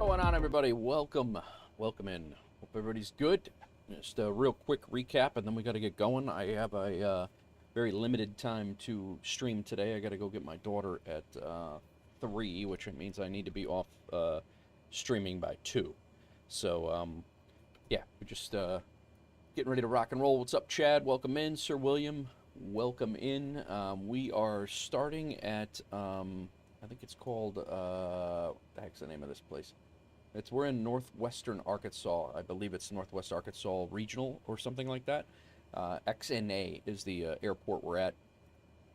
What's going on, everybody? Welcome in. Hope everybody's good. Just a real quick recap, and then we got to get going. I have a very limited time to stream today. I got to go get my daughter at 3, which means I need to be off streaming by 2. So, yeah, we're just getting ready to rock and roll. What's up, Chad? Welcome in. Sir William, welcome in. We are starting at, I think it's called, what the heck's the name of this place? We're in northwestern Arkansas. I believe it's Northwest Arkansas Regional or something like that. XNA is the airport we're at,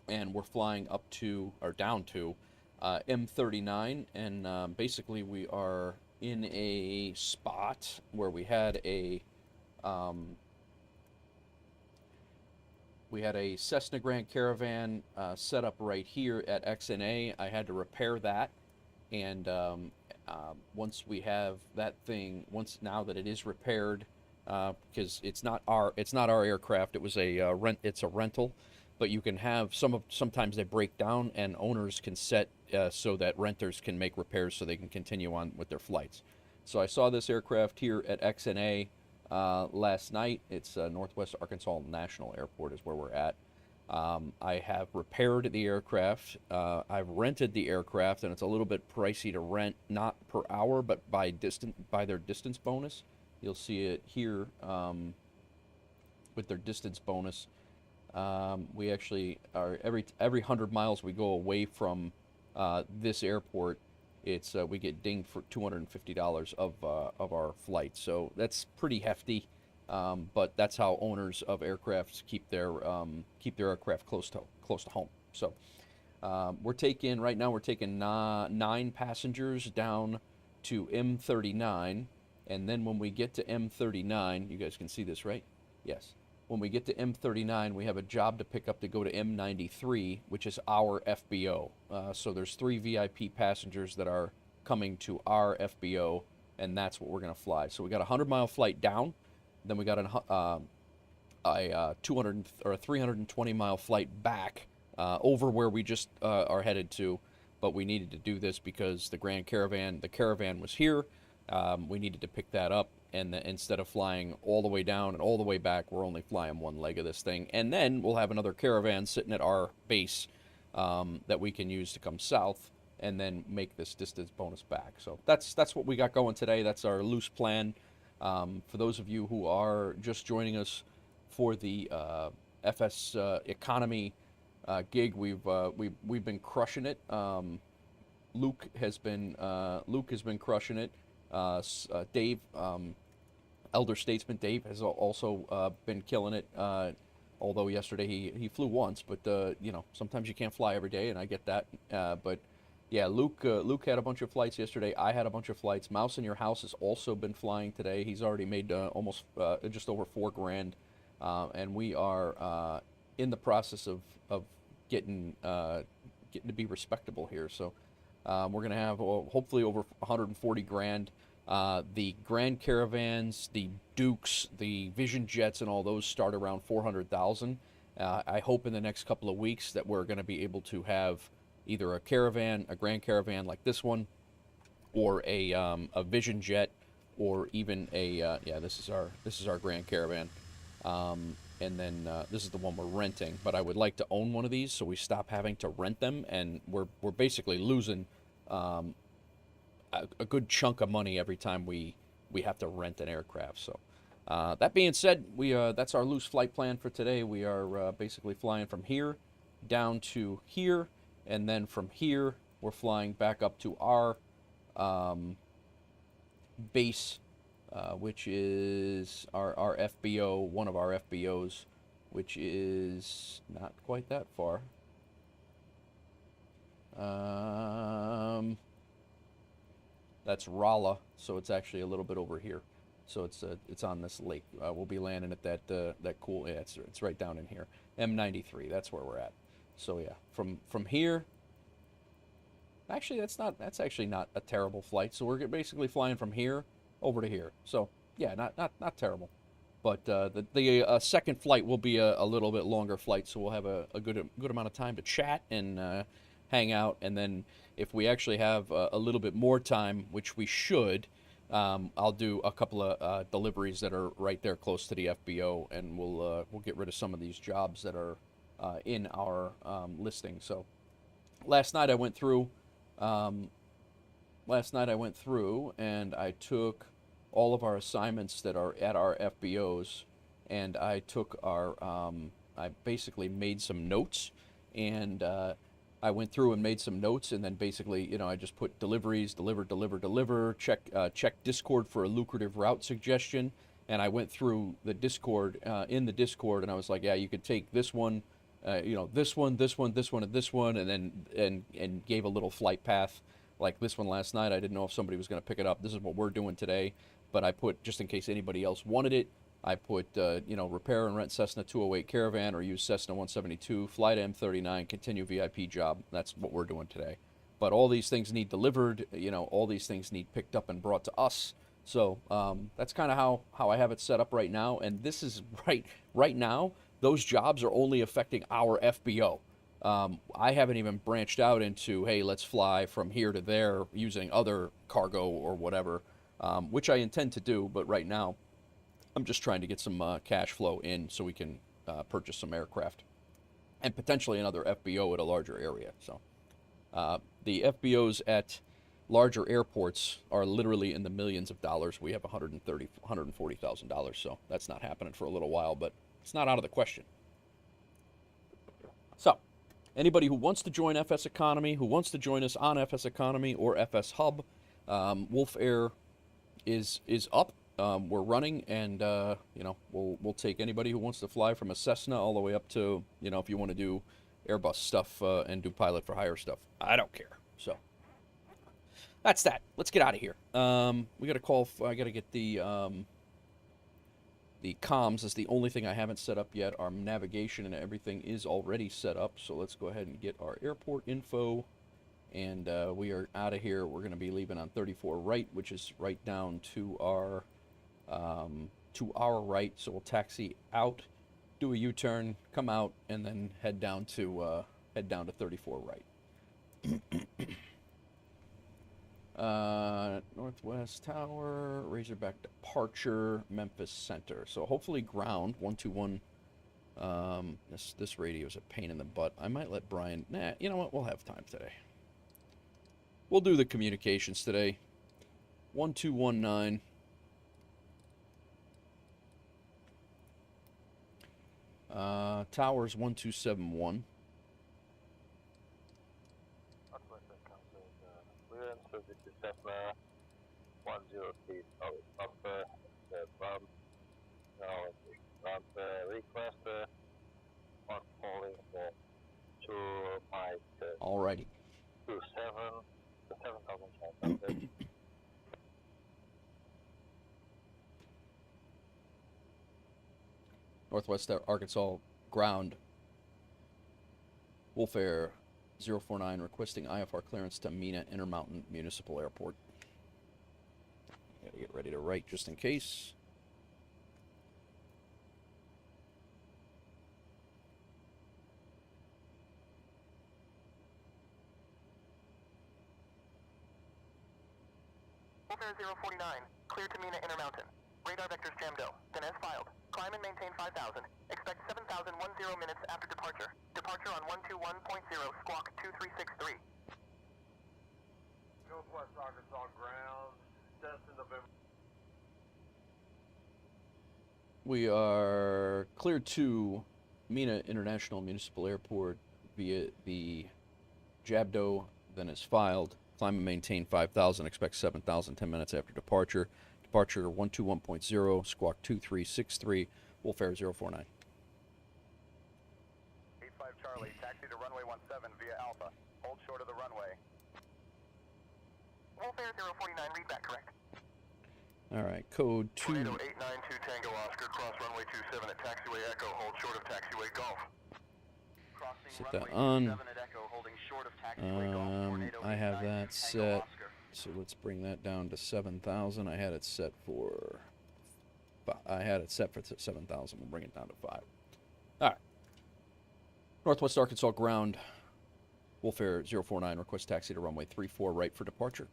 and we're flying up to, or down to, M39, and basically we are in a spot where we had a Cessna Grand Caravan set up right here at XNA. I had to repair that, and once we have that thing, now that it is repaired, because it's not our aircraft, it was a it's a rental, but you can have sometimes they break down, and owners can set so that renters can make repairs so they can continue on with their flights. So I saw this aircraft here at XNA last night. It's Northwest Arkansas National Airport is where we're at. I have repaired the aircraft. I've rented the aircraft, and it's a little bit pricey to rent, not per hour, but by their distance bonus. You'll see it here with their distance bonus. We actually are every 100 miles we go away from this airport, we get dinged for $250 of our flight. So that's pretty hefty. But that's how owners of aircrafts keep their aircraft close to home. So we're taking 9 passengers down to M39, and then when we get to M39, you guys can see this, right? Yes. When we get to M39, we have a job to pick up to go to M93, which is our FBO. So there's 3 VIP passengers that are coming to our FBO, and that's what we're going to fly. So we got a 100-mile flight down. Then we got a 200 or a 320-mile flight back over where we just are headed to, but we needed to do this because the caravan was here. We needed to pick that up, and instead of flying all the way down and all the way back, we're only flying one leg of this thing, and then we'll have another caravan sitting at our base that we can use to come south, and then make this distance bonus back. So that's what we got going today. That's our loose plan. For those of you who are just joining us for the FSEconomy gig, we've been crushing it. Luke has been crushing it. Dave, Elder Statesman Dave, has also been killing it. Although yesterday he flew once, but sometimes you can't fly every day, and I get that. But yeah, Luke had a bunch of flights yesterday. I had a bunch of flights. Mouse in Your House has also been flying today. He's already made almost just over $4,000, and we are in the process of getting to be respectable here. So we're gonna have hopefully over 140 grand. The Grand Caravans, the Dukes, the Vision Jets, and all those start around 400,000. I hope in the next couple of weeks that we're going to be able to have either a Grand Caravan like this one, or a Vision Jet, or even a this is our Grand Caravan, and then this is the one we're renting. But I would like to own one of these so we stop having to rent them, and we're basically losing a good chunk of money every time we have to rent an aircraft. So that being said, that's our loose flight plan for today. We are basically flying from here down to here, and then from here we're flying back up to our base, which is our FBO, one of our FBOs, which is not quite that far. That's Rolla, so it's actually a little bit over here. So it's on this lake. We'll be landing at that cool. Yeah, it's right down in here. M93. That's where we're at. So yeah, from here. Actually, that's actually not a terrible flight. So we're basically flying from here over to here. So yeah, not terrible. But the second flight will be a little bit longer flight, so we'll have a good amount of time to chat and hang out, and then if we actually have a little bit more time, which we should, I'll do a couple of deliveries that are right there close to the FBO, and we'll get rid of some of these jobs that are in our listing. So last night I went through. And I took all of our assignments that are at our FBOs, and I took our. I basically made some notes, and I went through and made some notes, and then basically, I just put deliveries, deliver, check Discord for a lucrative route suggestion, and I went through the Discord, in the Discord, and I was like, yeah, you could take this one, this one, and this one, and then and gave a little flight path, like this one last night. I didn't know if somebody was going to pick it up. This is what we're doing today, but I put, just in case anybody else wanted it, I put, repair and rent Cessna 208 Caravan or use Cessna 172, fly to M39, continue VIP job. That's what we're doing today. But all these things need delivered, all these things need picked up and brought to us. So that's kind of how I have it set up right now. And this is right now, those jobs are only affecting our FBO. I haven't even branched out into, hey, let's fly from here to there using other cargo or whatever, which I intend to do. But right now, I'm just trying to get some cash flow in so we can purchase some aircraft and potentially another FBO at a larger area. So the FBOs at larger airports are literally in the millions of dollars. We have $140,000, so that's not happening for a little while, but it's not out of the question. So anybody who wants to join FSEconomy, who wants to join us on FSEconomy or FS Hub, Wolf Air is up. We're running, and we'll take anybody who wants to fly from a Cessna all the way up to, if you want to do Airbus stuff and do pilot for hire stuff. I don't care. So that's that. Let's get out of here. We got to call. I got to get the comms is the only thing I haven't set up yet. Our navigation and everything is already set up. So let's go ahead and get our airport info. And we are out of here. We're going to be leaving on 34 right, which is right down to our right. So we'll taxi out, do a U-turn, come out, and then head down to 34 right. Northwest Tower, Razorback departure, Memphis Center. So hopefully ground 121. This radio is a pain in the butt. I might let Brian. Nah, you know what? We'll have time today. We'll do the communications today. 1219. Towers 1271. So this is Cessna 103. Request on calling to my Alrighty. 7,500. Northwest Arkansas ground. Wolf Air 049 requesting IFR clearance to Mena Intermountain Municipal Airport. Gotta get ready to write just in case. Wolf Air 049, clear to Mena Intermountain. Radar vectors jammed. Then as filed. Climb and maintain 5,000. Expect 7,010 minutes after departure. Departure on 121.0, squawk 2363. Northwest Arkansas ground, Cessna November. We are clear to Mena International Municipal Airport via the Jabdo, then is filed. Climb and maintain 5,000. Expect 7,000 10 minutes after departure. Departure 121.0, squawk 2363, Wolf Air 049. 85 Charlie, taxi to runway 17 via Alpha. Hold short of the runway. Wolf Air 049, read back correct. Alright, code 2. Tornado 892 Tango Oscar, cross runway 27 at taxiway Echo, hold short of taxiway Golf. Set that on. I have that set. So let's bring that down to 7,000. I had it set for 7,000. We'll bring it down to 5. All right. Northwest Arkansas ground. Wolf Air 049, request taxi to runway 34 right for departure.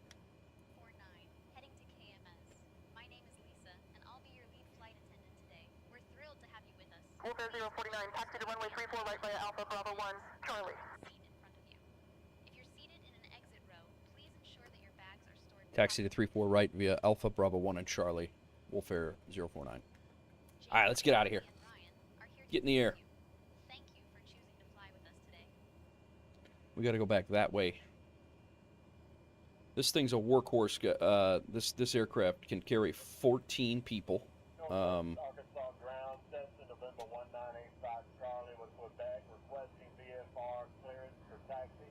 49, heading to KMS. My name is Lisa, and I'll be your lead flight attendant today. We're thrilled to have you with us. Wolf Air 049, taxi to runway 34 right via Alpha Bravo 1, Charlie. Seat in front of you. If you're seated in an exit row, please ensure that your bags are stored. Taxi to 34 right via Alpha Bravo 1 and Charlie. Wolf Air 049. All right, let's get out of here. Get in the air. Thank you for choosing to fly with us today. We got to go back that way. This thing's a workhorse. This aircraft can carry 14 people. Arkansas ground, Cessna November 1985 Charlie with Quebec, requesting VFR clearance for taxi.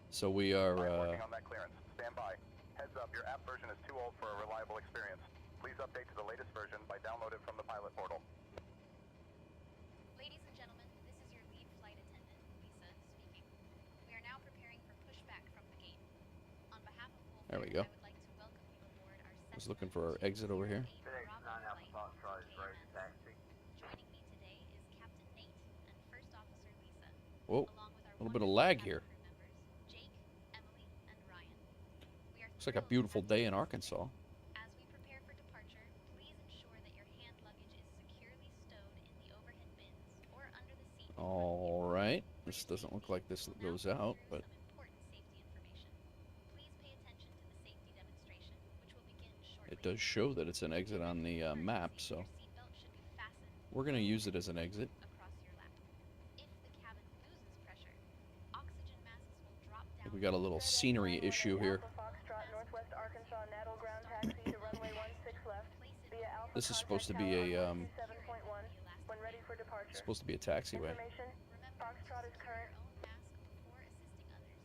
So we are. Working on that clearance. Stand by. Heads up, your app version is too old for a reliable experience. Please update to the latest version by downloading from the pilot portal. Ladies and gentlemen, this is your lead flight attendant, Lisa, speaking. We are now preparing for pushback from the gate. On behalf of Wolf There we Air, go. I would like to welcome you aboard our I was Cessna looking for our exit over here. FedEx 9 Alpha Foxtrot is ready for taxi. Joining me today is Captain Nate and First Officer Lisa, Whoa, along with our a little bit of wonderful lag cabin here. crew members, Jake, Emily, and Ryan. We are Looks like a thrilled to beautiful have you day in with us Arkansas. today. As we prepare for departure, please ensure that your hand luggage is securely stowed in the overhead bins or under the seat. in front of you. All right. This doesn't look like this We'll now goes go out, through but some important safety information. Please pay attention to the safety demonstration, which will begin shortly. it does show that it's an exit on the map, so Your seatbelt should be fastened we're going to use it as an exit. across your lap. If the cabin loses pressure, oxygen masks will drop I down. think we got a little scenery issue here. Alpha Foxtrot, Northwest Arkansas, Nattle ground taxi to runway 16 left. Via Alpha This is supposed to contact be tower a on 127.1 when ready for departure. supposed to be a taxiway. Information, Remember, Foxtrot is current. your own mask before assisting others.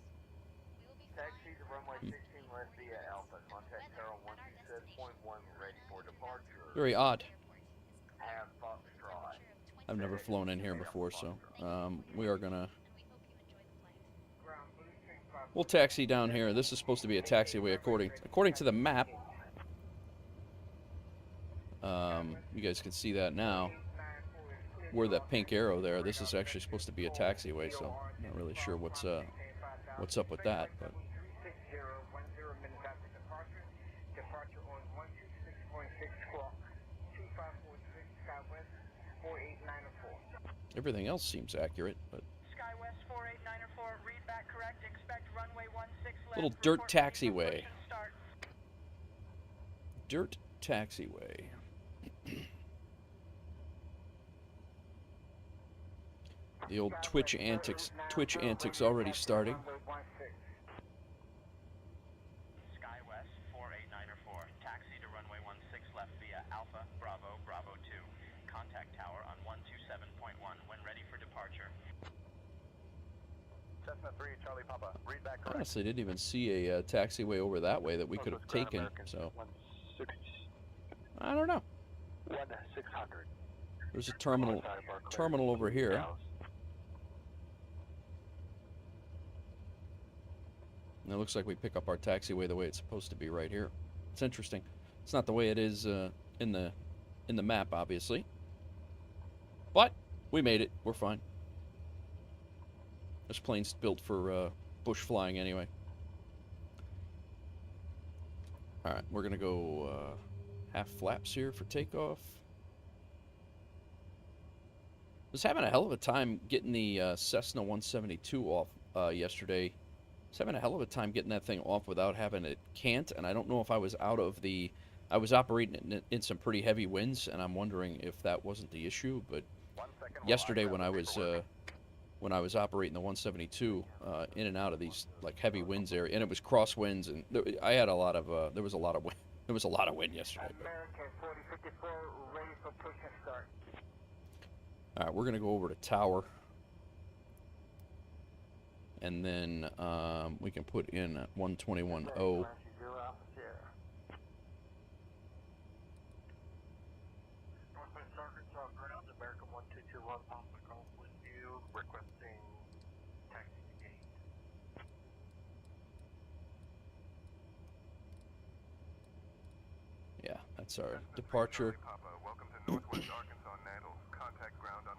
We will be Taxi to runway Hmm. 16 left via Alpha. Contact Tower 127.1 ready for departure. Very odd. Have Foxtrot. I've never flown in here before, so we are gonna. We'll taxi down here. This is supposed to be a taxiway according to the map. You guys can see that now. Where that pink arrow there. This is actually supposed to be a taxiway, so I'm not really sure what's up with that. But 10 minutes after departure. Departure on 126.6 squawk 2546 SkyWest 48904. everything else seems accurate. But SkyWest 48904, read back correct. Expect runway 16 left. little dirt Report taxiway. approach and start. Dirt taxiway. The old Twitch antics already starting. SkyWest 48904. Taxi to runway 16 left via Alpha Bravo Bravo 2. Contact tower on 127.1 when ready for departure. Cessna 3 Charlie Papa. Read back correct. Honestly, didn't even see a taxiway over that way that we could have taken. So I don't know. 1600. There's a terminal over here. And it looks like we pick up our taxiway the way it's supposed to be right here. It's interesting. It's not the way it is in the map, obviously. But we made it. We're fine. This plane's built for bush flying anyway. All right, we're gonna go half flaps here for takeoff. Was having a hell of a time getting the Cessna 172 off yesterday. Was having a hell of a time getting that thing off without having it cant, and I don't know if I was out of the. I was operating in some pretty heavy winds, and I'm wondering if that wasn't the issue. But 1 second yesterday when I was operating the 172 in and out of these like heavy winds there, and it was crosswinds, and I had a lot of there was a lot of wind. There was a lot of wind yesterday. But. American 4054 ready for push and start. All right, we're gonna go over to tower, and then we can put in 121.0. Zero Alpha Sierra. Northwest Arkansas ground, American 1221 Papa Golf with you, requesting taxi to gate. Yeah, that's our departure. Papa, welcome to Northwest Arkansas Nattle. Contact ground on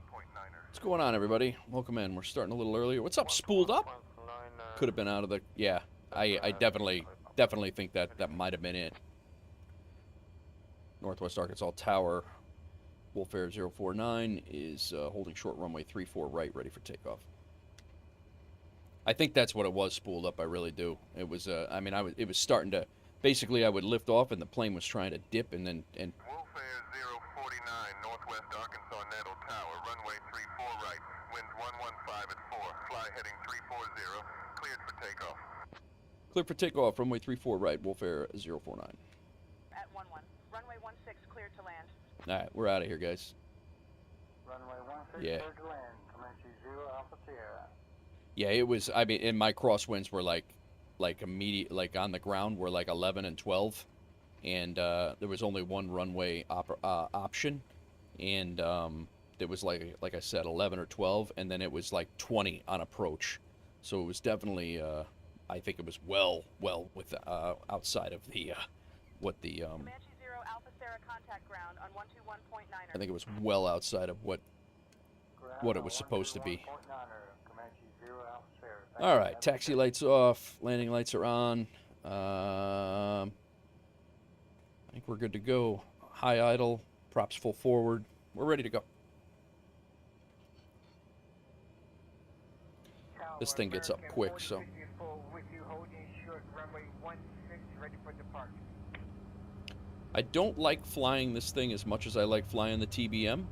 What's going on, everybody? Welcome in. We're starting a little earlier. What's up, Spooled Up? Could have been out of the... Yeah, I definitely think that might have been it. Northwest Arkansas Tower, Wolf Air 049 is holding short runway 34 right, ready for takeoff. I think that's what it was, Spooled Up. I really do. It was, it was starting to... Basically, I would lift off, and the plane was trying to dip, and then... Wolf Air 049, Northwest Arkansas Nettle Tower, runway 34 right, winds 115 at 4, fly heading 340, cleared for takeoff. Cleared for takeoff, runway 34 right, Wolf Air 049. At 11, runway 16 cleared to land. All right, we're out of here, guys. Runway 16 Yeah. cleared to land. Comanche 0 Alpha Sierra. Yeah, it was... I mean, and my crosswinds were like immediate, like on the ground were like 11 and 12, and there was only one runway option, and it was like I said, 11 or 12, and then it was like 20 on approach, so it was definitely I think it was well with outside of the what the Comanche 0 Alpha Sierra contact ground on 121.9. I think it was well outside of what it was supposed to be. All right, taxi lights off, landing lights are on. I think we're good to go. High idle, props full forward. We're ready to go. This thing gets up quick, so. I don't like flying this thing as much as I like flying the TBM,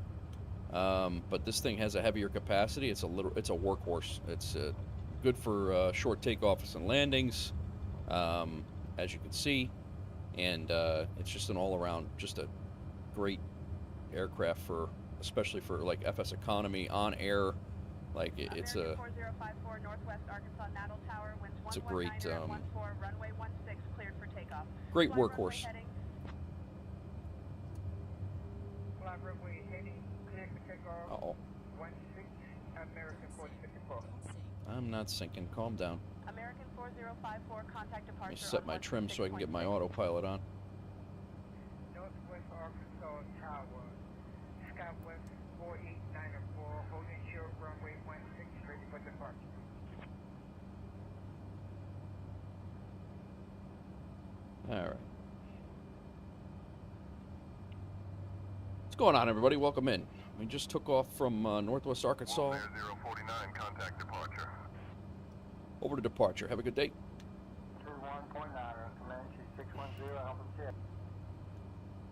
but this thing has a heavier capacity. It's a workhorse. It's good for short takeoffs and landings, as you can see, and it's just an all-around, just a great aircraft especially for like FSEconomy on air. Like it's a great great workhorse. Uh-oh. I'm not sinking. Calm down. American 4054, contact departure. Let me set my trim so I can get my autopilot on. Northwest Arkansas Tower, Southwest 4894, holding short runway 16, ready for departure. All right. What's going on, everybody? Welcome in. We just took off from Northwest Arkansas. Wolf Air 049, contact departure. Over to departure. Have a good day. 21.9, Comanche 610 Alpha Sierra.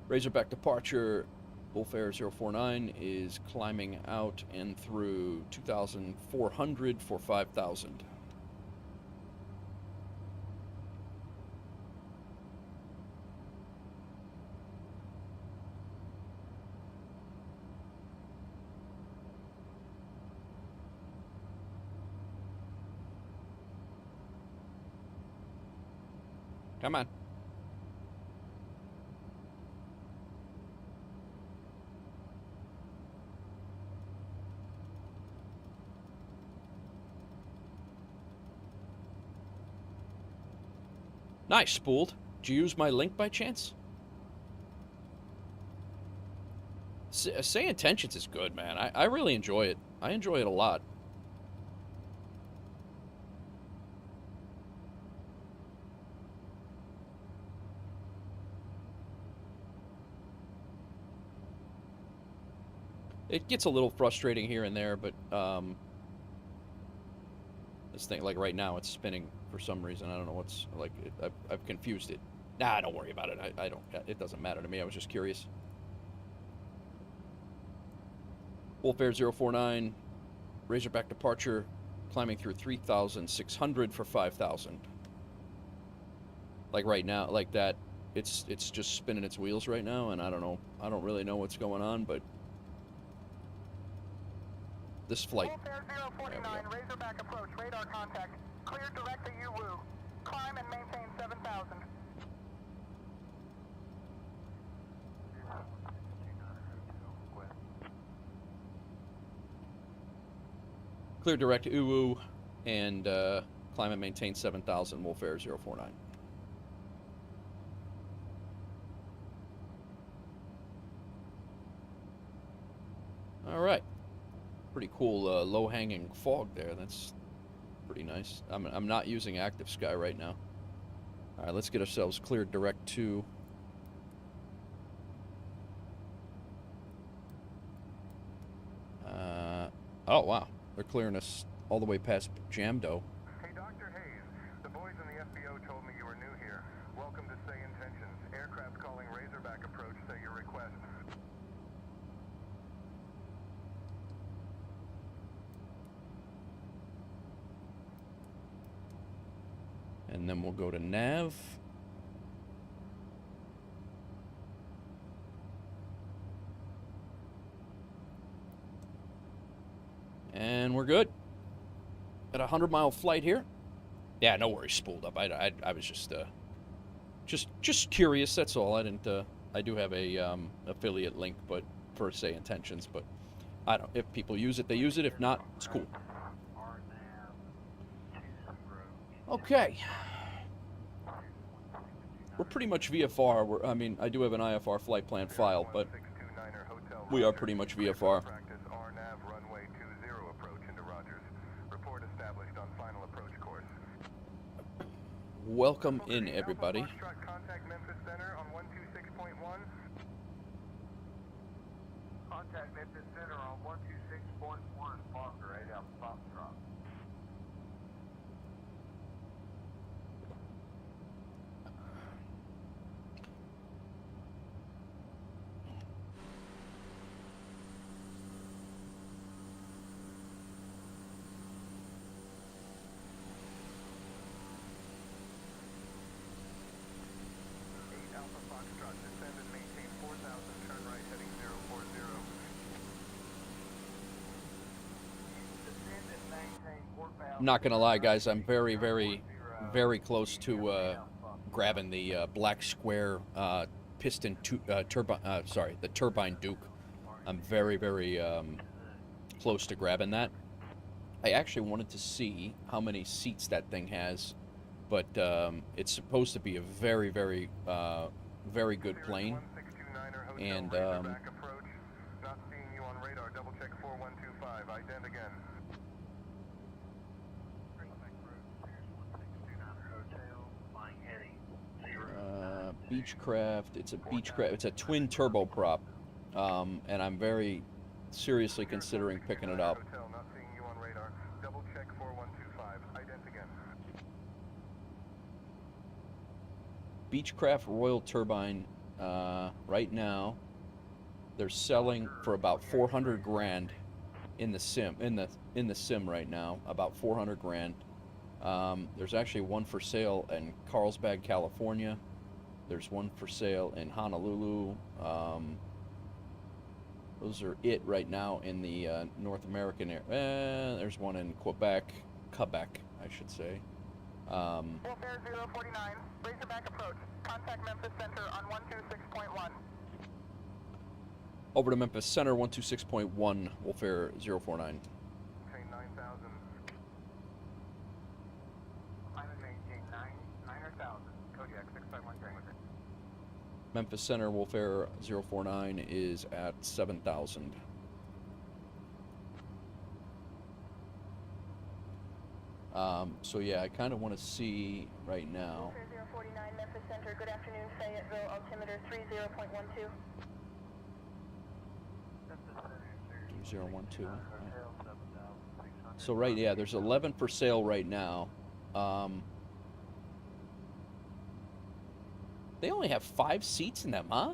Razorback departure. Wolf Air 049 is climbing out and through 2,400 for 5,000. Come on. Nice, Spooled. Did you use my link by chance? Say Intentions is good, man. I really enjoy it. I enjoy it a lot. It gets a little frustrating here and there, but this thing, like right now, it's spinning for some reason. I don't know what's like. I've confused it. Nah, don't worry about it. I don't. It doesn't matter to me. I was just curious. Wolf Air 049, Razorback departure, climbing through 3,600 for 5,000. Like right now, like that. It's just spinning its wheels right now, and I don't know. I don't really know what's going on, but. This flight. Wolf Air 049, Razorback approach, radar contact. Cleared direct to Uwu. Climb and maintain 7,000. Clear direct to Uwu and climb and maintain 7,000, Wolf Air 049. All right. Pretty cool low-hanging fog there. That's pretty nice. I'm not using active sky right now. All right, let's get ourselves cleared direct to. Oh wow, they're clearing us all the way past Jamdo. Hey, Dr. Hayes. The boys in the FBO told me you were new here. Welcome to Say Intentions. Aircraft calling Razorback approach. Say your request. And then we'll go to nav. And we're good. At a 100-mile flight here. Yeah, no worries, spooled up. I was just curious. That's all. I didn't. I do have a affiliate link, but for Say Intentions. But I don't. If people use it, they use it. If not, it's cool. Okay. We're pretty much VFR. I mean, I do have an IFR flight plan file, but we are pretty much VFR. Welcome in, everybody. Contact Memphis Center on 126.1. Contact Memphis Center on 126.1, Foster 8 Alpha Foxtrot. I'm not gonna lie, guys. I'm very, very, very close to grabbing the black square piston turbine. Sorry, the turbine Duke. I'm very, very close to grabbing that. I actually wanted to see how many seats that thing has, but it's supposed to be a very, very, very good plane. And not seeing you on radar. Double check 4125. Ident again. Beechcraft. It's a Beechcraft. It's a twin turboprop, and I'm very seriously considering picking it up. Not seeing you on radar. Double check 4125. Ident again. Beechcraft Royal Turbine. Right now, they're selling for about 400 grand in the sim. In the sim right now, about 400 grand. There's actually one for sale in Carlsbad, California. There's one for sale in Honolulu. Those are it right now in the North American area. There's one in Quebec, I should say. Welfare 049, Razorback approach. Contact Memphis Center on 126.1. Over to Memphis Center, 126.1, Wolfare 049. Okay, 9,000. Climb and maintain 9,000. Kodiak 651 Grand. Memphis Center, Wolfare 049 is at 7,000. So yeah, I kind of want to see right now. Wolfare 049, Memphis Center, good afternoon, Fayetteville, altimeter 30.12. 012. So right, yeah, there's 11 for sale right now. They only have 5 seats in them, huh?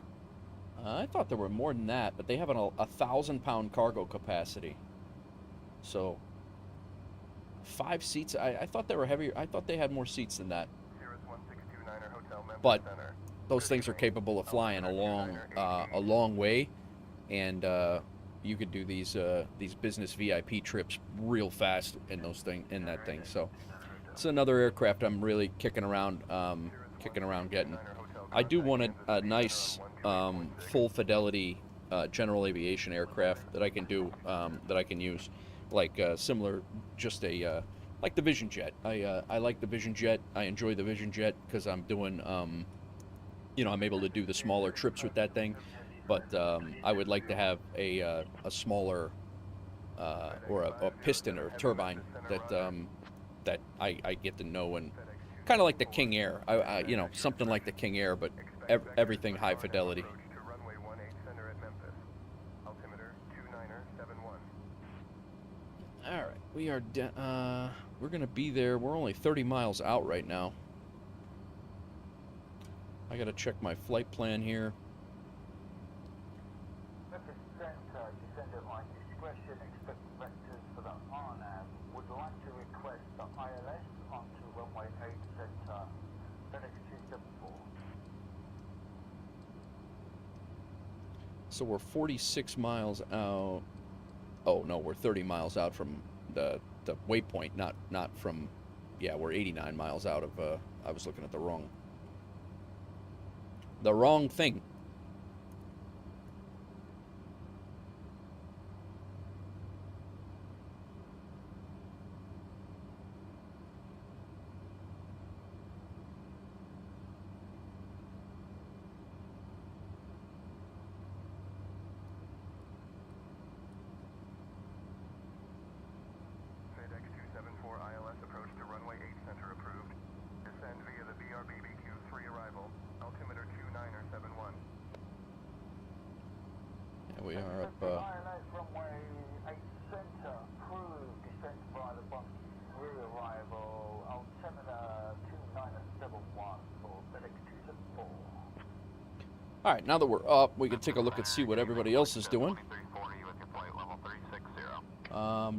I thought there were more than that, but they have a 1,000-pound cargo capacity. So 5 seats. I thought they were heavier. I thought they had more seats than that. But those things are capable of flying a long way, and you could do these business VIP trips real fast in that thing. So it's another aircraft I'm really kicking around getting. I do want a nice full fidelity general aviation aircraft that I can do that I can use, like similar, just a like the Vision Jet. I like the Vision Jet. I enjoy the Vision Jet because I'm doing I'm able to do the smaller trips with that thing. But I would like to have a smaller or a piston or a turbine that I get to know, and kind of like the King Air, you know, something like the King Air, but everything high fidelity. All right, we are we're gonna be there. We're only 30 miles out right now. I gotta check my flight plan here. Center, descendant line discretion, expect vectors for the RNAV. Would like to request the ILS onto runway 8 center, FedEx 274. So we're 46 miles out. Oh no, we're 30 miles out from the waypoint, not from. Yeah, we're 89 miles out of. I was looking at the wrong thing. FedEx 274 ILS approach to runway 8 center approved. Descend via the BRBBQ3 arrival. Altimeter 2971. Yeah, we are up. ILS runway 8 center, approved, descent by the bus 3 arrival, altimeter 2971 for FedEx 274. All right, now that we're up, we can take a look and see what everybody else is doing.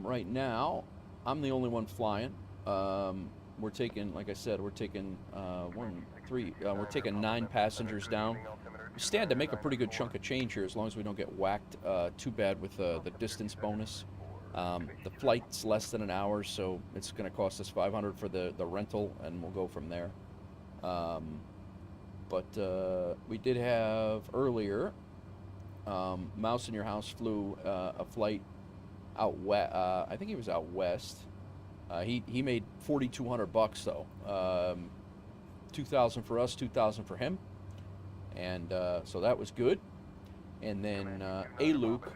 Right now, I'm the only one flying. We're taking, like I said, we're taking we're taking 9 passengers down. We stand to make a pretty good chunk of change here, as long as we don't get whacked too bad with the distance bonus. The flight's less than an hour, so it's going to cost us $500 for the rental, and we'll go from there. But we did have earlier, Mouse in Your House flew a flight out west. I think he was out west. He made $4,200 though. $2,000 for us, $2,000 for him, and so that was good. And then A-Luke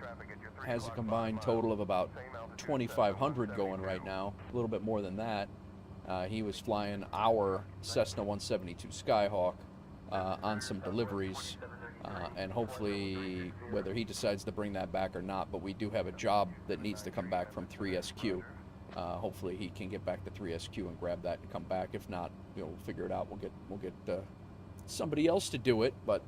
has a combined total of about $2,500 going right now, a little bit more than that. He was flying our Cessna 172 Skyhawk on some deliveries, and hopefully, whether he decides to bring that back or not, but we do have a job that needs to come back from 3SQ. Hopefully he can get back to 3SQ and grab that and come back. If not, you know, we'll figure it out. We'll get somebody else to do it. But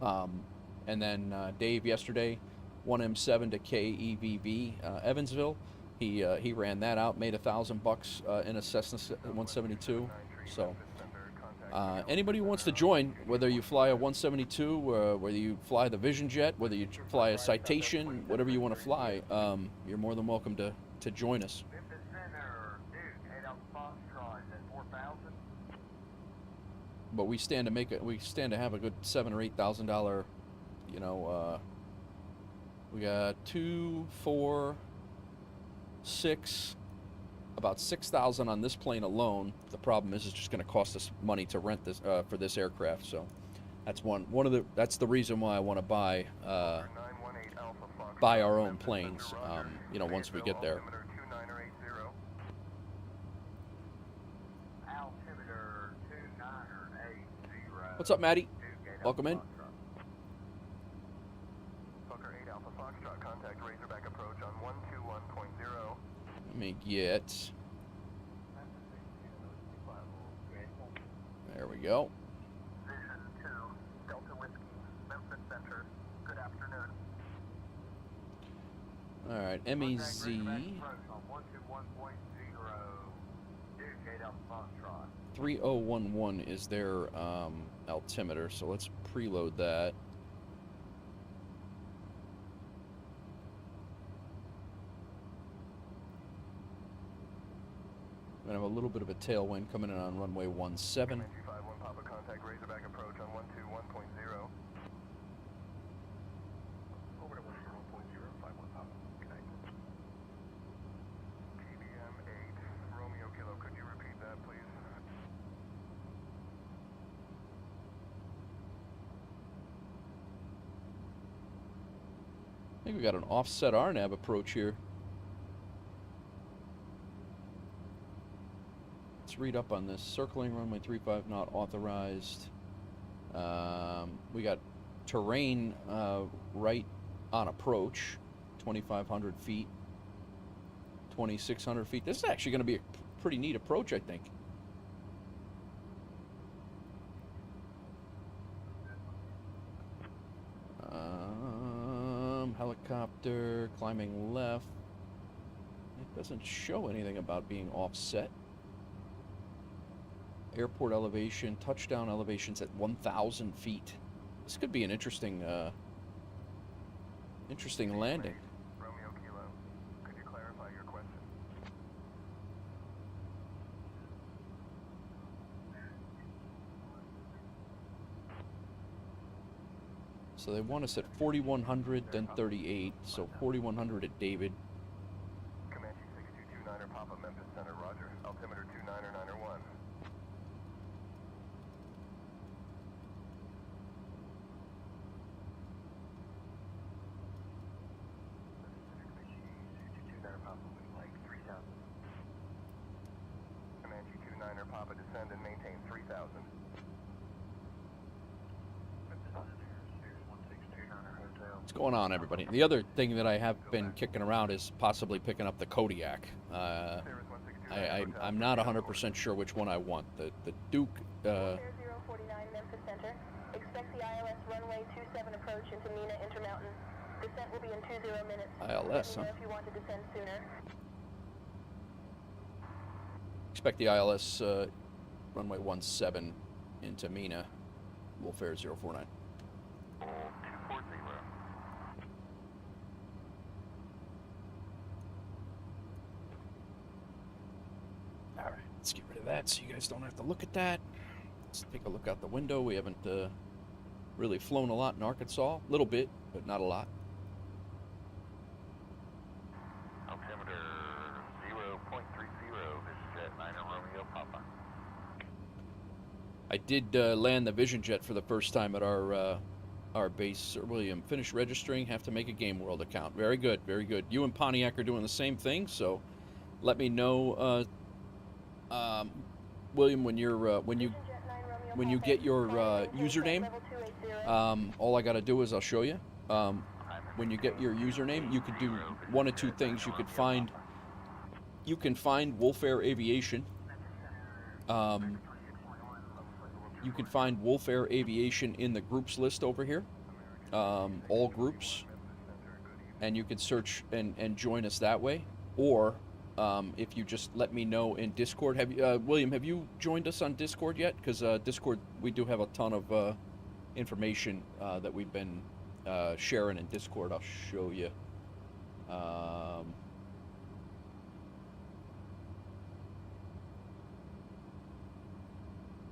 and then Dave yesterday, 1M7 to KEVV Evansville. He ran that out, made $1,000 in a Cessna 172. So anybody who wants to join, whether you fly a 172, whether you fly the Vision Jet, whether you fly a Citation, whatever you want to fly, you're more than welcome to join us. But we stand to have a good $7,000 or $8,000. You know, we got 2, 4, 6. About $6,000 on this plane alone. The problem is, it's just going to cost us money to rent this for this aircraft. So that's the reason why I want to buy our own planes. You know, once we get there. What's up, Maddie? Welcome in. Let me get. There we go. Vision 2, Delta Whiskey, Memphis Center. Good afternoon. All right, MEZ 3011 is their altimeter, so let's preload that. We're going to have a little bit of a tailwind coming in on runway 17. Papa contact Razorback approach on 121.0. Over to 121.0, 51 Papa. Good night. PBM 8, Romeo Kilo, could you repeat that, please? think we got an offset RNAV approach here. Let's read up on this. Circling runway 35 not authorized. We got terrain right on approach, 2,500 feet, 2,600 feet. This is actually going to be a pretty neat approach, I think. Helicopter climbing left. It doesn't show anything about being offset. Airport elevation, touchdown elevations at 1,000 feet. This could be an interesting landing. Romeo Kilo, could you clarify your question? So they want us at 4,100, then 38. So 4,100 at David. Comanche 6229er Papa Memphis Center, roger. Altimeter 29er 1. Comanche 29er Papa, descend and maintain 3,000. What's going on, everybody? The other thing that I have been kicking around is possibly picking up the Kodiak. I'm not 100% sure which one I want. The Duke. 049 Memphis Center. Expect the ILS runway 27 approach into Mina Intermountain. Descent will be in 20 minutes. ILS, Let me know huh? if you want to descend sooner. Expect the ILS runway 17 into Mina. Wolf Air 049. 240. All right, let's get rid of that so you guys don't have to look at that. Let's take a look out the window. We haven't really flown a lot in Arkansas. A little bit, but not a lot. Altimeter 0.30, this is at 9 Romeo Papa. I did land the Vision Jet for the first time at our base. Sir William, finished registering. Have to make a Game World account. Very good, very good. You and Pontiac are doing the same thing, so let me know, William, when you get your username. All I got to do is I'll show you. When you get your username, you could do one of two things. You can find Wolf Air Aviation. You can find Wolf Air Aviation in the groups list over here, all groups, and you can search and join us that way. Or if you just let me know in Discord. Have you, William? Have you joined us on Discord yet? Because Discord, we do have a ton of information that we've been sharing in Discord. I'll show you.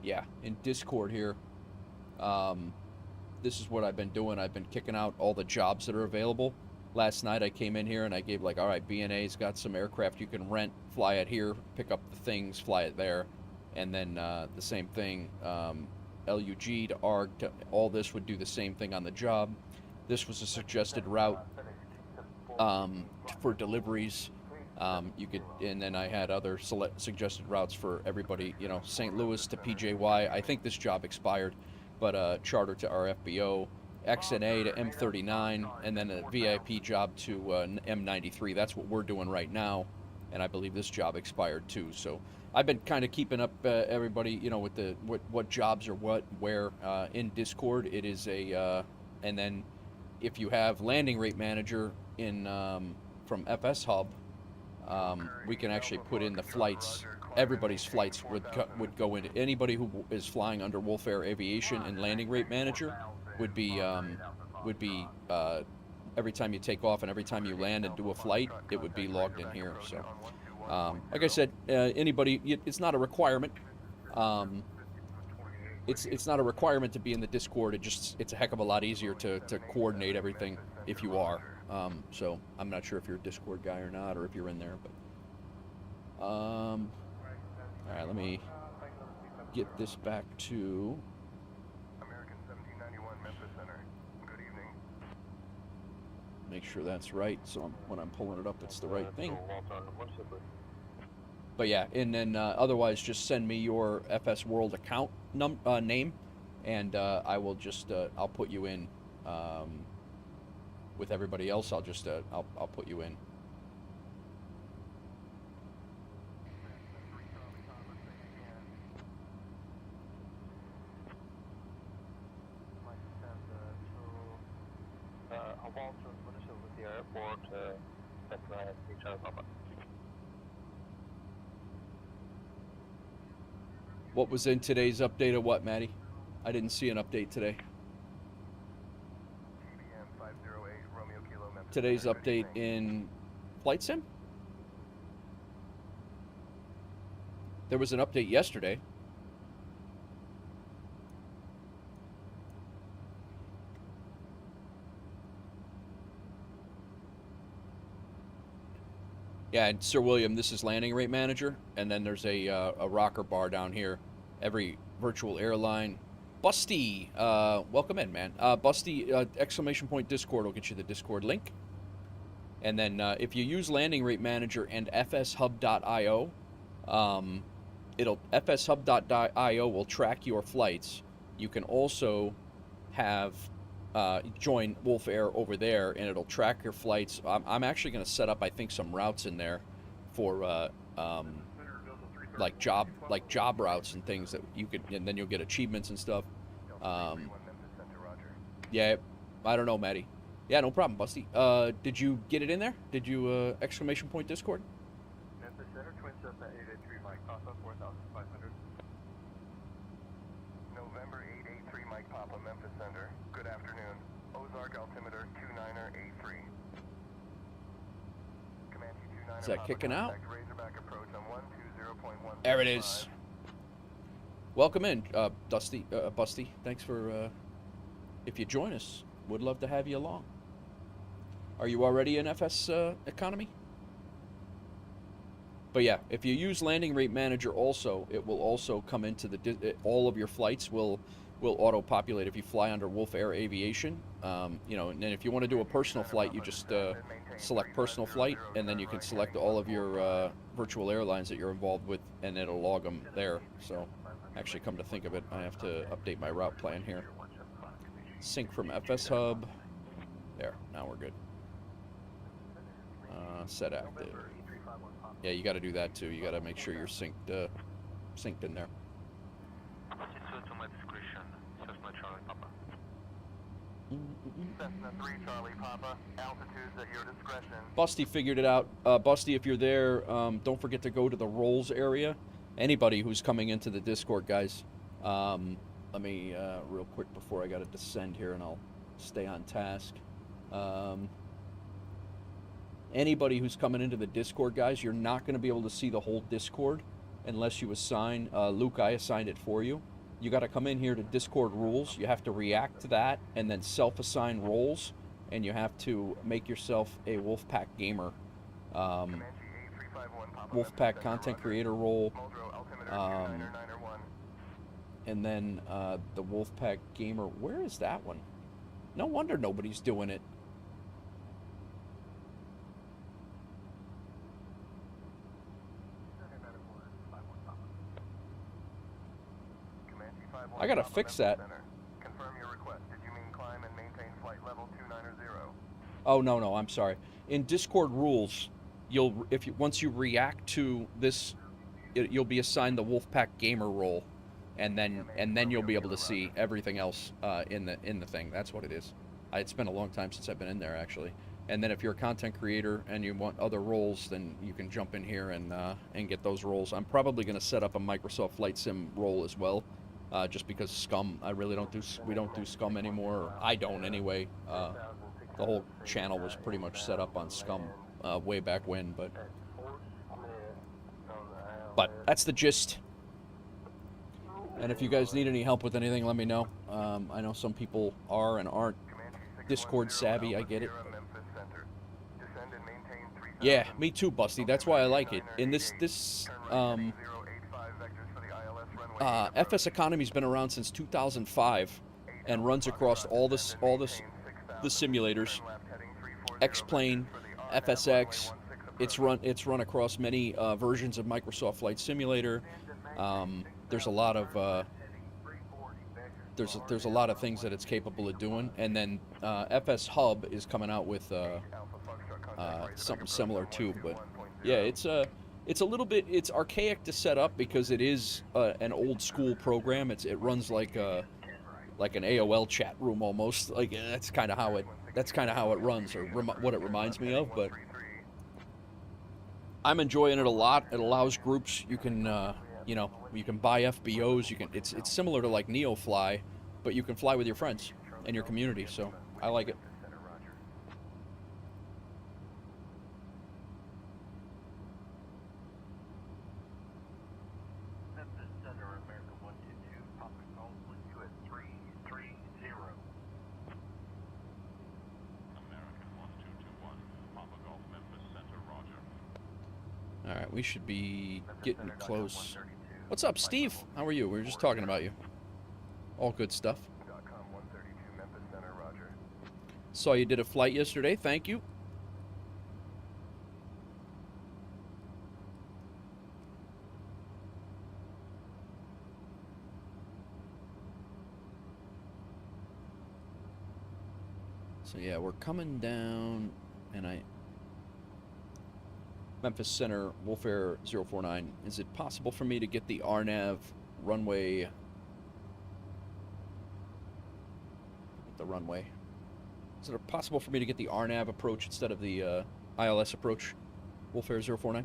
Yeah, in Discord here, this is what I've been doing. I've been kicking out all the jobs that are available. Last night I came in here and I gave like, all right, BNA's got some aircraft you can rent, fly it here, pick up the things, fly it there. And then the same thing, LUG to ARG, to, all this would do the same thing on the job. This was a suggested route for deliveries. You could, and then I had other suggested routes for everybody, you know, St. Louis to PJY. I think this job expired, but charter to RFBO, XNA to M39, and then a VIP job to M93. That's what we're doing right now, and I believe this job expired too. So I've been kind of keeping up everybody, you know, with the what jobs are where in Discord. It is a, and then if you have landing rate manager in from FS Hub. We can actually put in the flights. Everybody's flights would go into anybody who is flying under Wolf Air Aviation and landing rate manager would be every time you take off and every time you land and do a flight, it would be logged in here. So, like I said, anybody, it's not a requirement. It's not a requirement to be in the Discord. It's a heck of a lot easier to coordinate everything if you are. So I'm not sure if you're a Discord guy or not, or if you're in there, but all right, let me get this back to American 1791 Memphis Center. Good evening. make sure that's right. So when I'm pulling it up, it's the right thing. But yeah, and then otherwise, just send me your FS World account name, and I will just I'll put you in with everybody else. I'll just I'll put you in. What was in today's update of what, Maddie? I didn't see an update today. Today's update in Flight Sim? There was an update yesterday. Yeah, and Sir William, this is Landing Rate Manager, and then there's a rocker bar down here. Every virtual airline. Busty, welcome in, man. Busty, exclamation point Discord will get you the Discord link. And then if you use Landing Rate Manager and FSHub.io, FSHub.io will track your flights. You can also have join Wolf Air over there, and it'll track your flights. I'm actually going to set up, I think, some routes in there for like job routes and things that you could, and then you'll get achievements and stuff. Yeah, I don't know, Maddie. Yeah, no problem, Busty. Did you get it in there? Did you exclamation point Discord? Memphis Center, Twin Cessna 883 Mike Papa, 4,500. November 883 Mike Papa, Memphis Center. Good afternoon. Ozark altimeter 29er 83. Comanche 29er Is that Papa, kicking out? Razorback approach on 120.1. There it is. Welcome in, Busty. Thanks for if you join us. Would love to have you along. Are you already in FS Economy? But yeah, if you use Landing Rate Manager also, it will also come into the all of your flights will auto-populate if you fly under Wolf Air Aviation. You know, and then if you want to do a personal flight, you just select personal flight, and then you can select all of your virtual airlines that you're involved with, and it'll log them there. So, actually, come to think of it, I have to update my route plan here. Sync from FS Hub. There, now we're good. Set active. Yeah, you got to do that too. You got to make sure you're synced in there. To my discretion, Cessna Charlie Papa. Cessna 3 Charlie Papa, altitudes at your discretion. Busty figured it out. Busty, if you're there, don't forget to go to the roles area. Anybody who's coming into the Discord, guys. Let me, real quick before I got to descend here, and I'll stay on task. Anybody who's coming into the Discord, guys, you're not going to be able to see the whole Discord unless you assign, Luke, I assigned it for you. You got to come in here to Discord rules. You have to react to that and then self-assign roles, and you have to make yourself a Wolfpack gamer. Wolfpack content creator role. And then the Wolfpack gamer. Where is that one? No wonder nobody's doing it. I gotta fix that. Confirm your request. Did you mean climb and maintain flight level 290? Oh no, I'm sorry. In Discord rules, once you react to this, you'll be assigned the Wolfpack gamer role, and then you'll be able to see everything else in the thing. That's what it is. It's been a long time since I've been in there actually. And then if you're a content creator and you want other roles, then you can jump in here and get those roles. I'm probably going to set up a Microsoft Flight Sim role as well. Just because Scum, we don't do Scum anymore. Or I don't anyway. The whole channel was pretty much set up on Scum way back when, but that's the gist. And if you guys need any help with anything, let me know. I know some people are and aren't Discord savvy. I get it. Yeah, me too, Busty. That's why I like it. In this FS Economy's been around since 2005 and runs across all the simulators. X-Plane, FSX. It's run across many versions of Microsoft Flight Simulator. There's a lot of there's a lot of things that it's capable of doing, and then FS Hub is coming out with something similar too. But yeah, it's a little bit, it's archaic to set up because it is an old school program. It runs like an AOL chat room almost. Like that's kind of how it runs, or what it reminds me of. But I'm enjoying it a lot. It allows groups. You can you can buy FBOs. It's similar to like NeoFly, but you can fly with your friends and your community. So I like it. Memphis Center, America 122, Papa Golf with you at 330. American 1221, Papa Golf, Memphis Center, roger. All right, we should be getting close. What's up, Steve? How are you? We were just talking about you. All good stuff. Saw you did a flight yesterday. Thank you. So yeah, we're coming down, and Memphis Center, Wolf Air 049. Is it possible for me to get the RNAV runway? The runway. Is it possible for me to get the RNAV approach instead of the ILS approach? Wolf Air 049.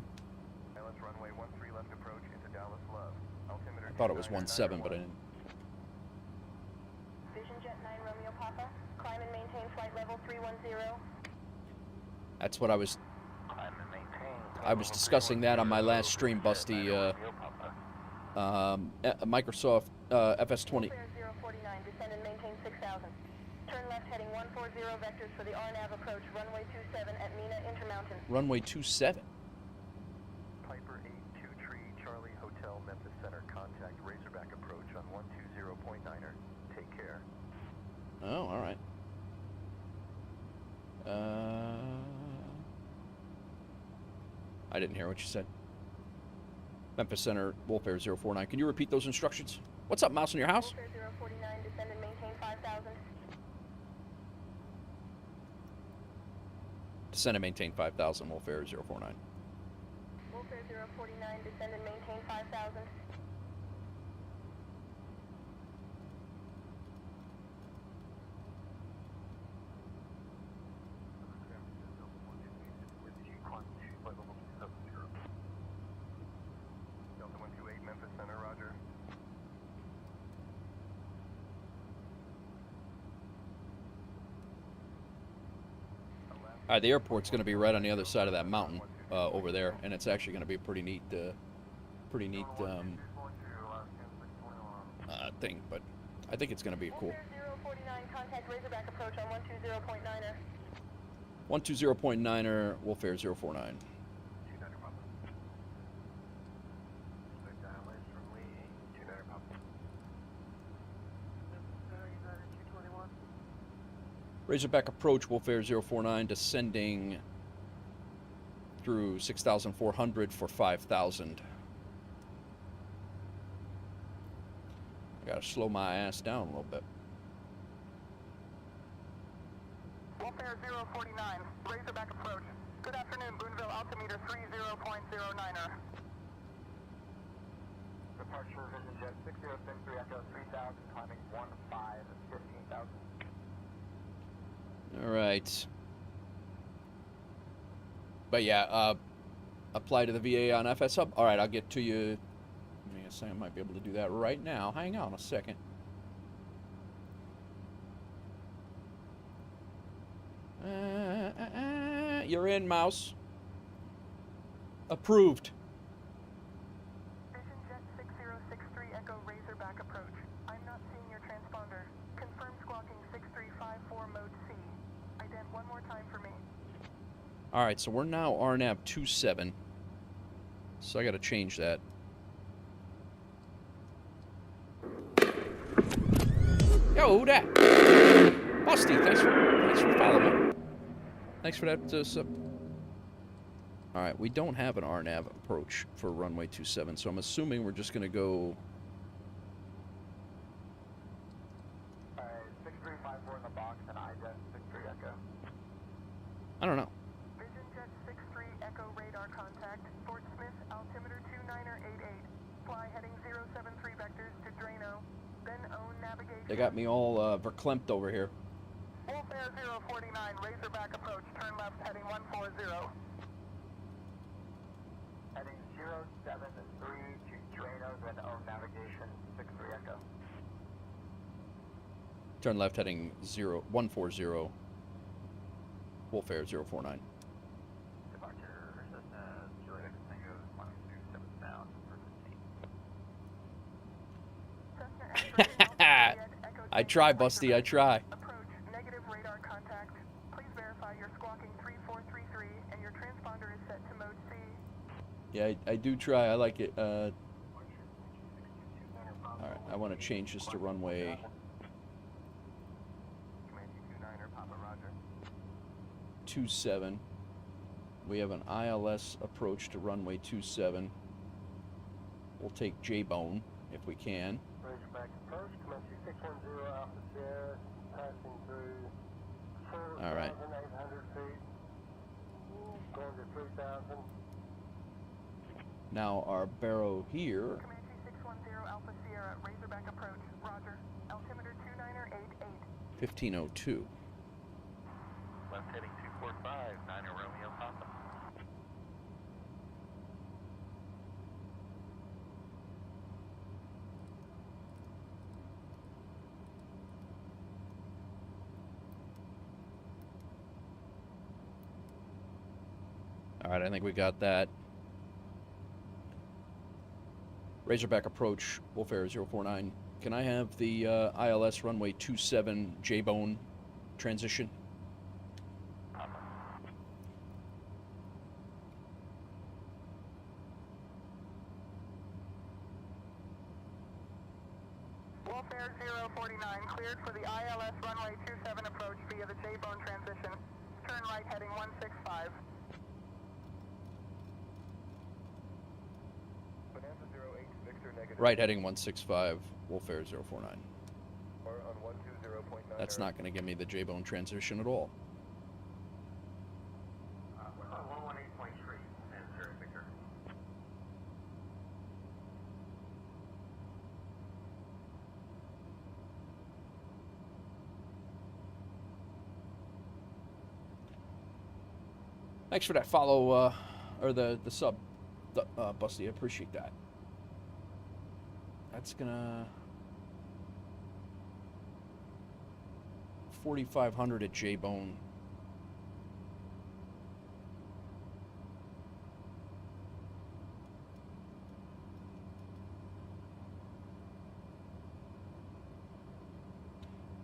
ILS runway 13 left approach into Dallas Love. Altimeter I thought it was 17, but I didn't. Vision Jet 9 Romeo Papa. Climb and maintain flight level 310. That's what I was discussing that on my last stream, Busty. Microsoft FS20. 049, descend and maintain 6,000. Turn left heading 140 vectors for the RNAV approach, runway 27 at Mina Intermountain. Runway 27. Piper 82 Tree, Charlie Hotel, Memphis Center, contact Razorback approach on 120.9er. Take care. Oh, all right. I didn't hear what you said. Memphis Center, Wolf Air 049. Can you repeat those instructions? What's up, Mouse in your house? Wolf Air 049, descend and maintain 5,000. Descend and maintain 5,000, Wolf Air 049. Wolf Air 049, descend and maintain 5,000. Delta 128, Memphis Center, roger. The airport's going to be right on the other side of that mountain over there, and it's actually going to be a pretty neat thing. But I think it's going to be cool. 049, contact Razorback approach on 120.9er. 120.9er, Wolf Air 049. Razorback approach, Wolf Air 049, descending through 6,400 for 5,000. I gotta slow my ass down a little bit. Wolf Air 049, Razorback approach. Good afternoon, Boonville, altimeter 30.09er. Departure Vision Jet 6063 Echo 3000, climbing 15,000. All right. But yeah, apply to the VA on FS Hub. All right, I'll get to you. I might be able to do that right now. Hang on a second. You're in, Mouse. Approved. Vision Jet 6063 Echo Razorback approach. I'm not seeing your transponder. Confirm squawking 6354 mode C. Ident one more time for me. All right, so we're now RNAV 27. So I got to change that. Yo, who that? Busty, thanks for following me. Thanks for that, sub. All right, we don't have an RNAV approach for runway 27, so I'm assuming we're just going to go... 6354 in the box and IJet 63 Echo. I don't know. Vision Jet 63 Echo radar contact. Fort Smith altimeter 2988. Fly heading 073 vectors to Drano. Then own navigation. They got me all verklempt over here. Wolf Air 049, Razorback approach, turn left heading 140. Heading 073 to Drano, then own navigation 63 Echo. Turn left heading 140. Wolf Air 049. Departure Cessna Citation Tango 127 sound for 15. I try, Busty, I try. Approach, negative radar contact. Please verify you're squawking 3433 and your transponder is set to mode C. Yeah, I do try. I like it. All right, I want to change this to runway 27. We have an ILS approach to runway 27. We'll take J-bone if we can. Razorback approach, Comanche 610 Alpha Sierra, passing through 4,800 feet, going to 3,000. Now our barrow here. Comanche 610 Alpha Sierra, Razorback approach, roger. Altimeter 2988. 1502. Left heading 245, 9 Romeo Papa. All right, I think we got that. Razorback approach, Wolf Air 049. Can I have the ILS runway 27 J-bone transition? Wolf Air 049, cleared for the ILS runway 27 approach via the J-bone transition. Turn right heading 165. Bonanza 08, Victor negative. Right heading 165, Wolf Air 049. Or on 120.9. That's not going to give me the J-bone transition at all. We're on 118.3 and 0 Victor. Thanks for that follow, or the sub, Busty. I appreciate that. That's gonna 4,500 at J-bone.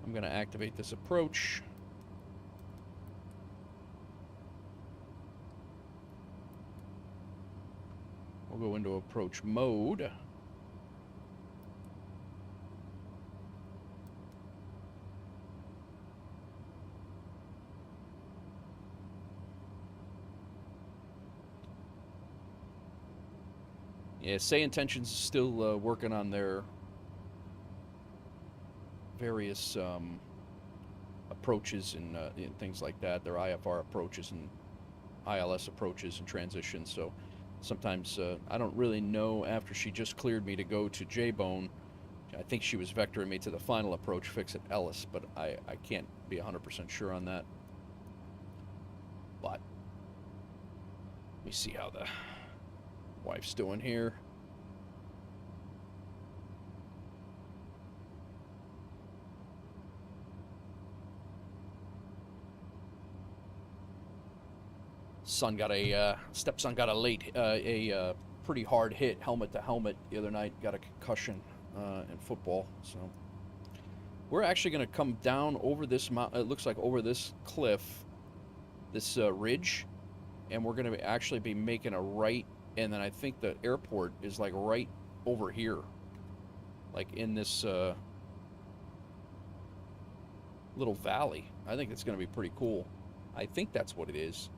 I'm gonna activate this approach. We'll go into approach mode. Yeah, Say Intentions is still working on their various approaches and things like that, their IFR approaches and ILS approaches and transitions. So sometimes I don't really know after she just cleared me to go to J-bone. I think she was vectoring me to the final approach fix at Ellis, but I can't be 100% sure on that. But let me see how the wife's doing here. Stepson got a pretty hard hit helmet to helmet the other night. Got a concussion in football. So we're actually going to come down over this mountain. It looks like over this cliff, this ridge, and we're going to actually be making a right. And then I think the airport is like right over here, like in this little valley. I think it's going to be pretty cool. I think that's what it is.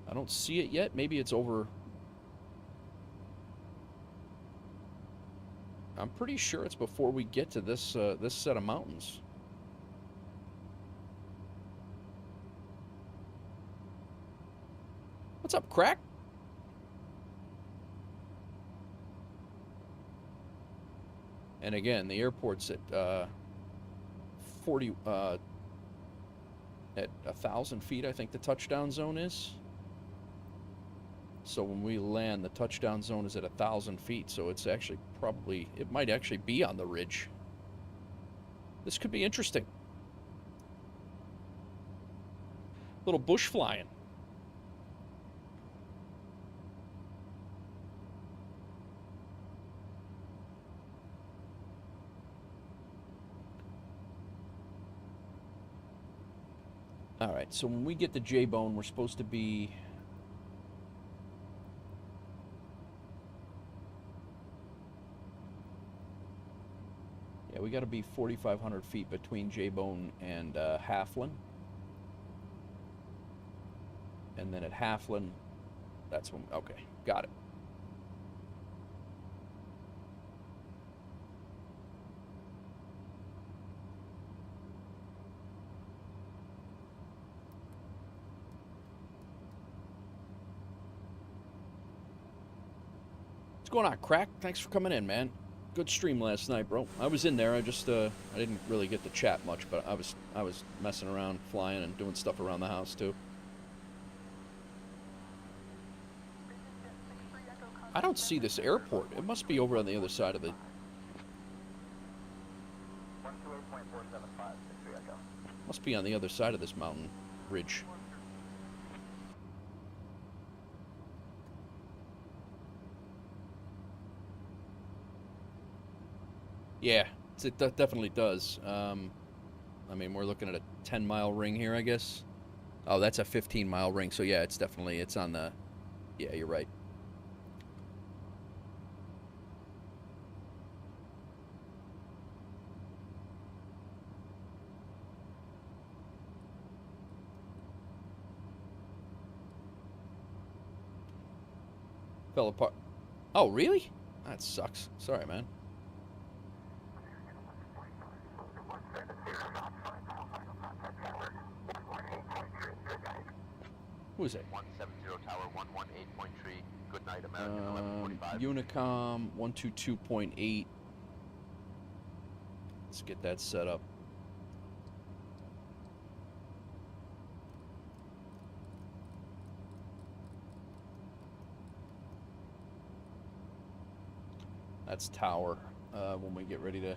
I don't see it yet. Maybe it's over. I'm pretty sure it's before we get to this this set of mountains. What's up, Crack? And again, the airport's at 1,000 feet, I think the touchdown zone is. So when we land, the touchdown zone is at 1,000 feet. So it's actually probably, it might actually be on the ridge. This could be interesting. Little bush flying. All right, so when we get to J-Bone, we're supposed to be... Yeah, we got to be 4,500 feet between J-Bone and Halflin. And then at Halflin, that's when... Okay, got it. What's going on, Crack? Thanks for coming in, man. Good stream last night, bro. I was in there. I just I didn't really get to chat much, but I was messing around, flying, and doing stuff around the house too. I don't see this airport. It must be over on the other side of the... 128.475, 63 Echo. Must be on the other side of this mountain ridge. Yeah, it definitely does. I mean, we're looking at a 10-mile ring here, I guess. Oh, that's a 15-mile ring. So yeah, it's definitely, it's on the... Yeah, you're right. Fell apart. Oh, really? That sucks. Sorry, man. Who is it? 170 Tower, 118.3. Good night, American 1145. Unicom 122.8. Let's get that set up. That's tower. When we get ready to...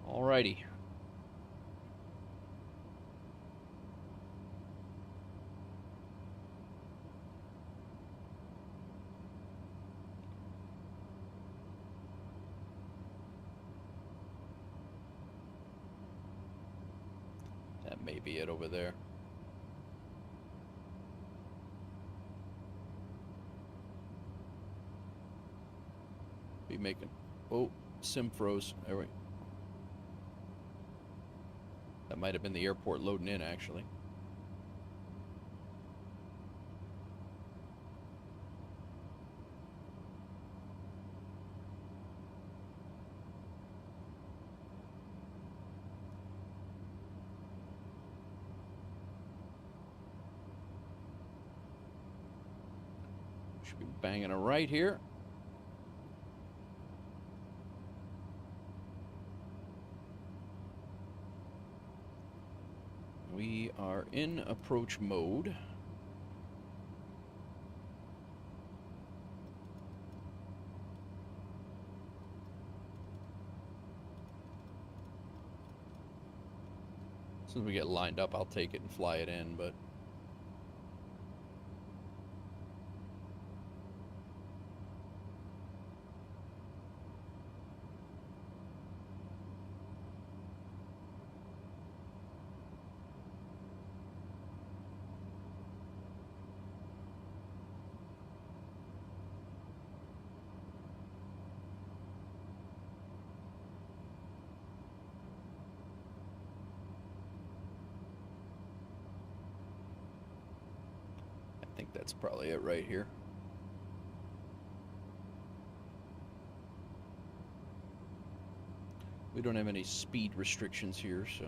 Alrighty. That may be it over there. Be making... Oh, sim froze. There we... That might have been the airport loading in, actually. Should be banging a right here. We are in approach mode. As soon as we get lined up, I'll take it and fly it in, but... That's probably it right here. We don't have any speed restrictions here, so.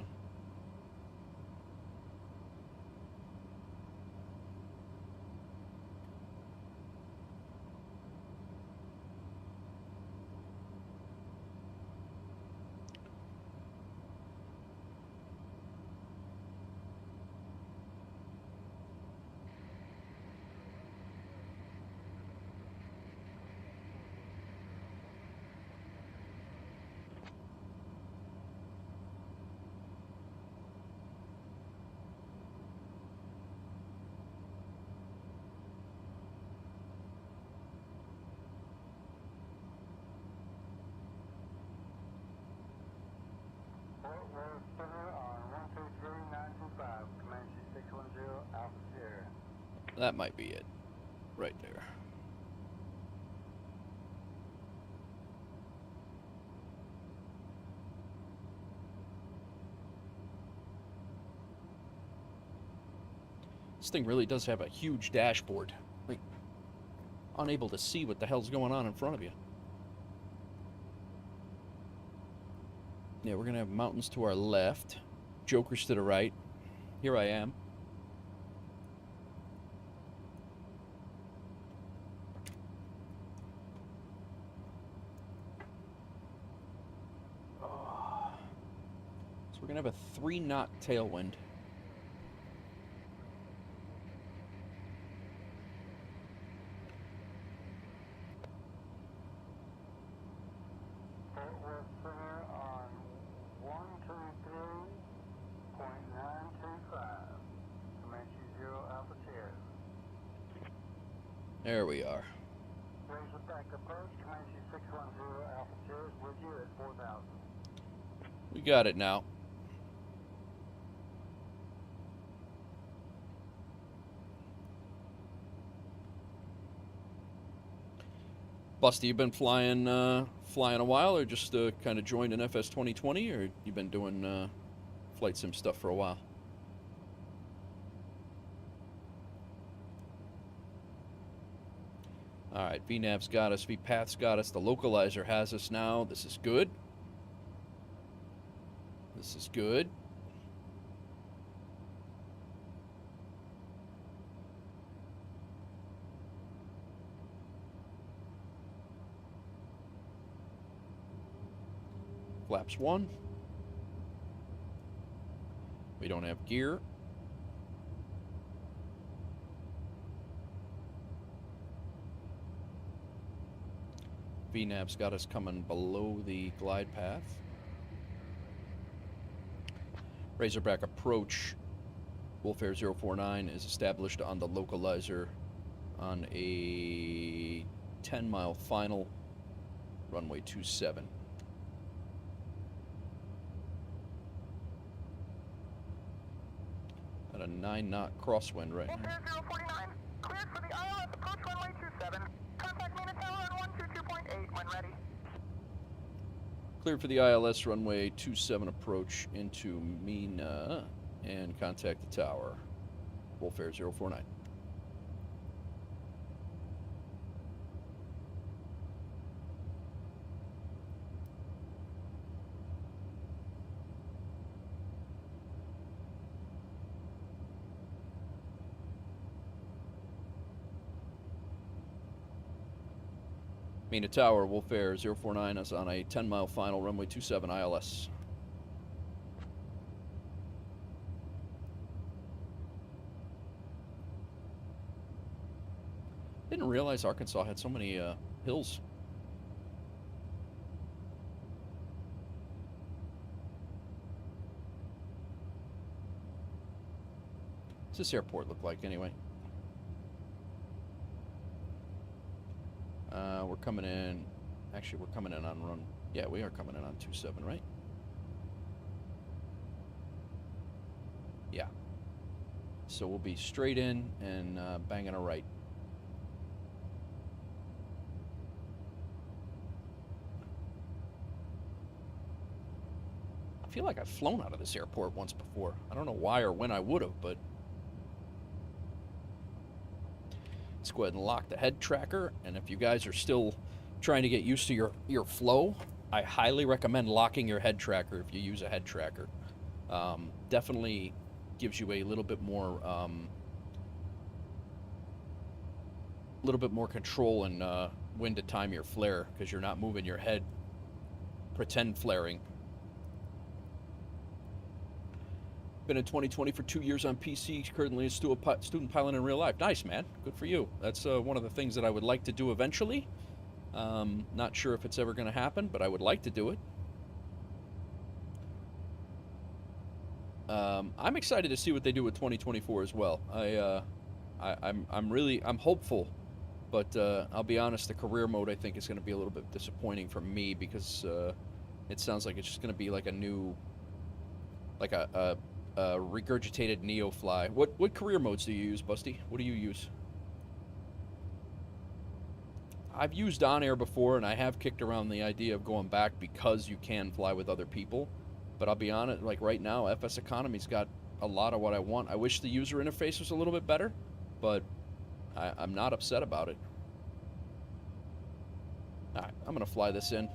That might be it, right there. This thing really does have a huge dashboard. Like, unable to see what the hell's going on in front of you. Yeah, we're gonna have mountains to our left, jokers to the right. Here I am. So we're gonna have a 3-knot tailwind. There we are. Razorback approach, Comanche 610 Alpha Sierra, with you at 4,000. We got it now. Busty, you been flying a while, or just kind of joined an FS 2020, or you been doing flight sim stuff for a while? All right, VNav's got us, VPath's got us, the localizer has us now. This is good. This is good. Flaps 1. We don't have gear. VNav's got us coming below the glide path. Razorback approach, Wolf Air 049 is established on the localizer on a 10-mile final, runway 27. At a 9-knot crosswind right Wolf now. Air 049, cleared for the ILS approach runway 27. Contact Mina Tower on 122.8 when ready. Cleared for the ILS runway 27 approach into Mina and contact the tower. Wolf Air 049. Mina Tower, Wolf Air 049 is on a 10-mile final, runway 27 ILS. Didn't realize Arkansas had so many hills. What's this airport look like anyway? We're coming in, actually we're coming in on run, yeah, we are coming in on 27, right? Yeah. So we'll be straight in and banging a right. I feel like I've flown out of this airport once before. I don't know why or when I would have, but Let's go ahead and lock the head tracker. And if you guys are still trying to get used to your flow, I highly recommend locking your head tracker if you use a head tracker. Definitely gives you a little bit more control and when to time your flare, because you're not moving your head pretend flaring. Been in 2020 for 2 years on PC, currently a student pilot in real life. Nice, man. Good for you. That's one of the things that I would like to do eventually. Not sure if it's ever going to happen, but I would like to do it. I'm excited to see what they do with 2024 as well. I'm hopeful, but I'll be honest, the career mode I think is going to be a little bit disappointing for me, because it sounds like it's just going to be like a new, like a regurgitated Neo fly. What career modes do you use, Busty? What do you use? I've used on air before, and I have kicked around the idea of going back because you can fly with other people. But I'll be honest, like right now, FSEconomy's got a lot of what I want. I wish the user interface was a little bit better, but I'm not upset about it. All right, I'm gonna fly this in.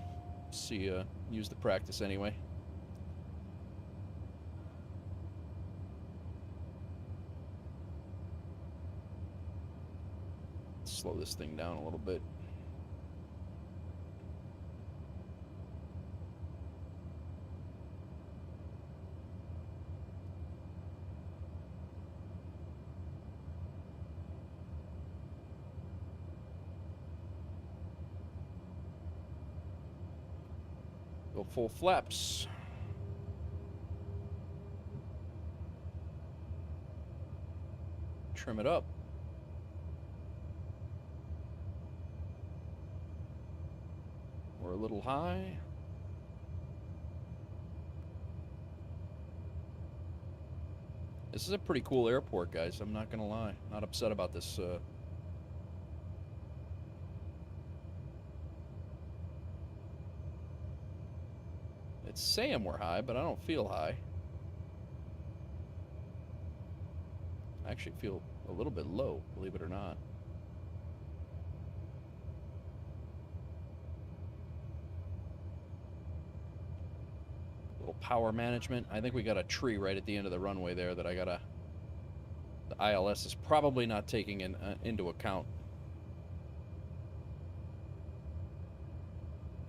See, use the practice anyway. Slow this thing down a little bit. Go full flaps. Trim it up. We're a little high. This is a pretty cool airport, guys. I'm not gonna lie. Not upset about this. It's saying we're high, but I don't feel high. I actually feel a little bit low, believe it or not. Little power management. I think we got a tree right at the end of the runway there that I gotta... The ILS is probably not taking into account.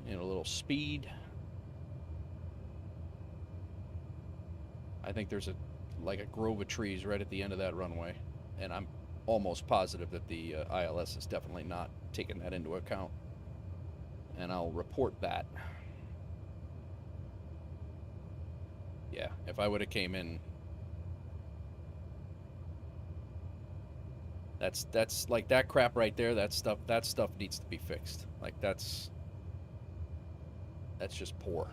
And a little speed. I think there's like a grove of trees right at the end of that runway, and I'm almost positive that the ILS is definitely not taking that into account, and I'll report that. Yeah, if I would have came in, that's like that crap right there. That stuff needs to be fixed. Like that's just poor.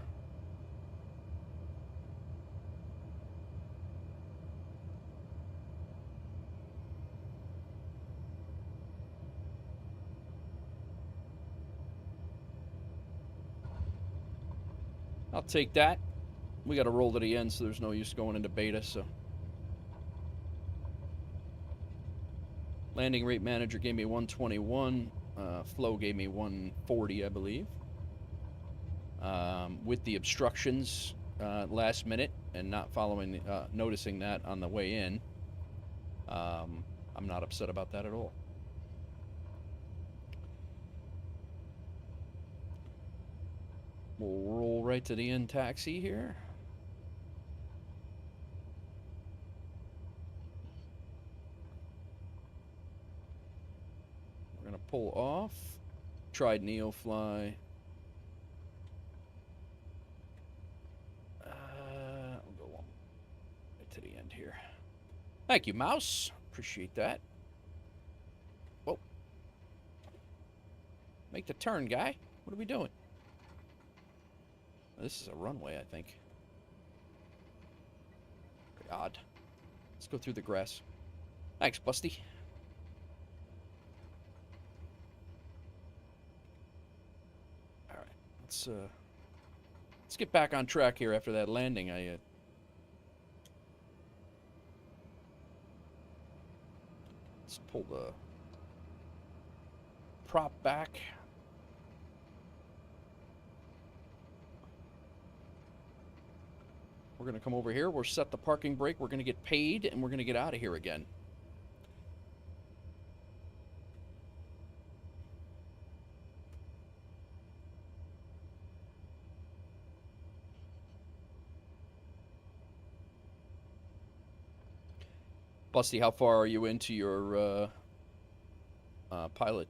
I'll take that. We got to roll to the end, so there's no use going into beta. So, landing rate manager gave me 121. Flow gave me 140, I believe. With the obstructions last minute and not following, noticing that on the way in, I'm not upset about that at all. We'll roll right to the end taxi here. We're gonna pull off. Tried Neo fly. I'll go on right to the end here. Thank you, Mouse. Appreciate that. Whoa. Make the turn, guy. What are we doing? This is a runway, I think. Very odd. Let's go through the grass. Thanks, Busty. All right, let's get back on track here after that landing. Let's pull the prop back. We're going to come over here. We'll set the parking brake. We're going to get paid, and we're going to get out of here again. Busty, how far are you into your pilot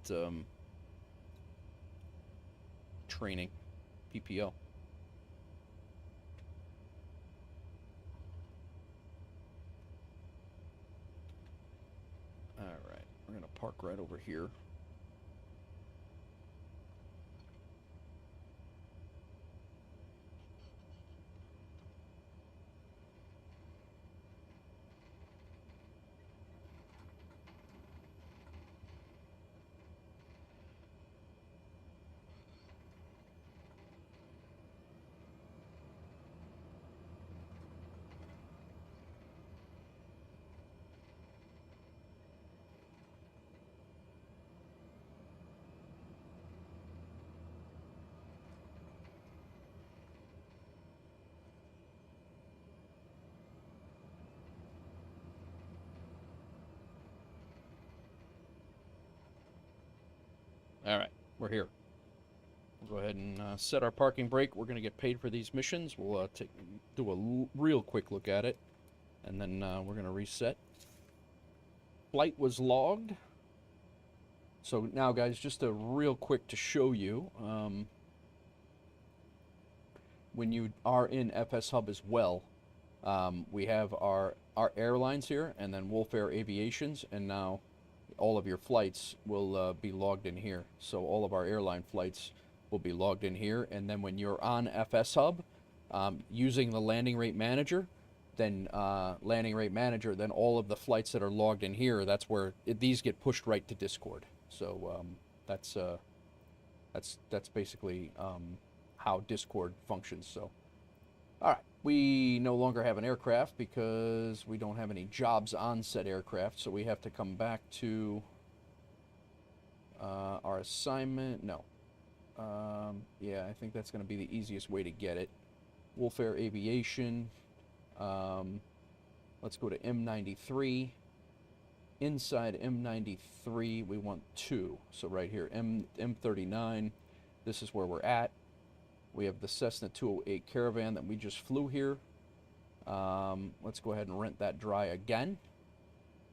training, PPO? All right, we're going to park right over here. All right, we're here. We'll go ahead and set our parking brake. We're going to get paid for these missions. We'll do a real quick look at it, and then we're going to reset. Flight was logged. So now, guys, just a real quick to show you, when you are in FS Hub as well, we have our airlines here, and then Wolf Air Aviations, and now all of your flights will be logged in here. So all of our airline flights will be logged in here, and then when you're on FS Hub using the landing rate manager, then then all of the flights that are logged in here, that's where these get pushed right to Discord. So that's basically how Discord functions. So all right, we no longer have an aircraft because we don't have any jobs on said aircraft, so we have to come back to our assignment. No. Yeah, I think that's going to be the easiest way to get it. Wolf Air Aviation. Let's go to M93. Inside M93, we want 2. So right here, M39, this is where we're at. We have the Cessna 208 Caravan that we just flew here. Let's go ahead and rent that dry again.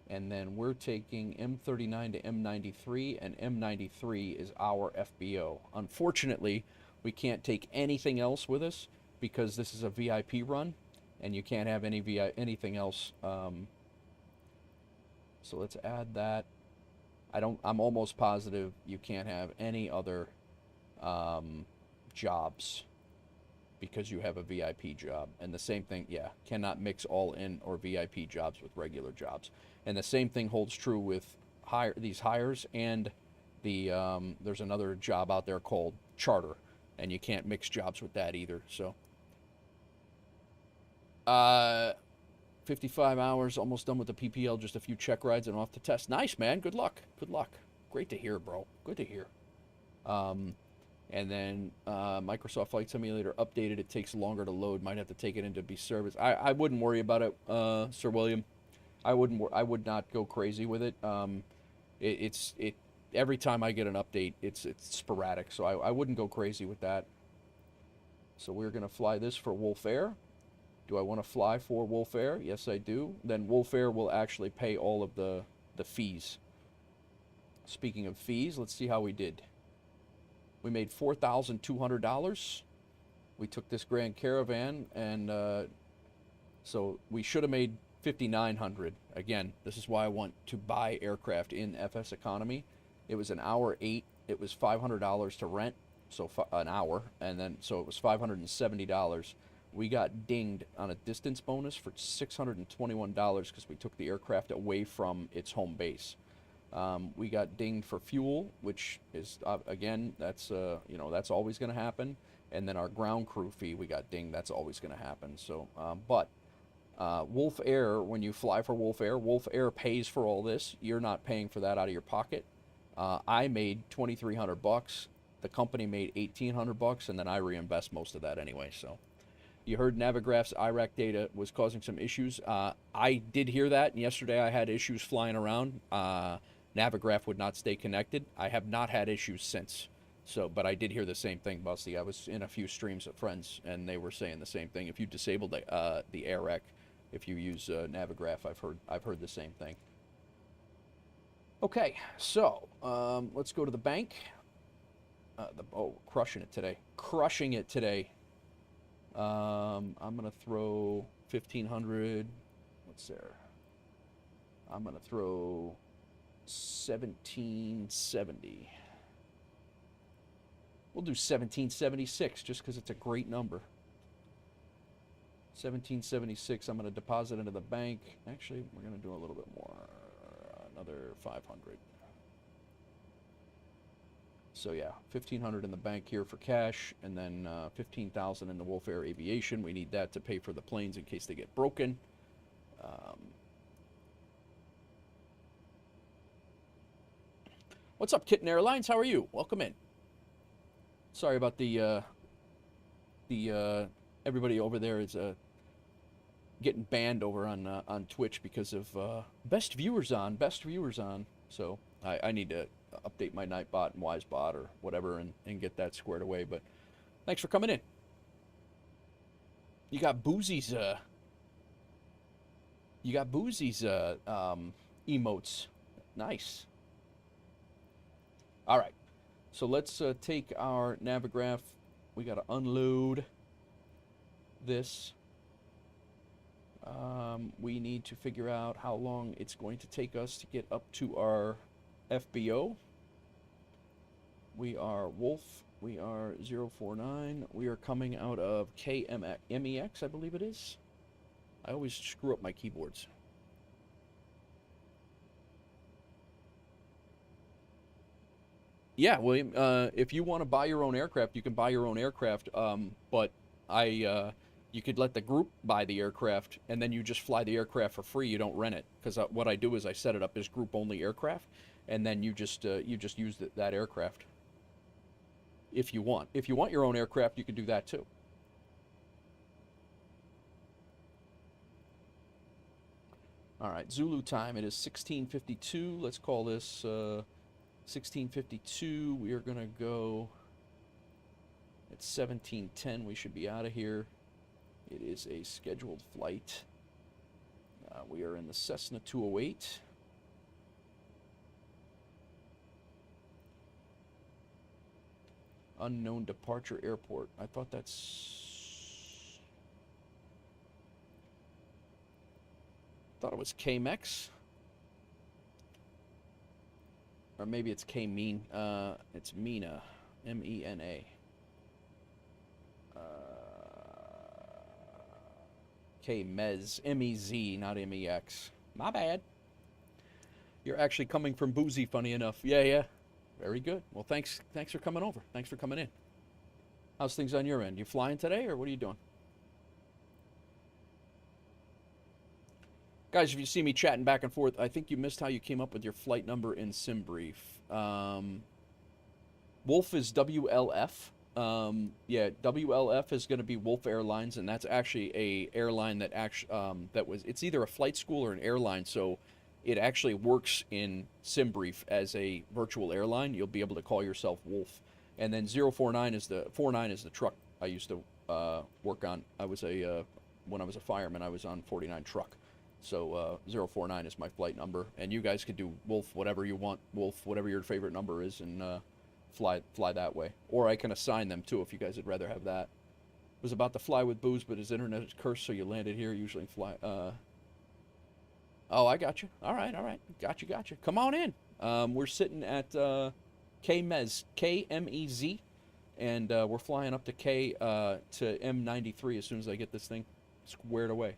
And then we're taking M39 to M93, and M93 is our FBO. Unfortunately, we can't take anything else with us because this is a VIP run, and you can't have anything else. So let's add that. I'm almost positive you can't have any other jobs because you have a VIP job. And the same thing, yeah, cannot mix all in or VIP jobs with regular jobs. And the same thing holds true with these hires, and there's another job out there called charter, and you can't mix jobs with that either. So 55 hours, almost done with the PPL, just a few check rides and off to test. Nice, man. Good luck. Good luck. Great to hear, bro. Good to hear. And then Microsoft Flight Simulator updated. It takes longer to load. Might have to take it into be service. I wouldn't worry about it, Sir William. I would not go crazy with it. Every time I get an update, it's sporadic. So I wouldn't go crazy with that. So we're gonna fly this for Wolf Air. Do I want to fly for Wolf Air? Yes, I do. Then Wolf Air will actually pay all of the fees. Speaking of fees, let's see how we did. We made $4,200. We took this Grand Caravan, and so we should have made $5,900. Again, this is why I want to buy aircraft in FSEconomy. It was an hour 8. It was $500 to rent, so an hour, and then so it was $570. We got dinged on a distance bonus for $621 because we took the aircraft away from its home base. We got dinged for fuel, which is again, that's that's always going to happen. And then our ground crew fee, we got dinged. That's always going to happen. So, but Wolf Air, when you fly for Wolf Air pays for all this. You're not paying for that out of your pocket. I made $2,300. The company made $1,800, and then I reinvest most of that anyway. So you heard Navigraph's Iraq data was causing some issues. I did hear that, and yesterday I had issues flying around. Navigraph would not stay connected. I have not had issues since. So, but I did hear the same thing, Busty. I was in a few streams of friends, and they were saying the same thing. If you disable the AirRec, if you use Navigraph, I've heard the same thing. Okay, so let's go to the bank. Crushing it today. Crushing it today. I'm gonna throw 1,500. What's there? I'm gonna throw 1,770. We'll do 1,776 just because it's a great number. 1,776. I'm gonna deposit into the bank. Actually, we're gonna do a little bit more. Another 500. So yeah, 1,500 in the bank here for cash, and then 15,000 in the Wolf Air Aviation. We need that to pay for the planes in case they get broken. What's up, Kitten Airlines? How are you? Welcome in. Sorry about the everybody over there is getting banned over on Twitch because of best viewers on. So I need to update my Nightbot and Wisebot or whatever and get that squared away. But thanks for coming in. You got Boozy's emotes. Nice. All right. So let's take our Navigraph. We got to unload this. We need to figure out how long it's going to take us to get up to our FBO. We are Wolf. We are 049. We are coming out of KMEX, I believe it is. I always screw up my keyboards. Yeah, William, if you want to buy your own aircraft, you can buy your own aircraft, but you could let the group buy the aircraft, and then you just fly the aircraft for free. You don't rent it, because what I do is I set it up as group-only aircraft, and then you just use that aircraft if you want. If you want your own aircraft, you can do that too. All right, Zulu time. It is 16:52. Let's call this 16:52. We are going to go at 17:10. We should be out of here. It is a scheduled flight. We are in the Cessna 208. Unknown departure airport. I thought it was KMEX. Or maybe it's K-Mean. It's Mina. M-E-N-A. K-Mez. M-E-Z, not M-E-X. My bad. You're actually coming from Boozy, funny enough. Yeah. Very good. Well, thanks for coming over. Thanks for coming in. How's things on your end? You flying today, or what are you doing? Guys, if you see me chatting back and forth, I think you missed how you came up with your flight number in SimBrief. Wolf is WLF. Yeah, WLF is going to be Wolf Airlines, and that's actually a airline that it's either a flight school or an airline, so it actually works in SimBrief as a virtual airline. You'll be able to call yourself Wolf. And then 049 is the 49 is the truck I used to work on. When I was a fireman, I was on 49 truck. So 049 is my flight number, and you guys could do Wolf, whatever you want, Wolf, whatever your favorite number is, and fly that way. Or I can assign them too if you guys would rather have that. Was about to fly with Booze, but his internet is cursed, so you landed here. Usually fly. Oh, I got you. All right. Got you. Come on in. We're sitting at KMEZ, K-M-E-Z, and we're flying up to to M93 as soon as I get this thing squared away.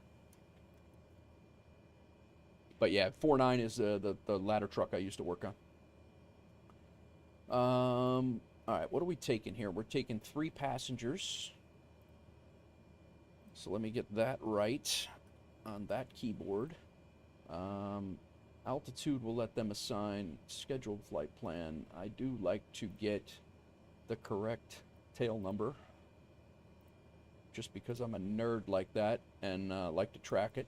But yeah, 49 is the ladder truck I used to work on. All right, what are we taking here? We're taking 3 passengers. So let me get that right on that keyboard. Altitude will let them assign scheduled flight plan. I do like to get the correct tail number, just because I'm a nerd like that and like to track it.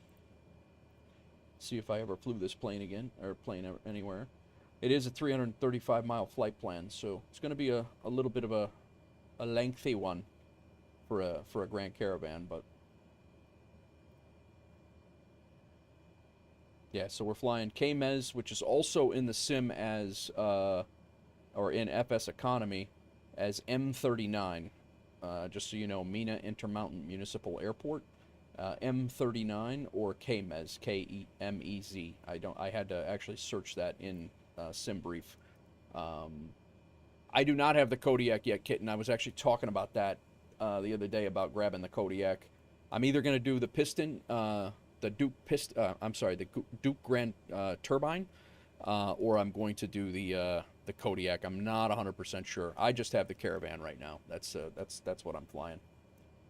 See if I ever flew this plane again, or plane anywhere. It is a 335-mile flight plan, so it's going to be a little bit of a lengthy one for a Grand Caravan, but yeah. So we're flying KMES, which is also in the sim as or in FSEconomy as M39. Just so you know, Mina Intermountain Municipal Airport, M39 or KMEZ, KEMEZ. I had to actually search that in SimBrief. I do not have the Kodiak yet, Kitten. I was actually talking about that the other day about grabbing the Kodiak. I'm either going to do the piston, the Duke the Duke Grand Turbine, or I'm going to do the Kodiak. I'm not 100% sure. I just have the Caravan right now. That's what I'm flying.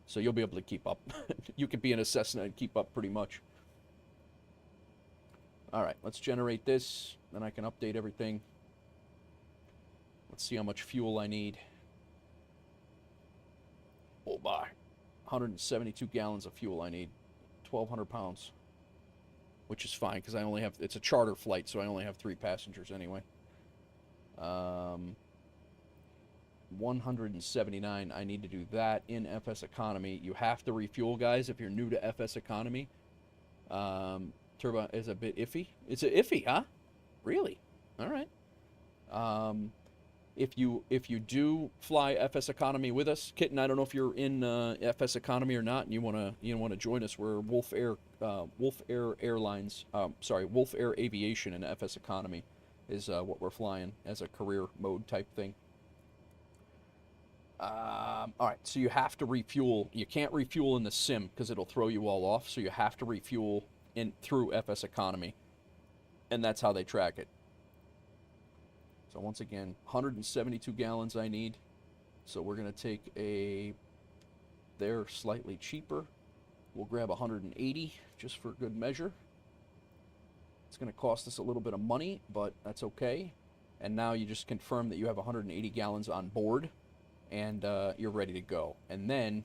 So you'll be able to keep up. You could be in a Cessna and keep up pretty much. All right, let's generate this. Then I can update everything. Let's see how much fuel I need. Oh, my. 172 gallons of fuel I need. 1,200 pounds. Which is fine, because I only have... It's a charter flight, so I only have 3 passengers anyway. 179. I need to do that in FSEconomy. You have to refuel, guys, if you're new to FSEconomy. Turbo is a bit iffy. It's a iffy, huh? Really? All right. If you do fly FSEconomy with us, Kitten, I don't know if you're in FSEconomy or not, and you wanna join us. We're Wolf Air Airlines. Wolf Air Aviation and FSEconomy is what we're flying as a career mode type thing. All right, so you have to refuel. You can't refuel in the sim because it'll throw you all off. So you have to refuel through FSEconomy, and that's how they track it. So once again, 172 gallons I need. So we're gonna take they're slightly cheaper. We'll grab 180 just for good measure. It's gonna cost us a little bit of money, but that's okay. And now you just confirm that you have 180 gallons on board, and you're ready to go. And then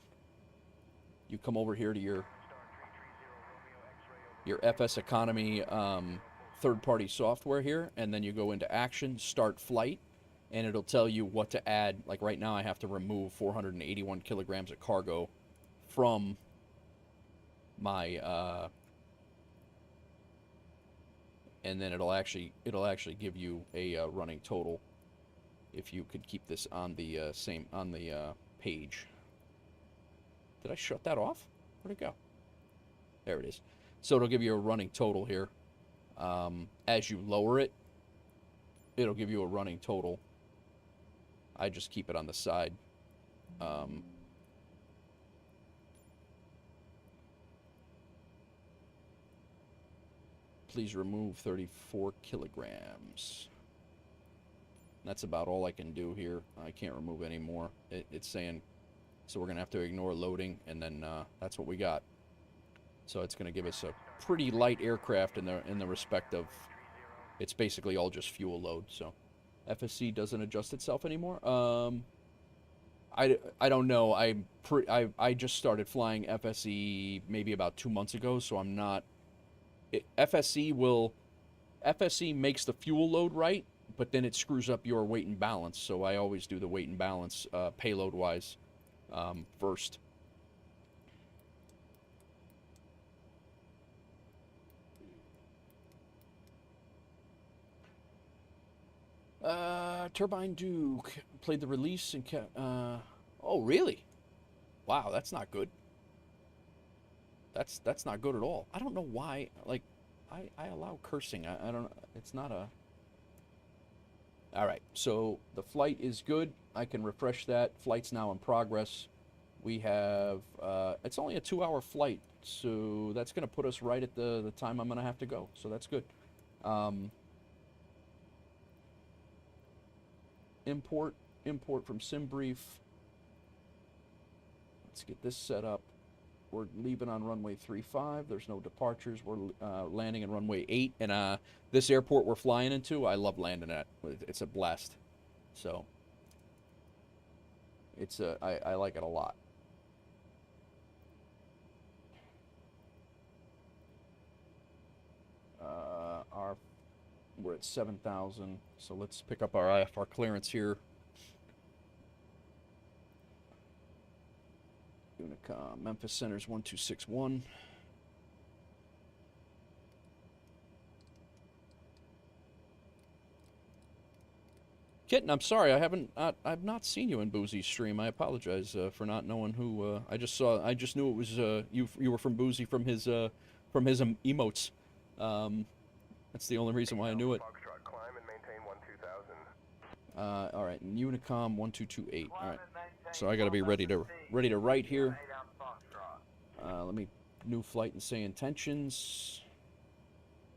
you come over here to your FSEconomy third-party software here, and then you go into Action, Start Flight, and it'll tell you what to add. Like right now, I have to remove 481 kilograms of cargo from my and then it'll actually give you a running total if you could keep this on the page. Did I shut that off? Where'd it go? There it is. So it'll give you a running total here. As you lower it, it'll give you a running total. I just keep it on the side. Please remove 34 kilograms. That's about all I can do here. I can't remove any more. It's saying, so we're going to have to ignore loading, and then that's what we got. So it's going to give us a pretty light aircraft in the respect of, it's basically all just fuel load. So FSC doesn't adjust itself anymore. I don't know. I just started flying FSE maybe about 2 months ago, so I'm not. FSE makes the fuel load right, but then it screws up your weight and balance. So I always do the weight and balance payload wise first. Turbine Duke played the release and oh really? Wow, that's not good. That's not good at all. I don't know why. Like, I allow cursing. I don't. It's not a. All right. So the flight is good. I can refresh that. Flight's now in progress. We have. It's only a 2-hour flight, so that's going to put us right at the time I'm going to have to go. So that's good. Import from SimBrief. Let's get this set up. We're leaving on runway 35. There's no departures. We're landing on runway 8. And this airport we're flying into, I love landing at. It's a blast. So it's I like it a lot. We're at 7,000. So let's pick up our IFR clearance here. Unicom, Memphis Center's 1261. Kitten, I'm sorry, I've not seen you in Boozy's stream. I apologize for not knowing who. I just knew it was you. You were from Boozy from his emotes. That's the only reason why I knew it. Foxtrot, climb and maintain 12,000. All right, Unicom 1228. All right, so I got to be ready to write here. Let me new flight and say intentions.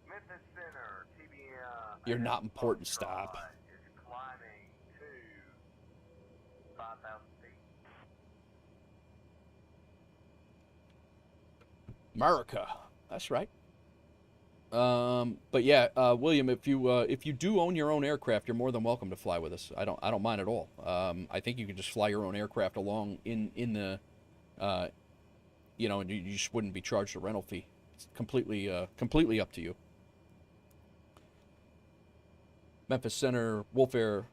Memphis Center, TBM. You're not important. Stop. Is climbing to 5,000 feet. America. That's right. But yeah, William, if you do own your own aircraft, you're more than welcome to fly with us. I don't mind at all. I think you can just fly your own aircraft along in the, and you just wouldn't be charged a rental fee. It's completely up to you. Memphis Center, Wolf Air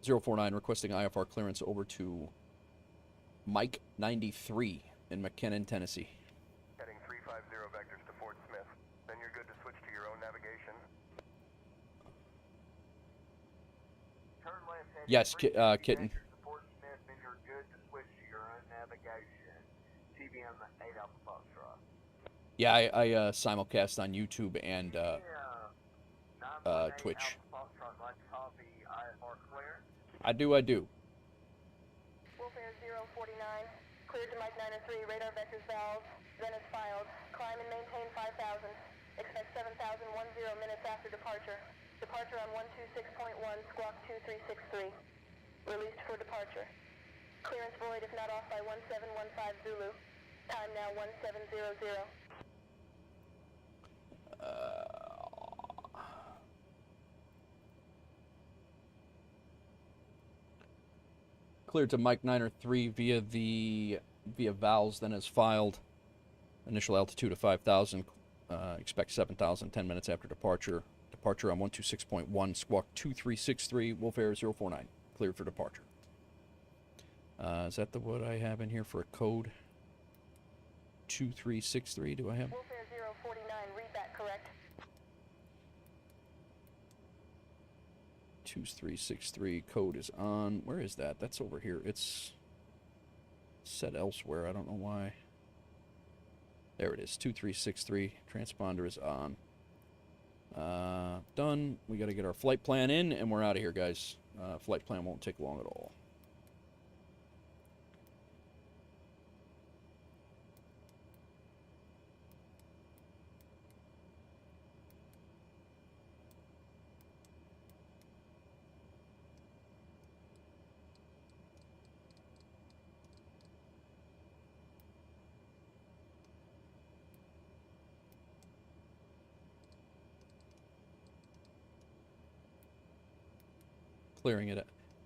049 requesting IFR clearance over to Mike 93 in McKinnon, Tennessee. Heading 350 vectors to Fort Smith. Then you're good to switch to your own navigation. Turn left heading Yes, 350 Kitten. vectors to Fort Smith, then you're good to switch to your own navigation. TBM 8 Alpha Foxtrot. Yeah, I simulcast on YouTube and Twitch. I do. Wolf Air 049, cleared to Mike 93, radar vectors valves, then is filed. Climb and maintain 5,000. Expect 7,010 minutes after departure. Departure on 126.1, squawk 2363. Released for departure. Clearance void if not off by 1715 Zulu. Time now 1700. Cleared to Mike 93 via valves, then is filed. Initial altitude of 5,000. Expect 7,000 10 minutes after departure. Departure on 126.1, squawk 2363, Wolf Air 049. Cleared for departure. Is that what I have in here for a code? 2363, do I have? Wolf Air 049, read that correct. 2363 code is on. Where is that? That's over here. It's set elsewhere. I don't know why. There it is. 2363. Transponder is on. Done. We got to get our flight plan in, and we're out of here, guys. Flight plan won't take long at all.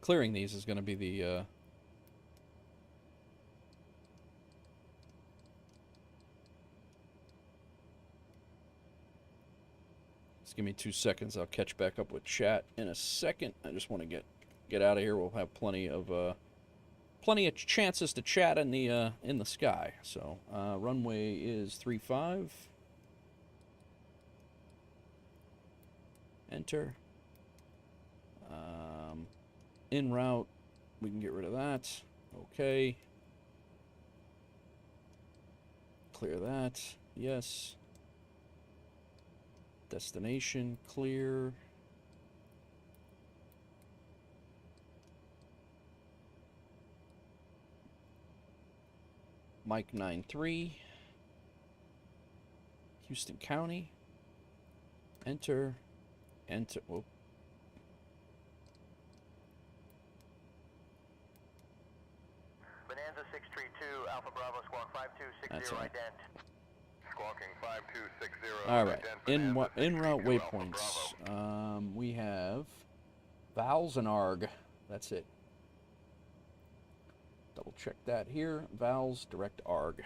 Clearing these is going to be the just give me 2 seconds. I'll catch back up with chat in a second. I just want to get out of here. We'll have plenty of chances to chat in the sky. So runway is 35. Enter. En route, we can get rid of that. Okay. Clear that. Yes. Destination, clear. Mike 93. Houston County. Enter. Enter. Whoop. Bonanza 632, Alpha Bravo, squawk 5263, VATSIM. ident. Squawking 5260. All right, ident en route 62 Alpha waypoints. Bravo. We have vowels and arg. That's it. Double check that here. Vowels, direct arg.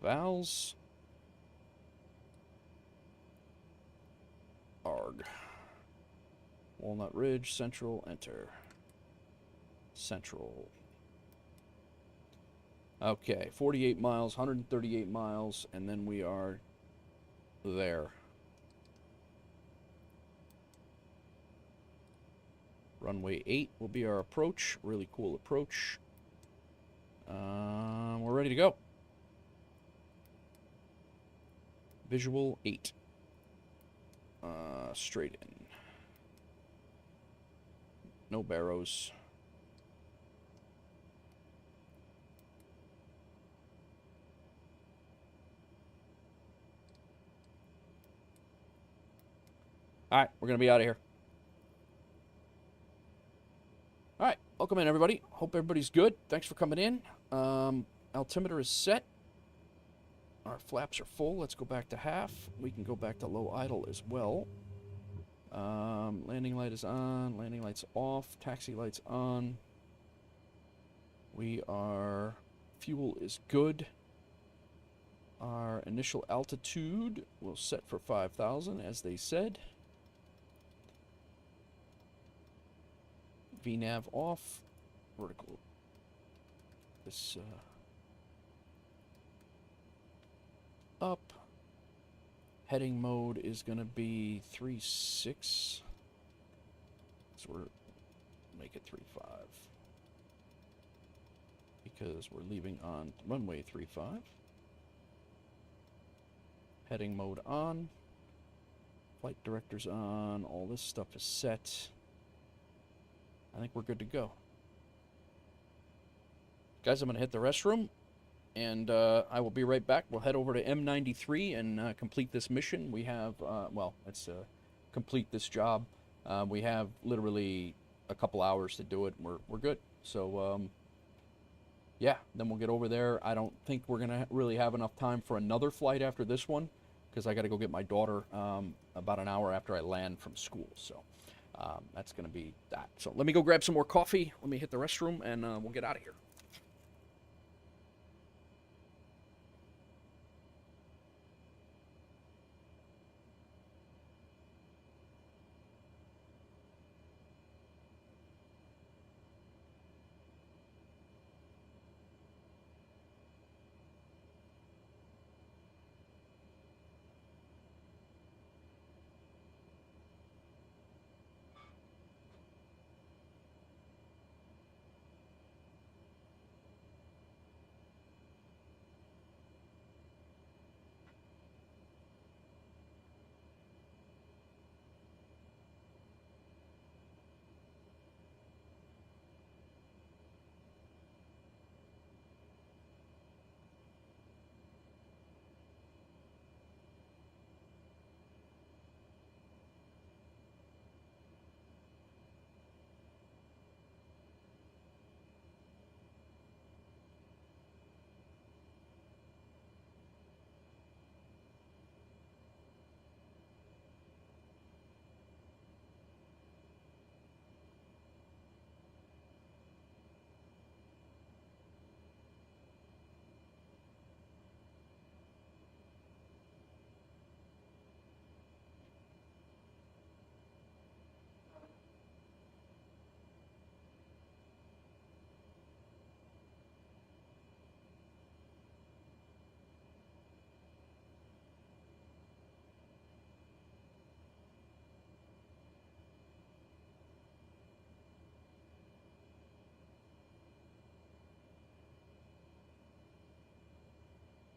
Vowels, arg. Walnut Ridge, Central, enter. Central. Okay, 48 miles, 138 miles, and then we are there. Runway 8 will be our approach. Really cool approach. We're ready to go. Visual 8. Straight in. No barrows. Alright, we're going to be out of here. Alright, welcome in everybody. Hope everybody's good. Thanks for coming in. Altimeter is set. Our flaps are full. Let's go back to half. We can go back to low idle as well. Landing light is on. Landing light's off. Taxi light's on. We are... Fuel is good. Our initial altitude will set for 5,000, as they said. VNav off. Vertical. This, up. Heading mode is going to be 3.6. So we're make it 3.5. Because we're leaving on runway 3.5. Heading mode on. Flight director's on. All this stuff is set. I think we're good to go. Guys, I'm going to hit the restroom. And I will be right back. We'll head over to M93 and complete this mission. We have, well, let's complete this job. We have literally a couple hours to do it. We're good. So, yeah, then we'll get over there. I don't think we're going to really have enough time for another flight after this one, because I got to go get my daughter about an hour after I land from school. So that's going to be that. So let me go grab some more coffee. Let me hit the restroom, and we'll get out of here.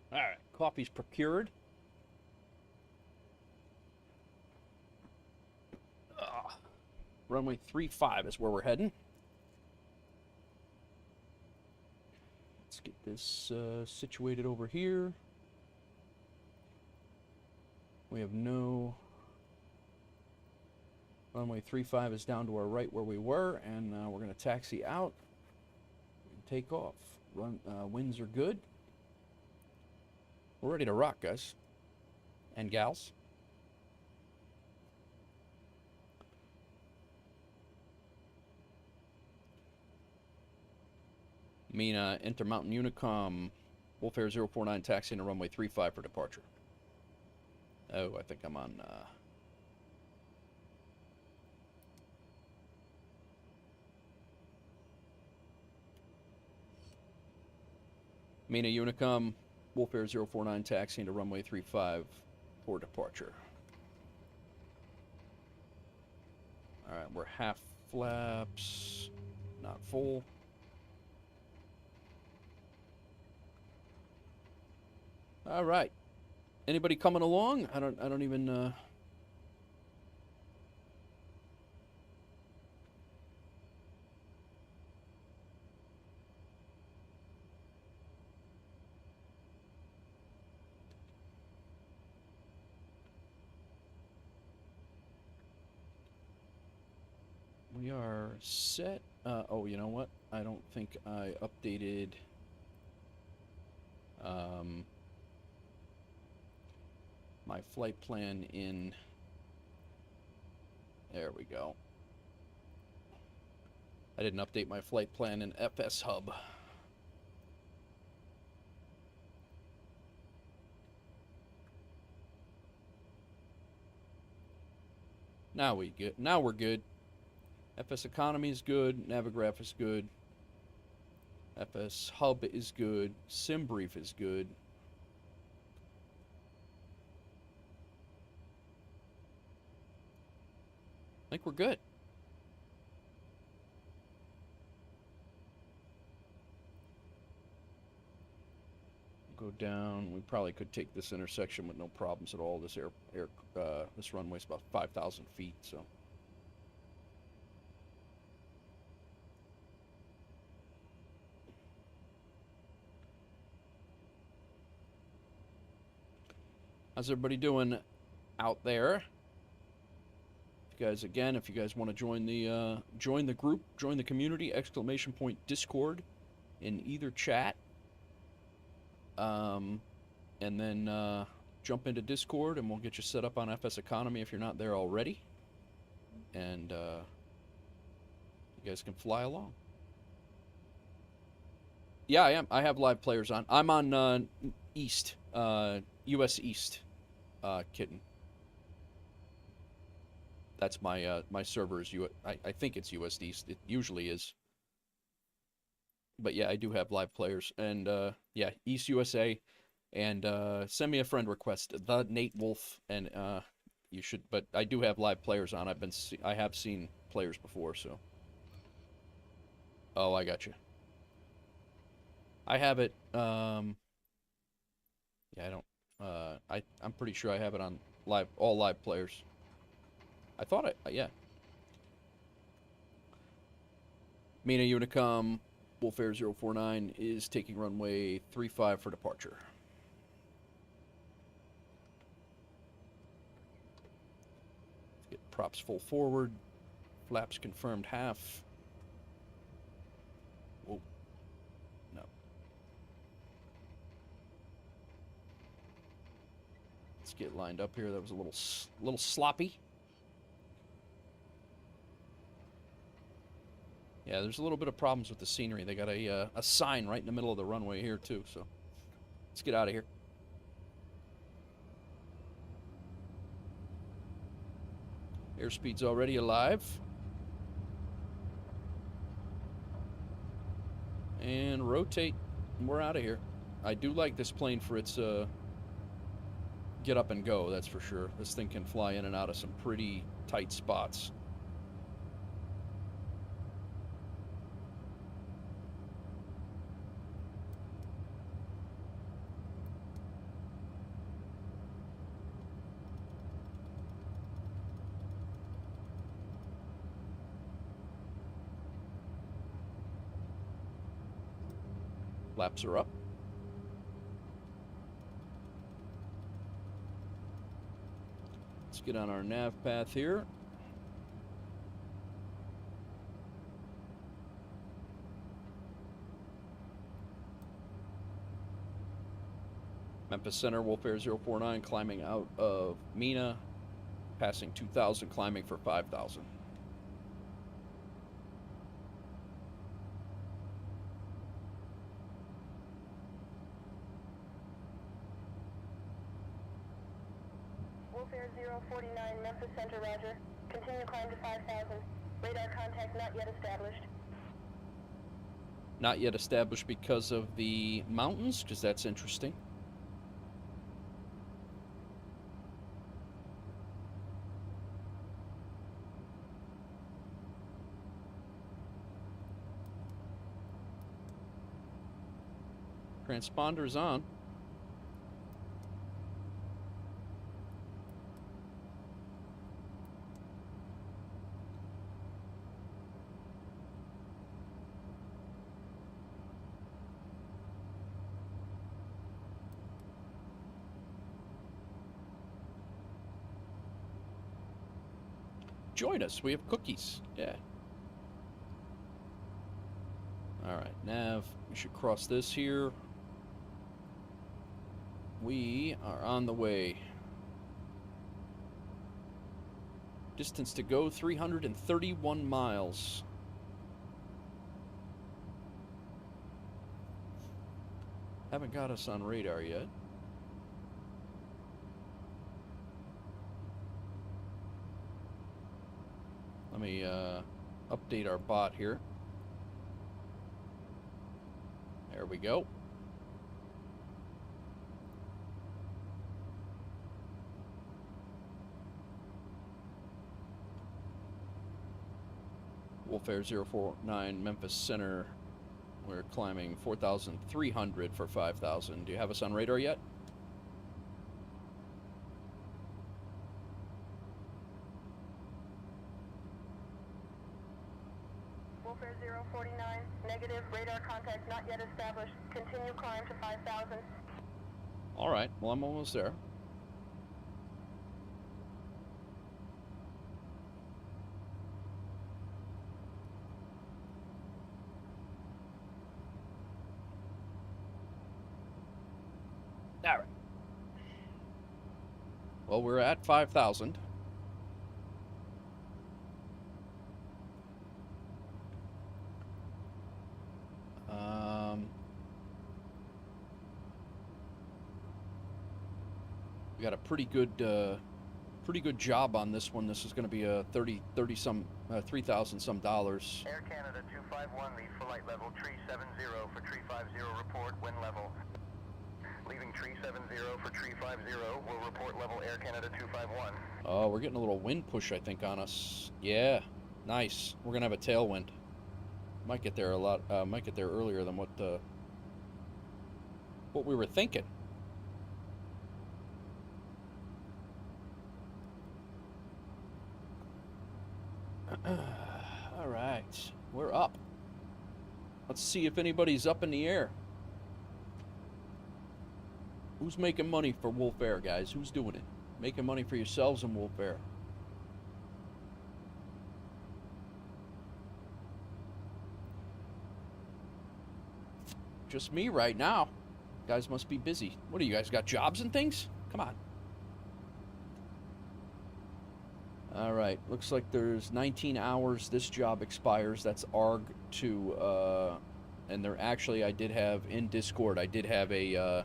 All right, coffee's procured. Runway 35 is where we're heading. Let's get this situated over here. We have no... Runway 35 is down to our right where we were, and we're going to taxi out and take off. Winds are good. We're ready to rock, guys. And gals. Mina, Intermountain Unicom, Wolf Air 049 taxiing to runway 35 for departure. Oh, I think I'm on... Mina Unicom, Wolf Air 049 taxiing to runway 35 for departure. Alright, we're half flaps, not full. Alright. Anybody coming along? I don't even We are set. Oh, you know what? I don't think I updated my flight plan in... There we go. I didn't update my flight plan in FS Hub. Now we're good. FSEconomy is good. Navigraph is good. FS Hub is good. SimBrief is good. I think we're good. Go down. We probably could take this intersection with no problems at all. This this runway's about 5,000 feet, so. How's everybody doing out there? If you guys want to join the group, join the community, !Discord in either chat. And then jump into Discord and we'll get you set up on FSEconomy if you're not there already. And you guys can fly along. Yeah, I am. I have live players on. I'm on East, US East, Kitten. That's my my server is I think it's US East. It usually is. But yeah, I do have live players, and yeah, East USA, and send me a friend request, the Nate Wolf, and you should. But I do have live players on. I have seen players before, so. Oh, I got you. I have it. Yeah, I don't. I'm pretty sure I have it on live, all live players. I thought yeah. Mina Unicom, Wolf Air 049 is taking runway 35 for departure. Let's get props full forward. Flaps confirmed half. Whoa. No. Let's get lined up here. That was a little sloppy. Yeah, there's a little bit of problems with the scenery. They got a sign right in the middle of the runway here, too, so let's get out of here. Airspeed's already alive. And rotate. We're out of here. I do like this plane for its get up and go, that's for sure. This thing can fly in and out of some pretty tight spots. Flaps are up. get on our nav path here. Memphis Center, Wolf Air 049, climbing out of Mina, passing 2,000, climbing for 5,000. Wolf Air 049, Memphis Center, roger. Continue climb to 5,000. Radar contact not yet established. Not yet established because of the mountains, because that's interesting. Transponder's on. Join us. We have cookies. Yeah. All right, nav. We should cross this here. We are on the way. Distance to go, 331 miles. Haven't got us on radar yet. Let me update our bot here. There we go. Wolf Air 049, Memphis Center. We're climbing 4,300 for 5,000. Do you have us on radar yet? Wolf Air 049, negative. Radar contact not yet established. Continue climb to 5,000. All right. Well, I'm almost there. All right. Well, we're at 5,000. We got a pretty good job on this one. This is going to be a 3,000 some dollars. Air Canada 251, lead for light level, tree 70 for tree 50, report wind level. Leaving tree 70 for tree 50, will report level Air Canada 251. Oh, we're getting a little wind push, I think, on us. Yeah, nice. We're gonna have a tailwind. Might get there might get there earlier than what we were thinking. All right, we're up. Let's see if anybody's up in the air. Who's making money for Wolf Air, guys? Who's doing it? Making money for yourselves and Wolf Air. Just me right now. You guys must be busy. What do you guys got, jobs and things? Come on. All right, looks like there's 19 hours. This job expires. That's ARG to, and there actually, I did have in Discord, I did have a,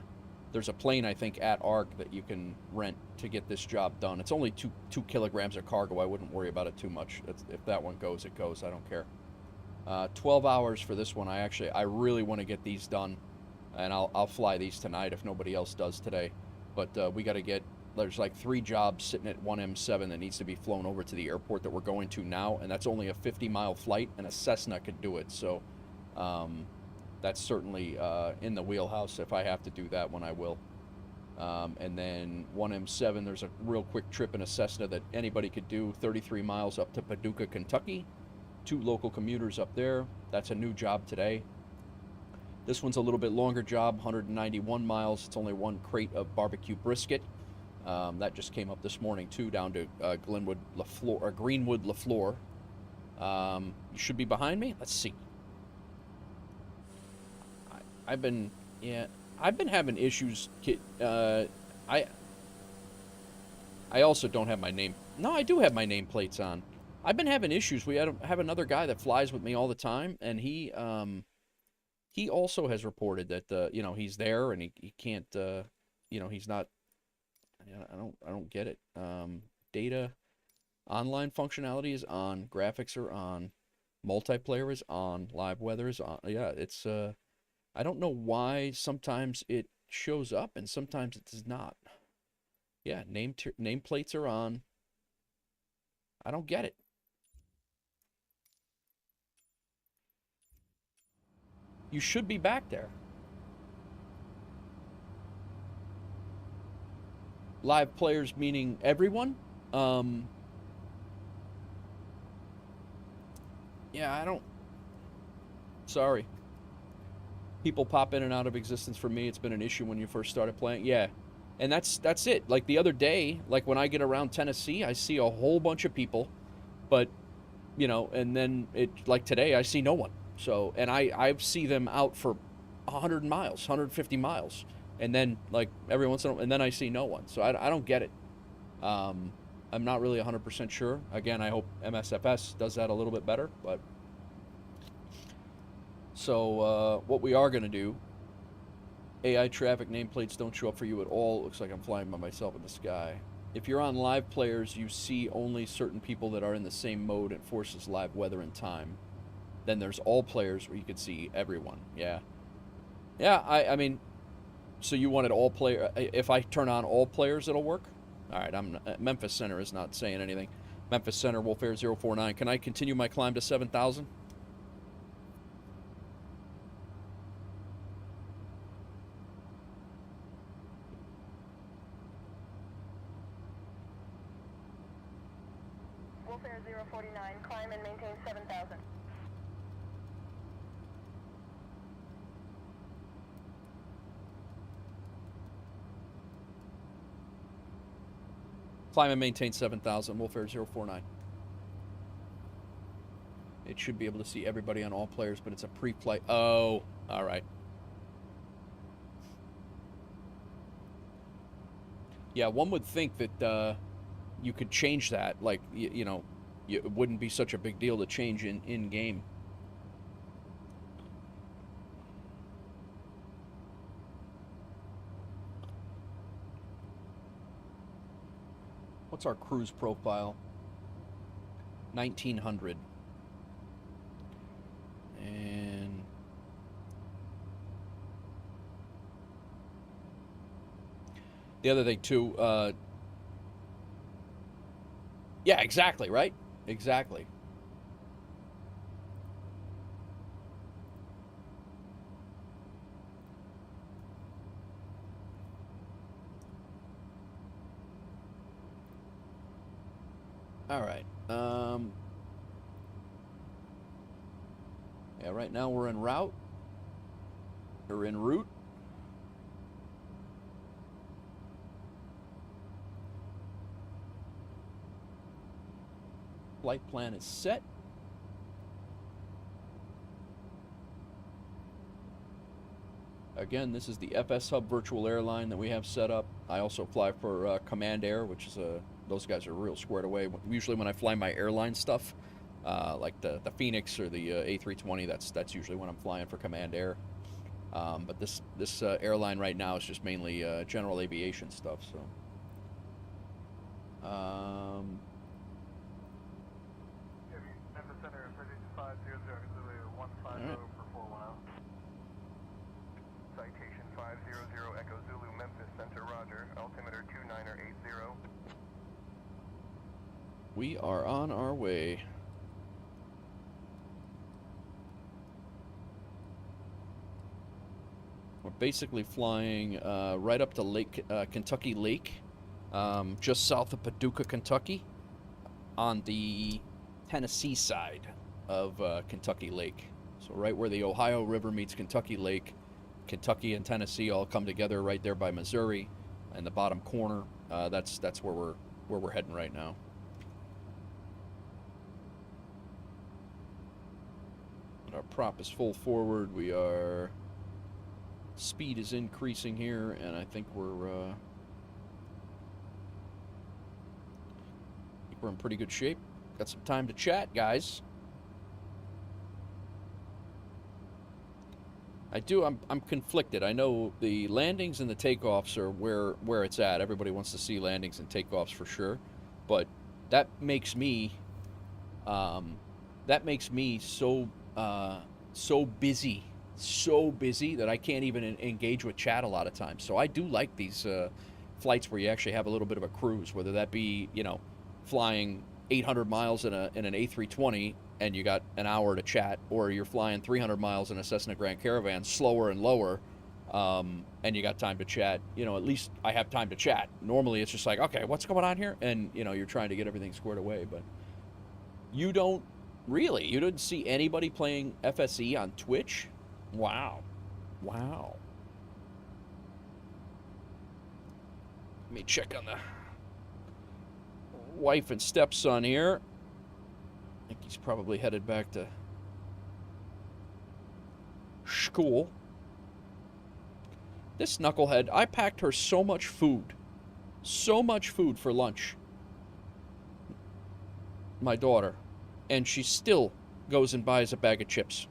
there's a plane, I think, at ARG that you can rent to get this job done. It's only two kilograms of cargo. I wouldn't worry about it too much. If that one goes, it goes. I don't care. 12 hours for this one. I really want to get these done, and I'll fly these tonight if nobody else does today. But we got to get, there's like 3 jobs sitting at 1M7 that needs to be flown over to the airport that we're going to now, and that's only a 50-mile flight, and a Cessna could do it. So that's certainly in the wheelhouse. If I have to do that one, I will. And then 1M7, there's a real quick trip in a Cessna that anybody could do, 33 miles up to Paducah, Kentucky. 2 local commuters up there. That's a new job today. This one's a little bit longer job, 191 miles. It's only 1 crate of barbecue brisket. That just came up this morning too, down to Greenwood LaFleur. You should be behind me. Let's see. I've been having issues. I also don't have my name. No, I do have my nameplates on. I've been having issues. We have another guy that flies with me all the time, and he also has reported that he's there and he can't he's not. I don't get it. Data, online functionality is on, graphics are on, multiplayer is on, live weather is on. Yeah, it's I don't know why sometimes it shows up and sometimes it does not. Yeah, nameplates are on. I don't get it. You should be back there. Live players meaning everyone? Yeah, I don't... Sorry. People pop in and out of existence for me. It's been an issue when you first started playing. Yeah. And that's it. Like the other day, like when I get around Tennessee, I see a whole bunch of people, but, and then like today, I see no one. So, and I see them out for 100 miles, 150 miles. And then, like, every once in a while, and then I see no one. So I don't get it. I'm not really 100% sure. Again, I hope MSFS does that a little bit better. But so what we are going to do, AI traffic nameplates don't show up for you at all. Looks like I'm flying by myself in the sky. If you're on live players, you see only certain people that are in the same mode. It forces live weather and time. Then there's all players where you can see everyone. Yeah. Yeah, I mean... So you wanted all player? If I turn on all players, it'll work. All right. Memphis Center is not saying anything. Memphis Center, Wolfair 049. Can I continue my climb to 7,000? Wolfair 049. Climb and maintain 7,000. Climb and maintain 7,000, Wolfair 049. It should be able to see everybody on all players, but it's a pre-flight. Oh, all right. Yeah, one would think that you could change that. Like, it wouldn't be such a big deal to change in-game. What's our cruise profile? 1900. And the other thing too, yeah, exactly, right? Exactly. All right. Yeah, right now we're en route. Or en route. Flight plan is set. Again, this is the FS Hub virtual airline that we have set up. I also fly for Command Air, which is those guys are real squared away. Usually when I fly my airline stuff, like the Fenix or the A-320, that's usually when I'm flying for Command Air. But this airline right now is just mainly general aviation stuff. So, Memphis Center 500 150 for 410. Citation 500 Echo Zulu, Memphis Center, Roger. Altimeter 2980. we are on our way. We're basically flying right up to Kentucky Lake, just south of Paducah, Kentucky, on the Tennessee side of Kentucky Lake. So right where the Ohio River meets Kentucky Lake, Kentucky and Tennessee all come together right there by Missouri in the bottom corner. that's where we're heading right now. And our prop is full forward. We are speed is increasing here, and I think we're in pretty good shape. Got some time to chat, guys. I'm conflicted. I know the landings and the takeoffs are where it's at. Everybody wants to see landings and takeoffs for sure, but that makes me so busy that I can't even engage with chat a lot of times. So I do like these flights where you actually have a little bit of a cruise, whether that be, you know, flying 800 miles in an A320 and you got an hour to chat, or you're flying 300 miles in a Cessna Grand Caravan, slower and lower, and you got time to chat. You know, at least I have time to chat. Normally it's just like, okay, what's going on here? And, you know, you're trying to get everything squared away, but you didn't see anybody playing FSE on Twitch? Wow. Let me check on the wife and stepson here. I think he's probably headed back to school. This knucklehead, I packed her so much food for lunch, my daughter, and she still goes and buys a bag of chips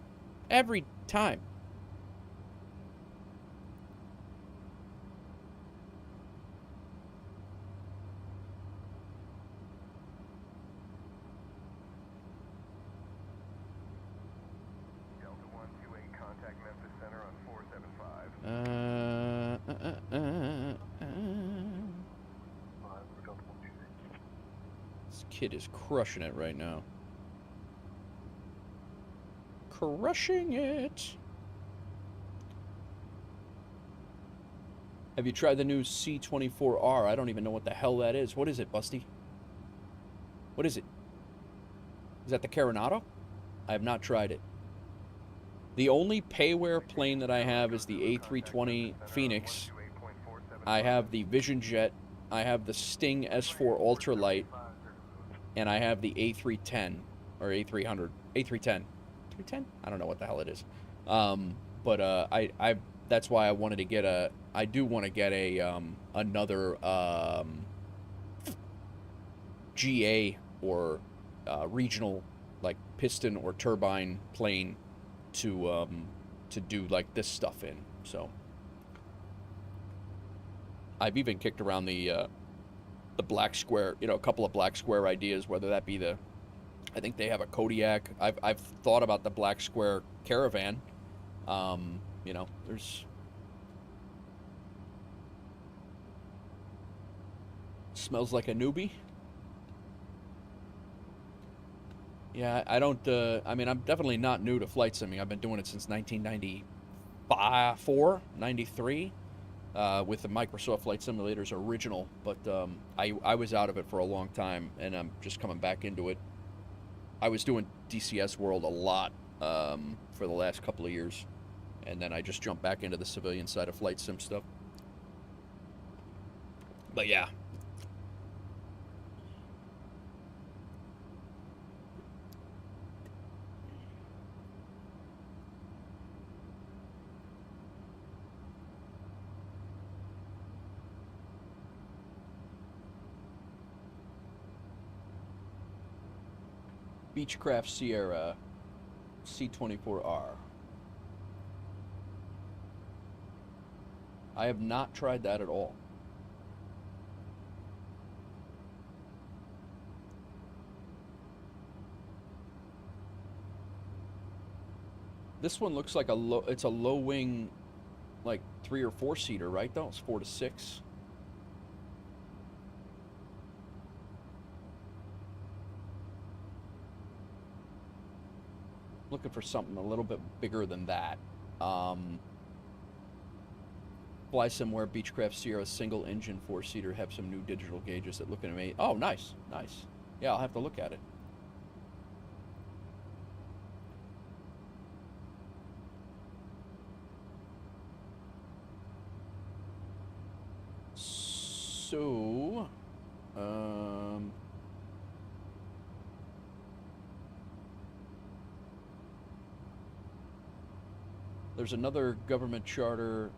every time. This kid is crushing it right now. Crushing it. Have you tried the new C24R? I don't even know what the hell that is. What is it, Busty? What is it? Is that the Carinado? I have not tried it. The only payware plane that I have is the A-320 Fenix. I have the Vision Jet. I have the Sting S4 Ultralight. And I have the A310 or A300. A310. 310? I don't know what the hell it is. But I that's why I wanted to get I do want to get another GA or regional, like, piston or turbine plane to do like this stuff in. So I've even kicked around the black square, you know, a couple of black square ideas, whether that be I think they have a Kodiak. I've thought about the black square Caravan. You know, smells like a newbie. Yeah, I don't, I mean, I'm definitely not new to flight simming. I've been doing it since 1994, 93, with the Microsoft Flight Simulators original, but I was out of it for a long time, and I'm just coming back into it. I was doing DCS World a lot for the last couple of years, and then I just jumped back into the civilian side of flight sim stuff. But yeah. Beechcraft Sierra C24R. I have not tried that at all. This one looks like it's a low wing, like 3 or 4 seater, right? Though it's 4 to 6. Looking for something a little bit bigger than that. Fly somewhere. Beechcraft Sierra single engine 4-seater, have some new digital gauges that look amazing. Oh, nice, nice. Yeah, I'll have to look at it. So There's another government charter.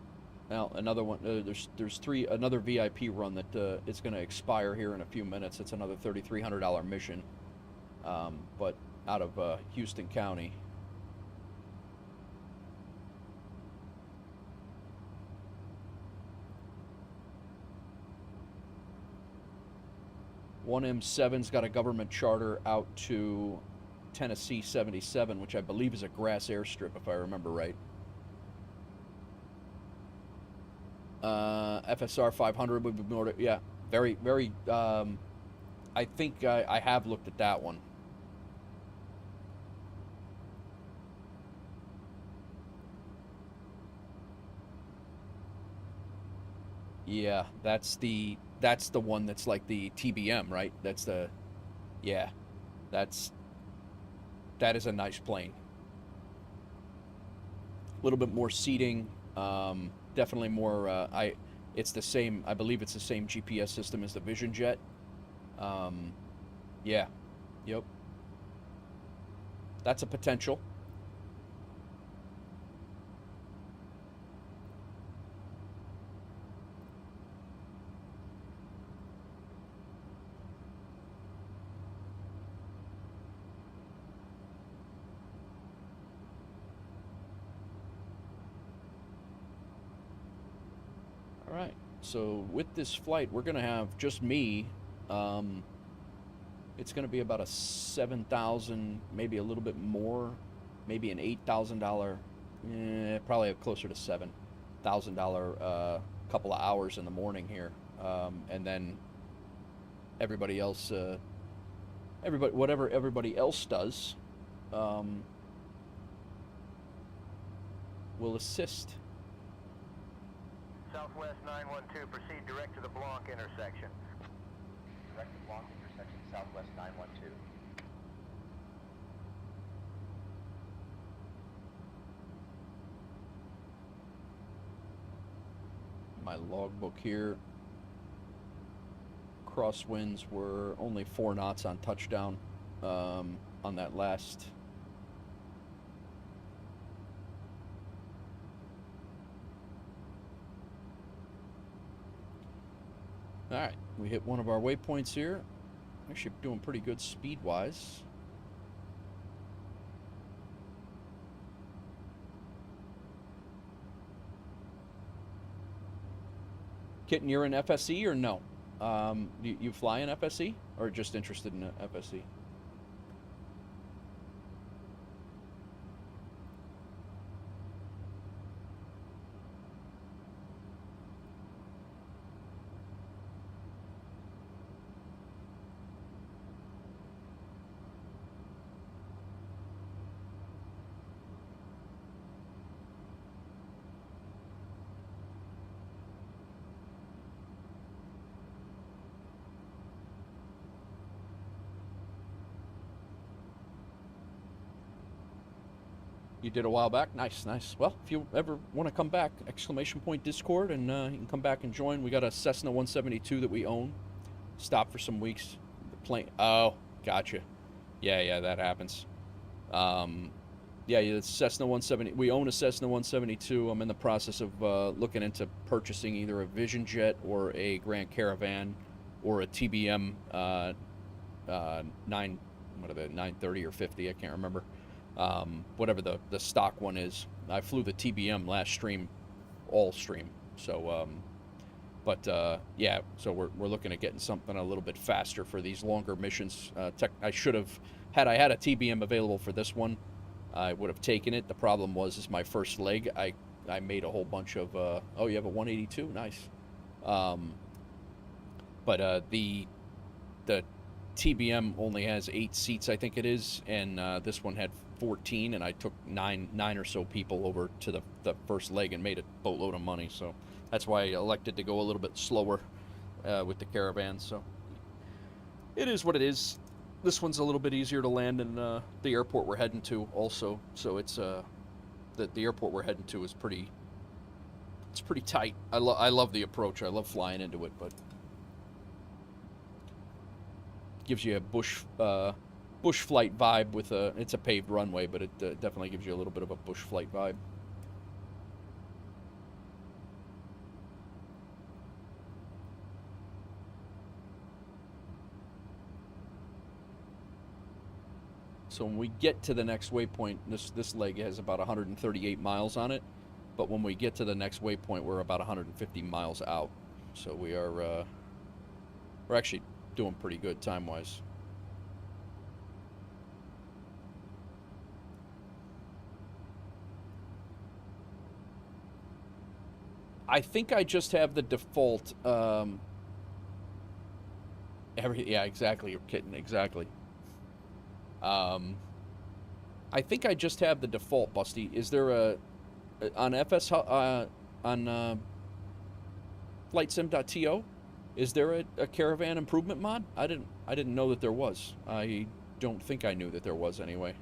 Now another one. There's three. Another VIP run that is going to expire here in a few minutes. It's another $3,300 mission, but out of Houston County. One M7's got a government charter out to Tennessee 77, which I believe is a grass airstrip, if I remember right. FSR 500 would be more, yeah, very, very, I think I have looked at that one. Yeah, that's the one that's like the TBM, right? That's the, yeah, that is a nice plane. A little bit more seating, definitely more. It's the same. I believe it's the same GPS system as the Vision Jet. Yeah, yep. That's a potential. All right, so with this flight, we're going to have just me. It's going to be about a $7,000, maybe a little bit more, maybe an $8,000, probably closer to $7,000 couple of hours in the morning here, and then everybody else, whatever everybody else does, will assist. Southwest 912, proceed direct to the Blanc intersection. Direct to Blanc intersection, Southwest 912. My logbook here. Crosswinds were only 4 knots on touchdown on that last. All right, we hit one of our waypoints here. Actually doing pretty good speed-wise. Kitten, you're in FSE or no? You fly in FSE or just interested in FSE? You did a while back. Nice, nice. Well, if you ever want to come back, !Discord, and you can come back and join. We got a Cessna 172 that we own. Stop for some weeks. The plane. Oh, gotcha. Yeah, that happens. Yeah, it's Cessna 170. We own a Cessna 172. I'm in the process of looking into purchasing either a Vision Jet or a Grand Caravan or a TBM 930 or 50. I can't remember. Whatever the stock one is. I flew the TBM last stream, all stream. So, yeah. So we're looking at getting something a little bit faster for these longer missions. I should have had I had a TBM available for this one, I would have taken it. The problem was my first leg. I made a whole bunch of. Oh, you have a 182, nice. But the TBM only has 8 seats, I think it is, and this one had 14, and I took nine or so people over to the first leg and made a boatload of money. So that's why I elected to go a little bit slower with the Caravan. So it is what it is. This one's a little bit easier to land in the airport we're heading to also. So it's the airport we're heading to is pretty. It's pretty tight. I love the approach. I love flying into it, but gives you a bush flight vibe with it's a paved runway, but it definitely gives you a little bit of a bush flight vibe. So when we get to the next waypoint, this leg has about 138 miles on it, but when we get to the next waypoint, we're about 150 miles out. So we are we're actually doing pretty good time-wise. I think I just have the default. Yeah, exactly. You're kidding. Exactly. I think I just have the default, Busty. Is there a on FS on FlightSim.to? Is there a caravan improvement mod? I didn't know that there was. I don't think I knew that there was anyway.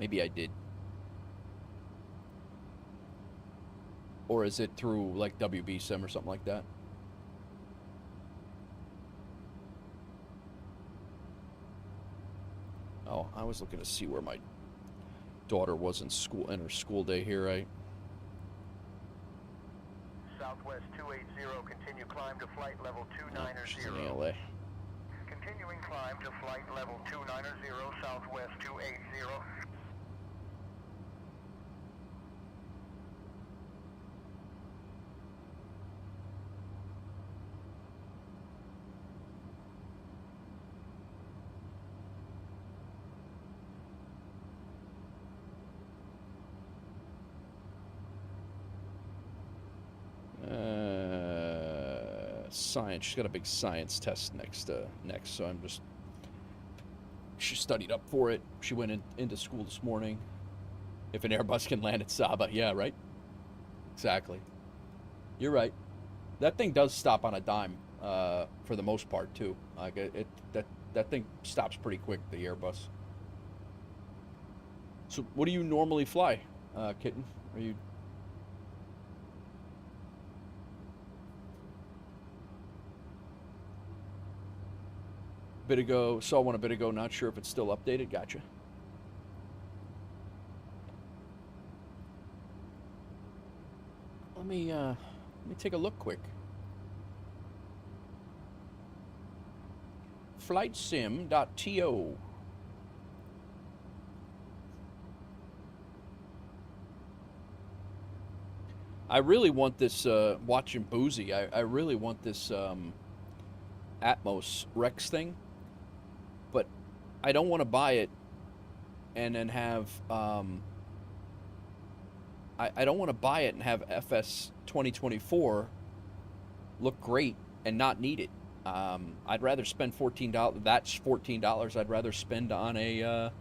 Maybe I did. Or is it through like WBSim or something like that? Oh, I was looking to see where my daughter was in school, in her school day here, right? Southwest 280, continue climb to flight level 290. She's in LA. Continuing climb to flight level 290, Southwest 280. Science. She's got a big science test next, so I'm just. She studied up for it. She went into school this morning. If an Airbus can land at Saba, yeah, right. Exactly. You're right. That thing does stop on a dime, for the most part too. Like that thing stops pretty quick. The Airbus. So, what do you normally fly, Kitten? Are you? Bit ago, saw one a bit ago, not sure if it's still updated. Gotcha. Let me take a look quick. FlightSim.to. I really want this, watching Boozy, I really want this Atmos Rex thing. But I don't want to buy it and then have I don't want to buy it and have FS 2024 look great and not need it. I'd rather spend $14. That's $14 I'd rather spend on a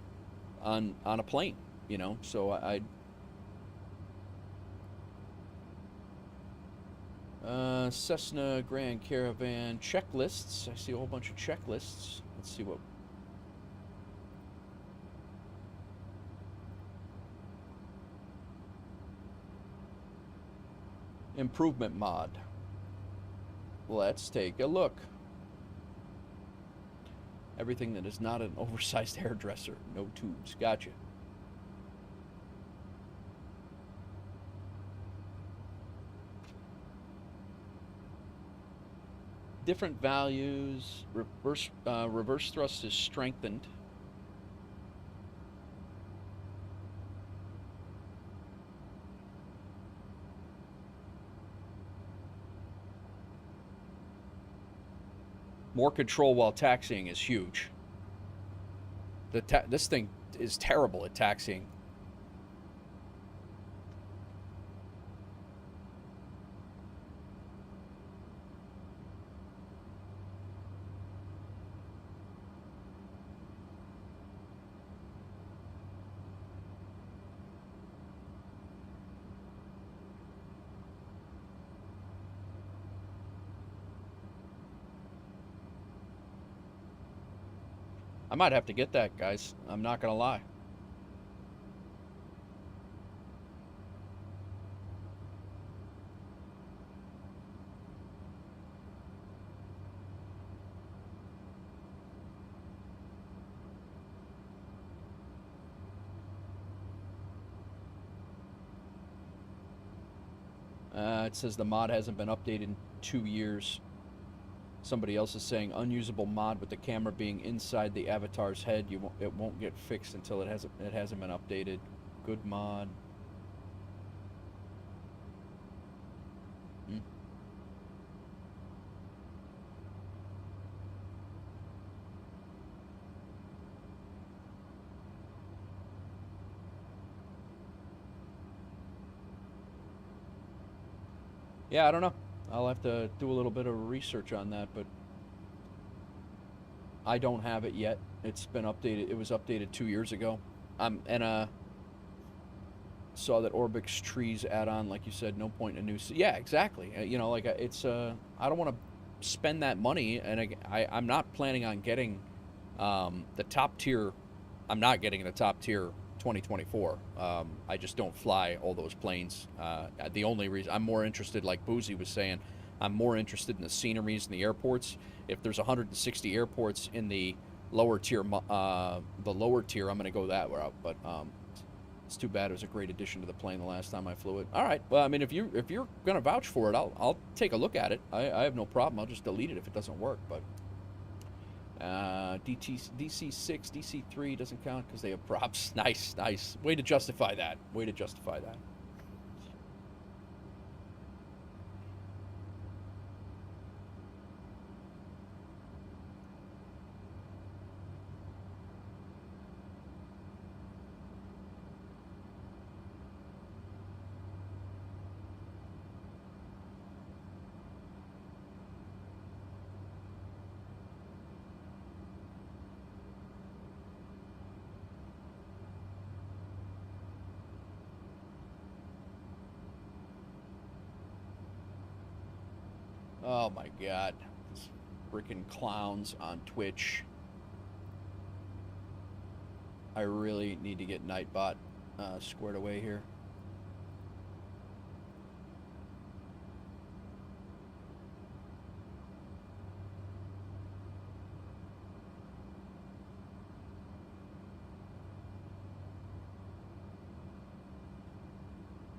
plane, you know. So Cessna Grand Caravan checklists. I see a whole bunch of checklists. Let's see what. Improvement mod. Let's take a look. Everything that is not an oversized hairdresser. No tubes. Gotcha. Different values. Reverse thrust is strengthened. More control while taxiing is huge. This thing is terrible at taxiing. I might have to get that, guys. I'm not gonna lie. It says the mod hasn't been updated in 2 years. Somebody else is saying unusable mod with the camera being inside the avatar's head. It won't get fixed until it hasn't been updated. Good mod. Hmm. Yeah, I don't know. I'll have to do a little bit of research on that, but I don't have it yet. It's been updated. It was updated 2 years ago. Saw that Orbix trees add-on, like you said, no point in a new. Yeah, exactly. You know, like it's. I don't want to spend that money, and I'm not planning on getting the top tier. I'm not getting the top tier 2024. I just don't fly all those planes. The only reason I'm more interested, like Boozy was saying, I'm more interested in the sceneries and the airports. If there's 160 airports in the lower tier, I'm going to go that route. But it's too bad. It was a great addition to the plane the last time I flew it. All right. Well, I mean, if you're going to vouch for it, I'll take a look at it. I have no problem. I'll just delete it if it doesn't work. But DC6, DC3 doesn't count because they have props. Nice. Way to justify that. Oh my God. These freaking clowns on Twitch. I really need to get Nightbot squared away here.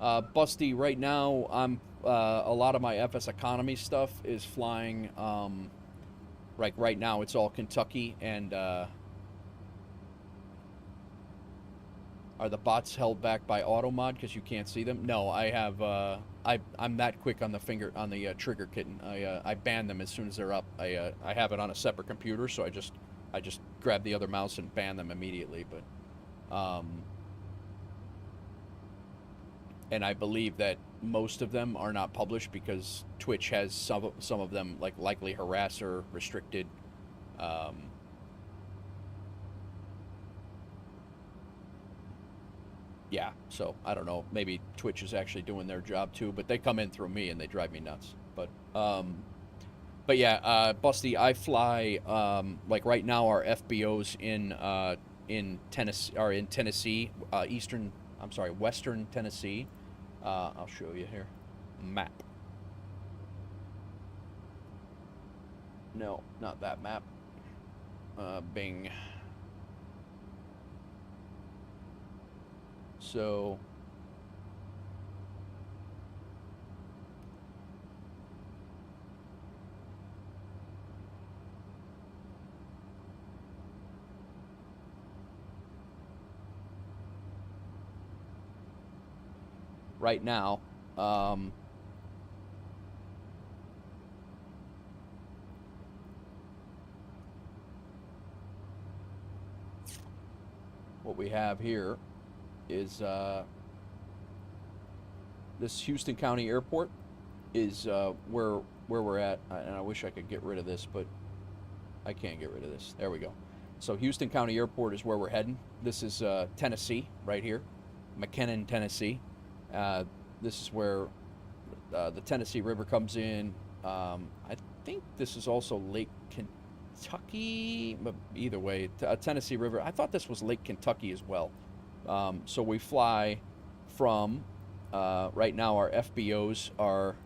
Busty, right now, I'm a lot of my FSEconomy stuff is flying. Like right now, it's all Kentucky, and are the bots held back by automod because you can't see them? No, I have. I'm that quick on the trigger kitten. I ban them as soon as they're up. I have it on a separate computer, so I just grab the other mouse and ban them immediately. But and I believe that most of them are not published because Twitch has some of them like likely harasser restricted. Yeah, so I don't know. Maybe Twitch is actually doing their job too, but they come in through me and they drive me nuts. But yeah, Busty, I fly like right now. Our FBOs in Tennessee are in Tennessee, Western Tennessee. I'll show you here. Map. No, not that map. Bing. So right now, what we have here is this Houston County Airport is where we're at, and I wish I could get rid of this, but I can't get rid of this. There we go. So Houston County Airport is where we're heading. This is Tennessee, right here, McKinnon, Tennessee. This is where the Tennessee River comes in. I think this is also Lake Kentucky, but either way, Tennessee River. I thought this was Lake Kentucky as well. So we fly from, right now our FBOs are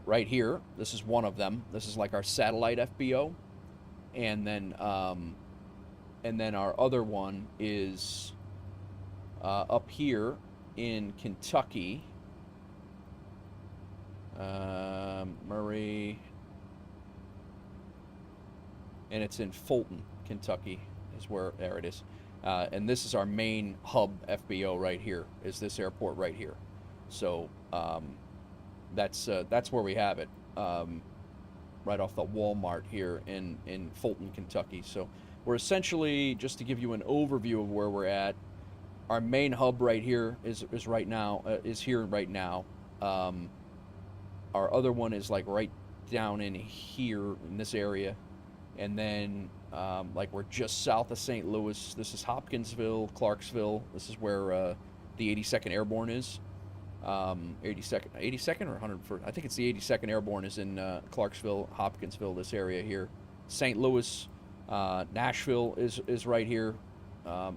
right here. This is one of them. This is like our satellite FBO. And then our other one is up here in Kentucky. Murray. and it's in Fulton, Kentucky, is where, there it is. And this is our main hub FBO right here, is this airport right here. So that's where we have it, right off the Walmart here in Fulton, Kentucky. So we're essentially, just to give you an overview of where we're at, our main hub right here is right now, is here right now. Our other one is like right down in here in this area, and then like we're just south of St. Louis. This is Hopkinsville, Clarksville. This is where the 82nd Airborne is. 82nd or 101st? I think it's the 82nd Airborne is in Clarksville, Hopkinsville, this area here. St. Louis, Nashville is right here.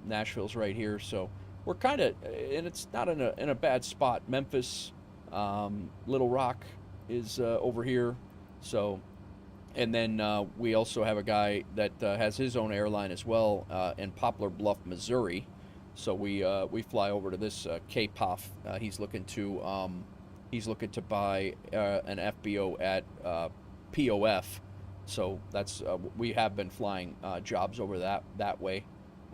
Nashville's right here. So we're kind of, and it's not in a bad spot. Memphis, Little Rock is over here. So, and then we also have a guy that has his own airline as well in Poplar Bluff, Missouri. So we fly over to this KPOF. He's looking to buy an FBO at POF. So that's we have been flying jobs over that way.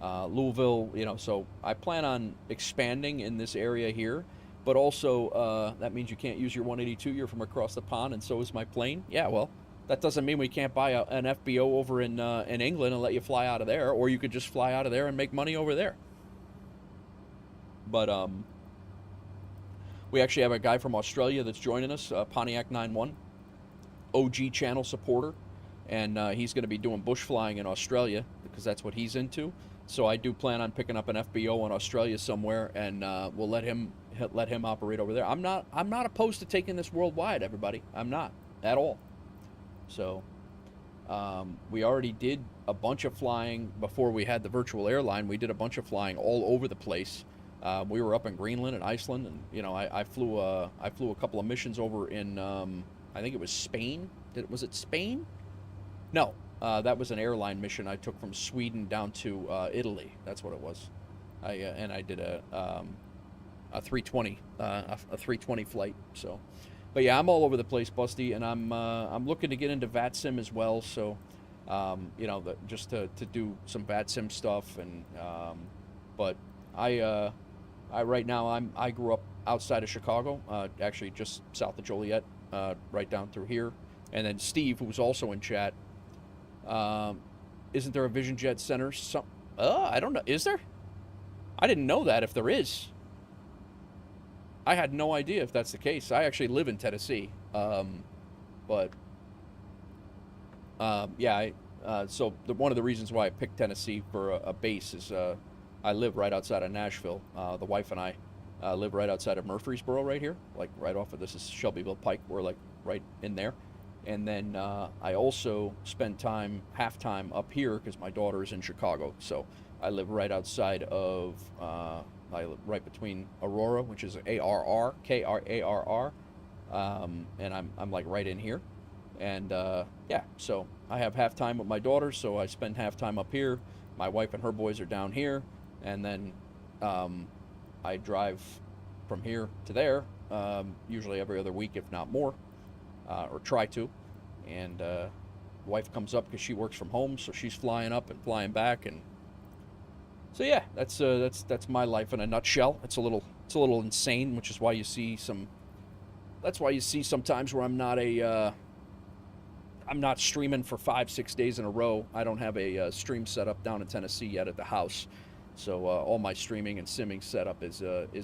Louisville, you know. So I plan on expanding in this area here, but also that means you can't use your 182. You're from across the pond, and so is my plane. Yeah, well, that doesn't mean we can't buy an FBO over in England and let you fly out of there, or you could just fly out of there and make money over there. But we actually have a guy from Australia that's joining us, Pontiac 91, OG channel supporter, and he's going to be doing bush flying in Australia because that's what he's into. So I do plan on picking up an FBO in Australia somewhere, and we'll let him operate over there. I'm not opposed to taking this worldwide, everybody. I'm not at all. So we already did a bunch of flying before we had the virtual airline. We did a bunch of flying all over the place. We were up in Greenland and Iceland, and you know, I flew a couple of missions over in I think it was Spain. Was it Spain? No, that was an airline mission I took from Sweden down to Italy. That's what it was. I did a 320 a 320 flight. So, but yeah, I'm all over the place, Busty, and I'm looking to get into VATSIM as well. So, you know, just to do some VATSIM stuff, and but I right now I grew up outside of Chicago, actually just south of Joliet, right down through here. And then Steve, who's also in chat, isn't there a Vision Jet Center? I don't know. Is there? I didn't know that. If there is, I had no idea if that's the case. I actually live in Tennessee, but yeah. So one of the reasons why I picked Tennessee for a base is I live right outside of Nashville. The wife and I live right outside of Murfreesboro, right here, like right off of this is Shelbyville Pike. We're like right in there. And then I also spend half time up here because my daughter is in Chicago. So I live right outside of, I live right between Aurora, which is ARR, KRARR, and I'm like right in here. And yeah, so I have half time with my daughter, so I spend half time up here. My wife and her boys are down here, and then I drive from here to there, usually every other week, if not more. Or try to, and wife comes up because she works from home, so she's flying up and flying back, and so yeah, that's my life in a nutshell. It's a little insane, which is why you see sometimes where I'm not streaming for 5-6 days in a row. I don't have a stream set up down in Tennessee yet at the house, so all my streaming and simming setup is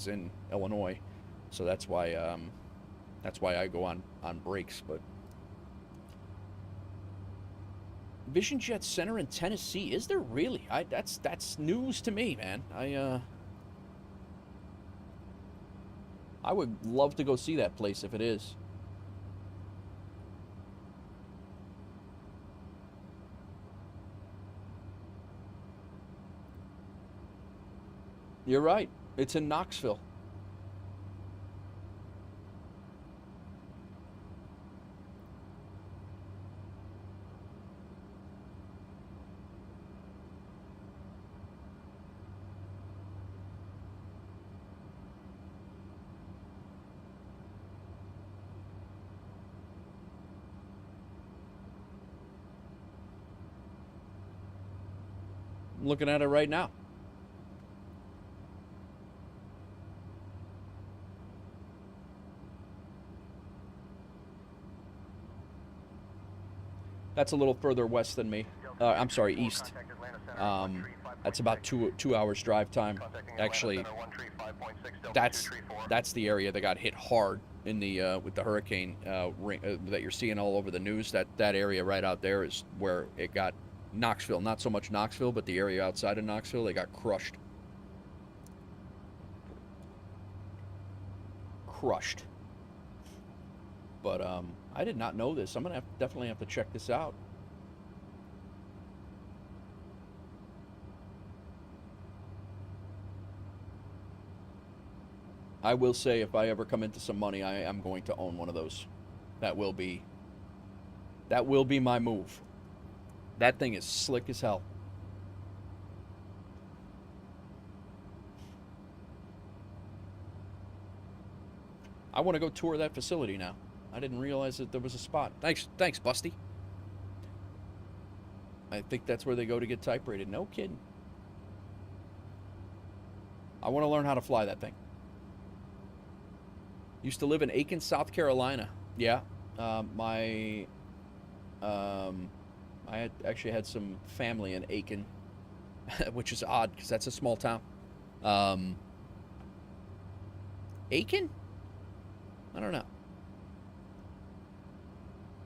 in Illinois, so that's why I go on breaks. But Vision Jet Center in Tennessee, is there really? That's news to me, man. I would love to go see that place if it is. You're right. It's in Knoxville. I'm looking at it right now. That's a little further west than me. I'm sorry, east. That's about two hours drive time. Actually, that's the area that got hit hard in the with the hurricane ring, that you're seeing all over the news. That area right out there is where it got Knoxville. Not so much Knoxville, but the area outside of Knoxville, they got crushed. Crushed. But I did not know this. I'm gonna definitely have to check this out. I will say, if I ever come into some money, I am going to own one of those. That will be my move. That thing is slick as hell. I want to go tour that facility now. I didn't realize that there was a spot. Thanks, Busty. I think that's where they go to get type rated. No kidding. I want to learn how to fly that thing. Used to live in Aiken, South Carolina. Yeah, I actually had some family in Aiken, which is odd because that's a small town. Aiken? I don't know.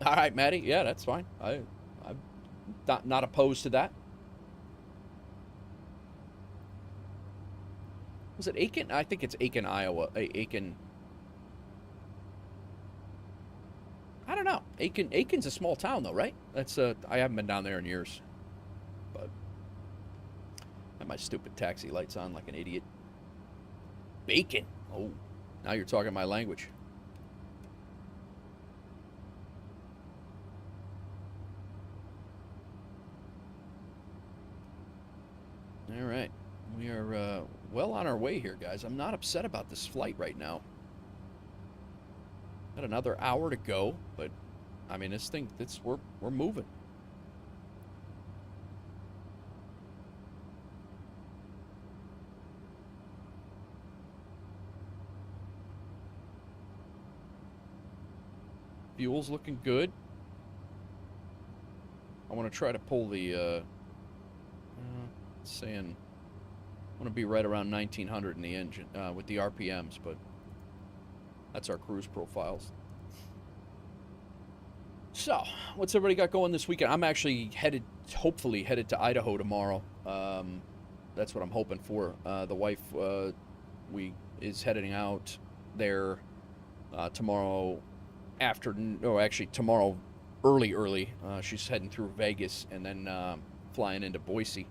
All right, Maddie. Yeah, that's fine. I'm not opposed to that. Was it Aiken? I think it's Aiken, Iowa. Aiken. I don't know. Aiken's a small town, though, right? That's I haven't been down there in years. But I have my stupid taxi lights on like an idiot. Bacon. Oh, now you're talking my language. All right. We are well on our way here, guys. I'm not upset about this flight right now. Got another hour to go, but I mean, this thing, we're moving. Fuel's looking good. I want to try to pull the saying I want to be right around 1900 in the engine with the RPMs, but that's our cruise profiles. So, what's everybody got going this weekend? I'm actually hopefully headed to Idaho tomorrow. That's what I'm hoping for. The wife is heading out there tomorrow afternoon, or actually tomorrow early. She's heading through Vegas and then flying into Boise.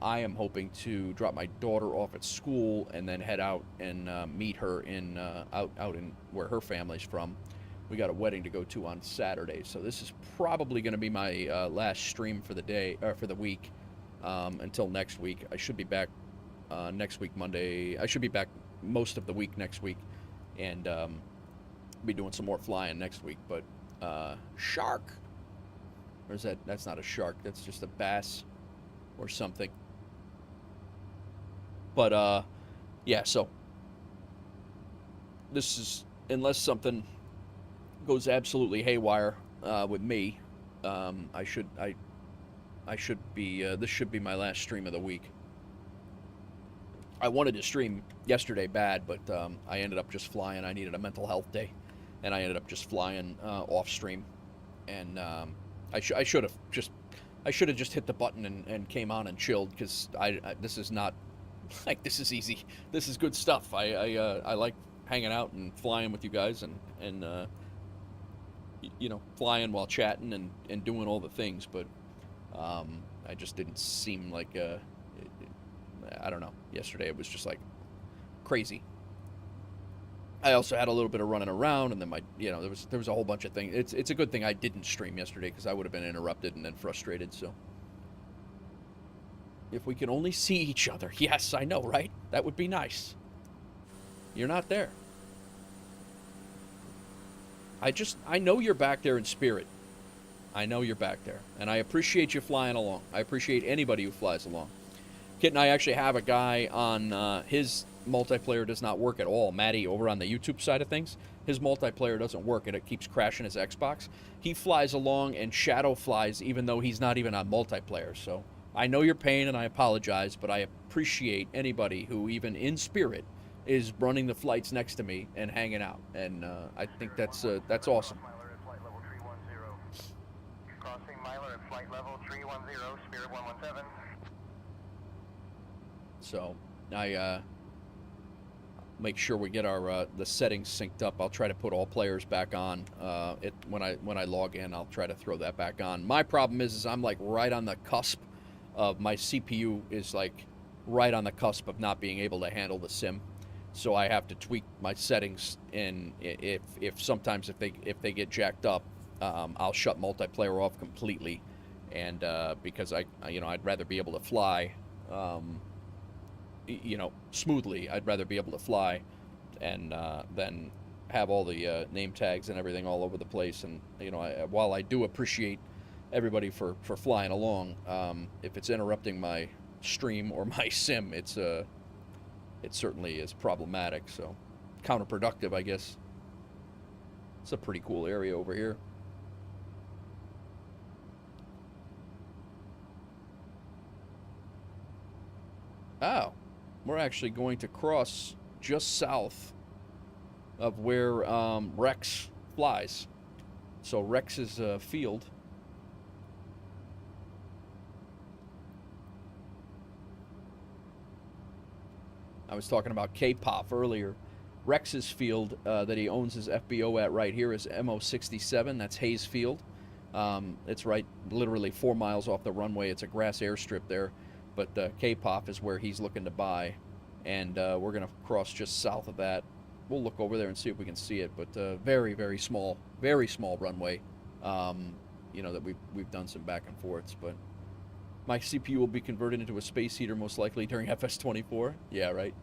I am hoping to drop my daughter off at school and then head out and meet her in out in where her family's from. We got a wedding to go to on Saturday, so this is probably going to be my last stream for the day or for the week until next week. I should be back next week Monday. I should be back most of the week next week, and be doing some more flying next week. But shark, or is that? That's not a shark. That's just a bass or something. But yeah, so this is, unless something goes absolutely haywire with me, I should be this should be my last stream of the week. I wanted to stream yesterday bad, but I ended up just flying. I needed a mental health day, and I ended up just flying off stream, and I should have just hit the button and came on and chilled, because this is not like, this is easy. This is good stuff. I like hanging out and flying with you guys, and you know, flying while chatting and doing all the things, but I just didn't seem like I don't know. Yesterday it was just like crazy. I also had a little bit of running around, and then there was a whole bunch of things. It's a good thing I didn't stream yesterday, because I would have been interrupted and then frustrated. So if we can only see each other. Yes, I know, right? That would be nice. You're not there. I know you're back there in spirit. I know you're back there, and I appreciate you flying along. I appreciate anybody who flies along. Kit and I actually have a guy on his multiplayer does not work at all. Matty over on the YouTube side of things, his multiplayer doesn't work and it keeps crashing his Xbox. He flies along and shadow flies even though he's not even on multiplayer. So I know your pain and I apologize, but I appreciate anybody who even in spirit is running the flights next to me and hanging out. And I think that's awesome. Myler at flight level 310. Crossing Myler at flight level 310, Spirit 117. So I make sure we get our the settings synced up. I'll try to put all players back on. When I log in, I'll try to throw that back on. My problem is I'm like right on the cusp of my CPU is like right on the cusp of not being able to handle the sim. So I have to tweak my settings, and if sometimes if they get jacked up, I'll shut multiplayer off completely, and because I'd rather be able to fly. Smoothly. I'd rather be able to fly and than have all the name tags and everything all over the place. And while I do appreciate everybody for flying along, if it's interrupting my stream or my sim, it certainly is problematic. So counterproductive, I guess. It's a pretty cool area over here. Oh. We're actually going to cross just south of where Rex flies. So Rex's field. I was talking about K-Pop earlier. Rex's field that he owns his FBO at right here is MO67. That's Hayes Field. It's right literally 4 miles off the runway. It's a grass airstrip there. But K-Pop is where he's looking to buy, and we're going to cross just south of that. We'll look over there and see if we can see it, but very, very small runway, that we've done some back and forths. But my CPU will be converted into a space heater most likely during FS24. Yeah, right.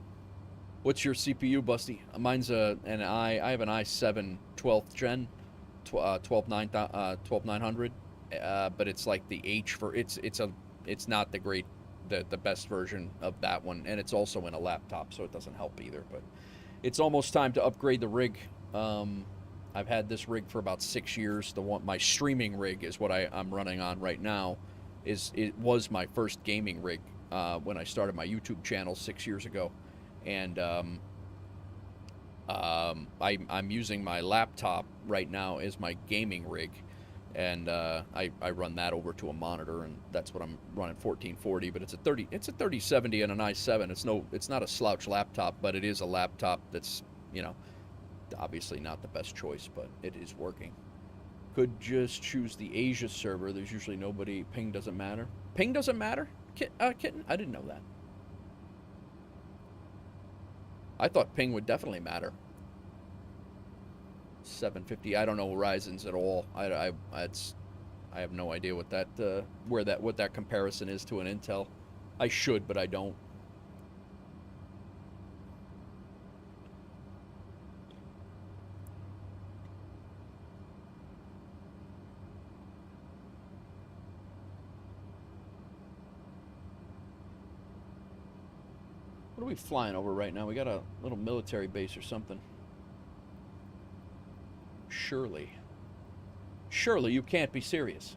What's your CPU, Busty? Mine's I have an i7 12th gen, 12900, but it's like the H for it's not the great. The best version of that one, and it's also in a laptop, so it doesn't help either. But it's almost time to upgrade the rig. I've had this rig for about 6 years. My streaming rig is what I'm running on right now. It was my first gaming rig when I started my YouTube channel 6 years ago, and I'm using my laptop right now as my gaming rig. And I run that over to a monitor, and that's what I'm running 1440. But it's a 3070 and an i7. It's not a slouch laptop, but it is a laptop that's obviously not the best choice, but it is working. Could just choose the Asia server. There's usually nobody. Ping doesn't matter. Ping doesn't matter, Kitten. I didn't know that. I thought ping would definitely matter. 750. I don't know Horizons at all. I have no idea what that what that comparison is to an Intel. I should, but I don't. What are we flying over right now? We got a little military base or something. Surely you can't be serious.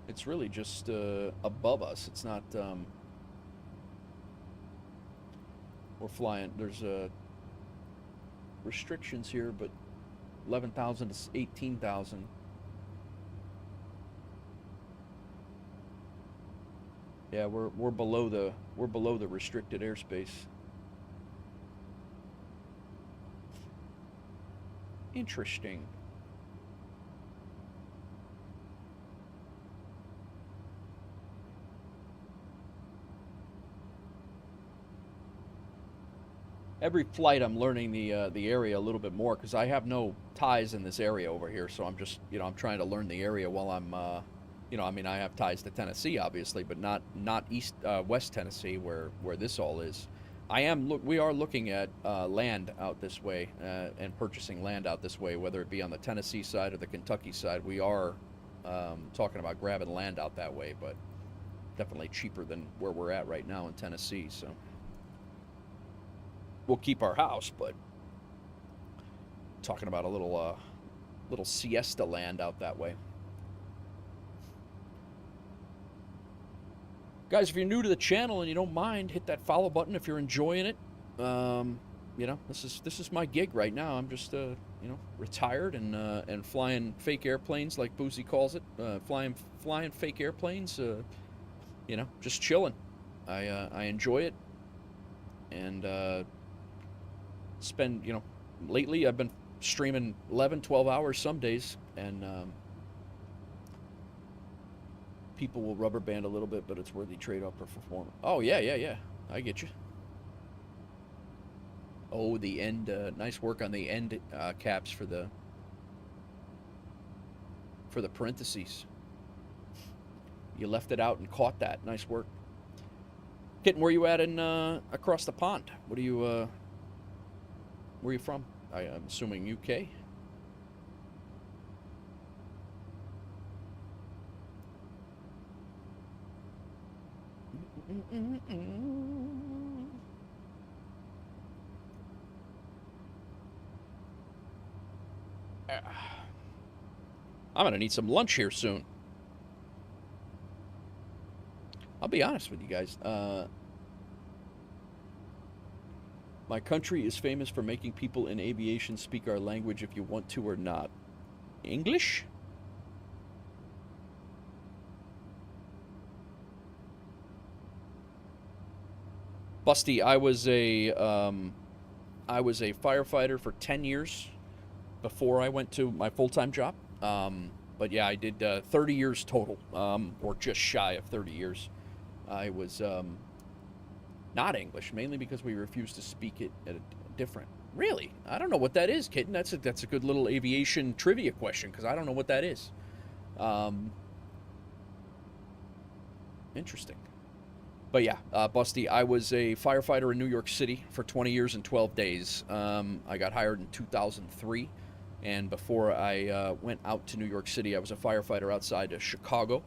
It's really just above us. It's not we're flying. There's restrictions here, but 11,000 to 18,000. Yeah, we're below the restricted airspace. Interesting. Every flight I'm learning the area a little bit more because I have no ties in this area over here, so I'm just I'm trying to learn the area while I'm I have ties to Tennessee obviously, but not west Tennessee where this all is. We are looking at land out this way and purchasing land out this way, whether it be on the Tennessee side or the Kentucky side. We are talking about grabbing land out that way, but definitely cheaper than where we're at right now in Tennessee. So we'll keep our house, but talking about a little siesta land out that way. Guys, if you're new to the channel and you don't mind, hit that follow button if you're enjoying it. You know, this is my gig right now. I'm just you know, retired and flying fake airplanes, like Boozy calls it. Flying fake airplanes. You know, just chilling. I enjoy it, and spend, you know, lately I've been streaming 11, 12 hours some days, and people will rubber band a little bit, but it's worthy trade-off for performance. Oh, yeah. I get you. Oh, the end. Nice work on the end caps for the parentheses. You left it out and caught that. Nice work. Kitten, where you at in across the pond? What are you? Where are you from? I'm assuming UK. I'm gonna need some lunch here soon. I'll be honest with you guys. My country is famous for making people in aviation speak our language if you want to or not. English? Busty, I was a firefighter for 10 years before I went to my full-time job. But yeah, I did 30 years total, or just shy of 30 years. I was not English, mainly because we refused to speak it at a different. Really? I don't know what that is, kitten. That's a good little aviation trivia question, because I don't know what that is. Interesting. But yeah, Busty, I was a firefighter in New York City for 20 years and 12 days. I got hired in 2003, and before I went out to New York City, I was a firefighter outside of Chicago.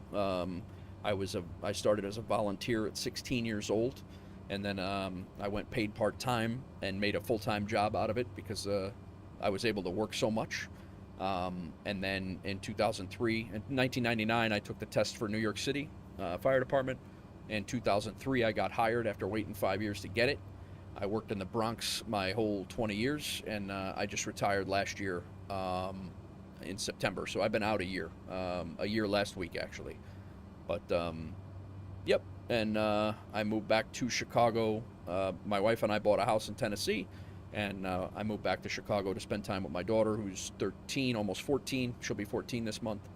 I started as a volunteer at 16 years old, and then I went paid part-time and made a full-time job out of it because I was able to work so much. And then in 2003, in 1999, I took the test for New York City Fire Department. In 2003, I got hired after waiting 5 years to get it. I worked in the Bronx my whole 20 years, and I just retired last year in September. So I've been out a year last week, actually. But, yep, and I moved back to Chicago. My wife and I bought a house in Tennessee, and I moved back to Chicago to spend time with my daughter, who's 13, almost 14. She'll be 14 this month,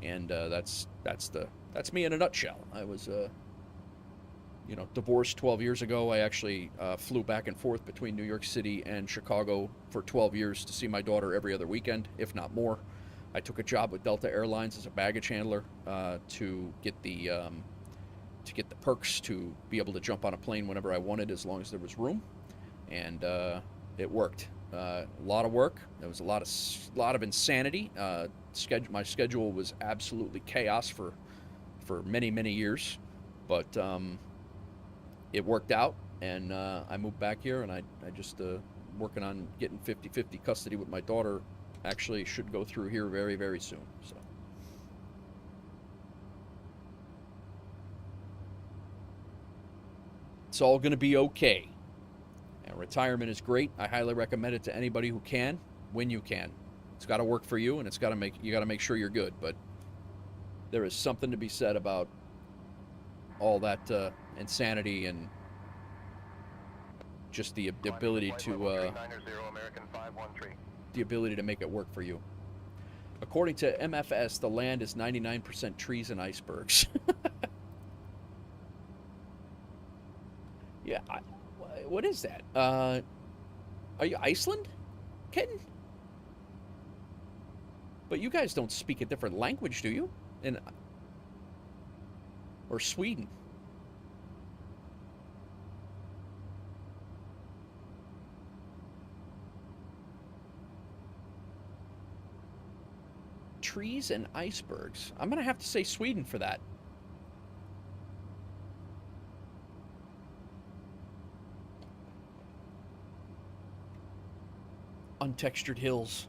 and that's me in a nutshell. I was divorced 12 years ago. I actually flew back and forth between New York City and Chicago for 12 years to see my daughter every other weekend, if not more. I took a job with Delta Airlines as a baggage handler to get the perks to be able to jump on a plane whenever I wanted, as long as there was room, and it worked. A lot of work. There was a lot of insanity. My schedule was absolutely chaos for many years, but it worked out, and I moved back here, and I just working on getting 50-50 custody with my daughter. Actually should go through here very, very soon. So it's all going to be okay. And retirement is great. I highly recommend it to anybody who can, when you can. It's got to work for you, and you got to make sure you're good. But there is something to be said about all that insanity and just the ability to make it work for you. According to MFS, the land is 99% trees and icebergs. Yeah, what is that? Are you Iceland, kitten? But you guys don't speak a different language, do you? Or Sweden? trees and icebergs. I'm going to have to say Sweden for that. Untextured hills.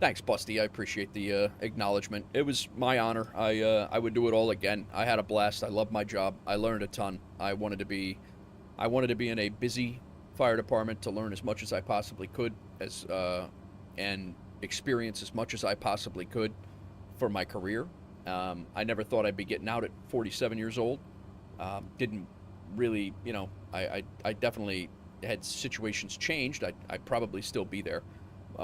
Thanks, Busty. I appreciate the acknowledgement. It was my honor. I would do it all again. I had a blast. I loved my job. I learned a ton. I wanted to be in a busy fire department to learn as much as I possibly could, and experience as much as I possibly could for my career. I never thought I'd be getting out at 47 years old. Didn't really, I definitely had situations changed. I'd probably still be there.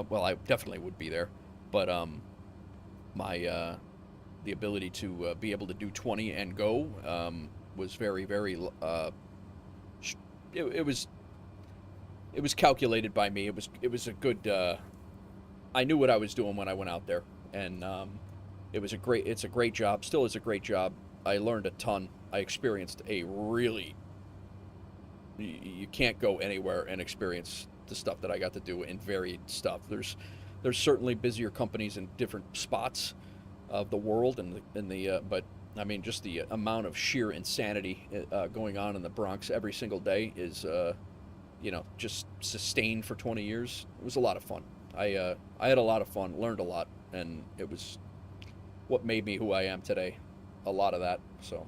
Well, I definitely would be there, but the ability to be able to do 20 and go was very, very. It was calculated by me. It was a good. I knew what I was doing when I went out there, and it's a great job. Still is a great job. I learned a ton. I experienced you can't go anywhere and experience the stuff that I got to do in varied stuff. There's certainly busier companies in different spots of the world, but I mean, just the amount of sheer insanity going on in the Bronx every single day is, just sustained for 20 years. It was a lot of fun. I had a lot of fun, learned a lot, and it was what made me who I am today. A lot of that, so.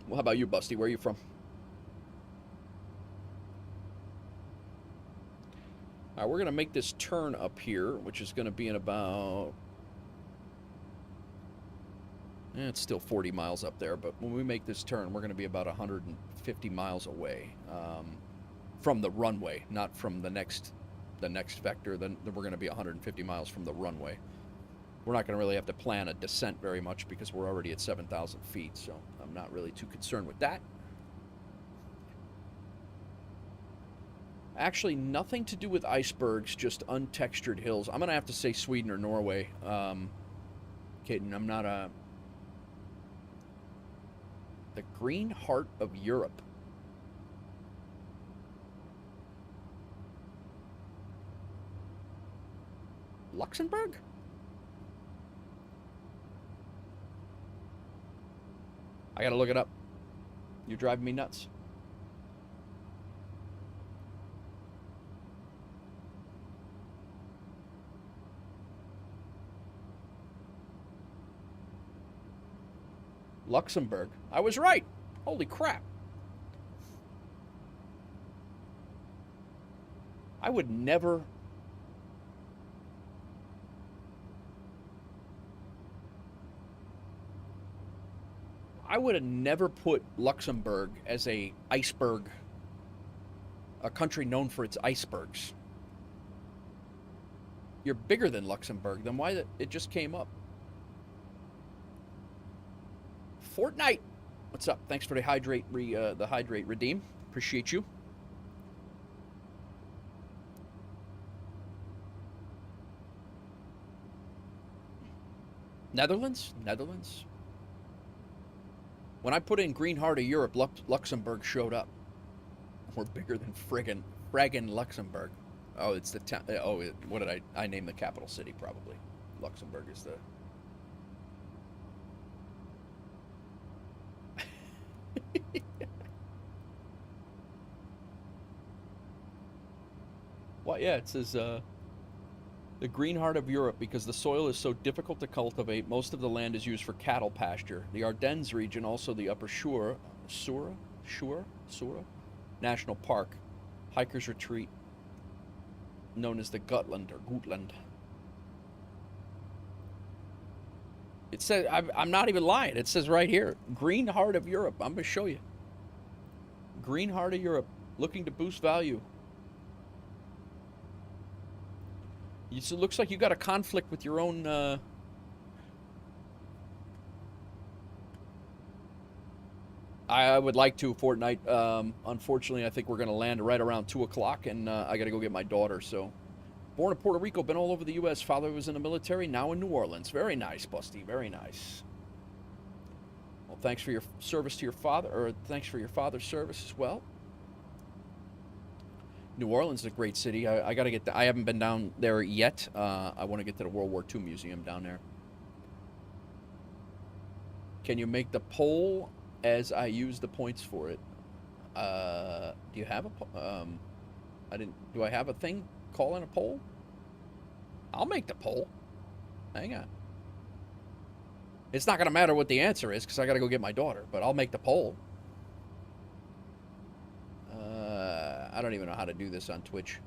Well, how about you, Busty? Where are you from? All right, we're going to make this turn up here, which is going to be in about... it's still 40 miles up there, but when we make this turn, we're going to be about 150 miles away from the runway, not from the next vector. Then we're going to be 150 miles from the runway. We're not going to really have to plan a descent very much because we're already at 7,000 feet, so I'm not really too concerned with that. Actually, nothing to do with icebergs, just untextured hills. I'm going to have to say Sweden or Norway. Kidding, I'm not a... The Green Heart of Europe. Luxembourg? I gotta look it up. You're driving me nuts. Luxembourg. I was right. Holy crap. I would never... I would have never put Luxembourg as a country known for its icebergs. You're bigger than Luxembourg, then why it just came up? Fortnite, what's up? Thanks for the hydrate redeem. Appreciate you. Netherlands. When I put in Green Heart of Europe, Luxembourg showed up. We're bigger than fraggin' Luxembourg. Oh, it's the town. What did I name the capital city? Probably Luxembourg is the. Well, yeah, it says the Green Heart of Europe, because the soil is so difficult to cultivate. Most of the land is used for cattle pasture. The Ardennes region, also the Upper Sura National Park, hikers retreat, known as the Gutland. It says, I'm not even lying. It says right here, Green Heart of Europe. I'm going to show you. Green Heart of Europe, looking to boost value. It looks like you got a conflict with your own... I would like to, Fortnite. Unfortunately, I think we're going to land right around 2 o'clock, and I got to go get my daughter, so Born in Puerto Rico, been all over the U.S. Father was in the military, now in New Orleans. Very nice, Busty. Very nice. Well, thanks for your service to your father, or thanks for your father's service as well. New Orleans is a great city. I got to get. I haven't been down there yet. I want to get to the World War II museum down there. Can you make the poll as I use the points for it? Do you have a? I didn't. Do I have a thing calling a poll? I'll make the poll. Hang on. It's not gonna matter what the answer is because I gotta go get my daughter. But I'll make the poll. I don't even know how to do this on Twitch.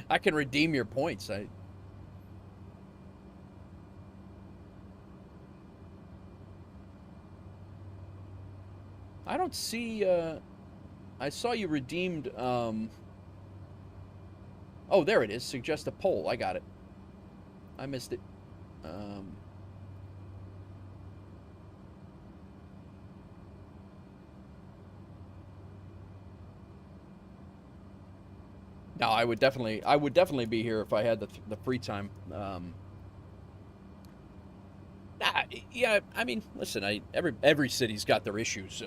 I can redeem your points. I don't see. I saw you redeemed. Oh, there it is. Suggest a poll. I got it. I missed it. No, I would definitely be here if I had the free time. Yeah, I mean, listen, every city's got their issues.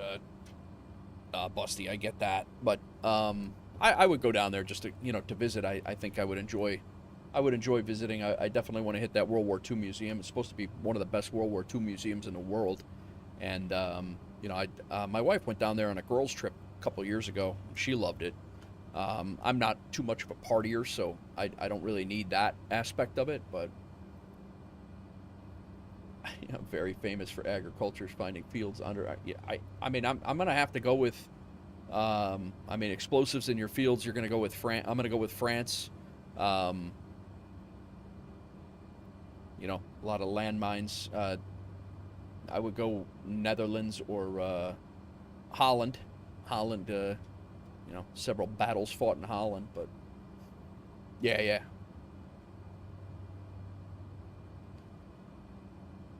Busty, I get that, but I would go down there just to to visit. I think I would enjoy visiting. I definitely want to hit that World War II museum. It's supposed to be one of the best World War II museums in the world, and my wife went down there on a girls' trip a couple years ago. She loved it. I'm not too much of a partier, so I don't really need that aspect of it, but I'm very famous for agriculture, finding fields under. Yeah, I mean, I'm gonna have to go with. I mean, explosives in your fields. You're gonna go with France. I'm gonna go with France. A lot of landmines. I would go Netherlands or Holland. Holland. Several battles fought in Holland, but yeah.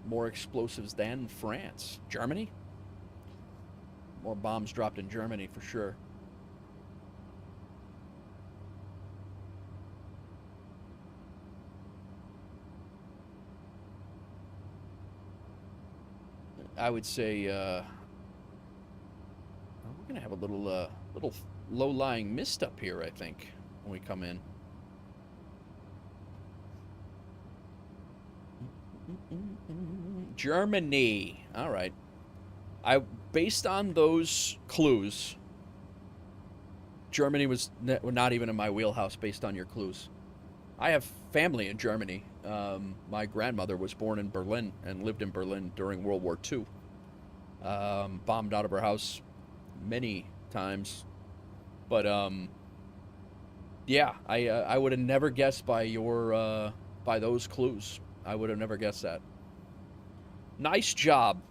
More explosives than France. Germany? More bombs dropped in Germany for sure. I would say we're gonna have a little low-lying mist up here, I think, when we come in. Germany. All right. Based on those clues, Germany was not even in my wheelhouse based on your clues. I have family in Germany. My grandmother was born in Berlin and lived in Berlin during World War II. Bombed out of her house many times. But yeah, I would have never guessed by those clues. I would have never guessed that. Nice job.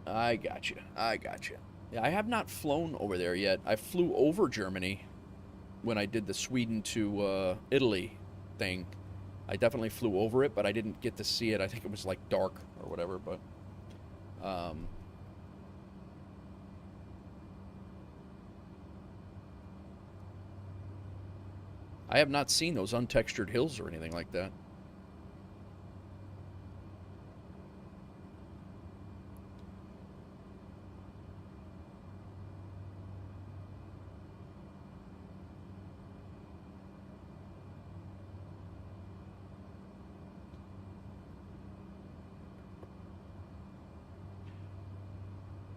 I got you. Yeah, I have not flown over there yet. I flew over Germany when I did the Sweden to Italy thing. I definitely flew over it, but I didn't get to see it. I think it was like dark or whatever, but I have not seen those untextured hills or anything like that.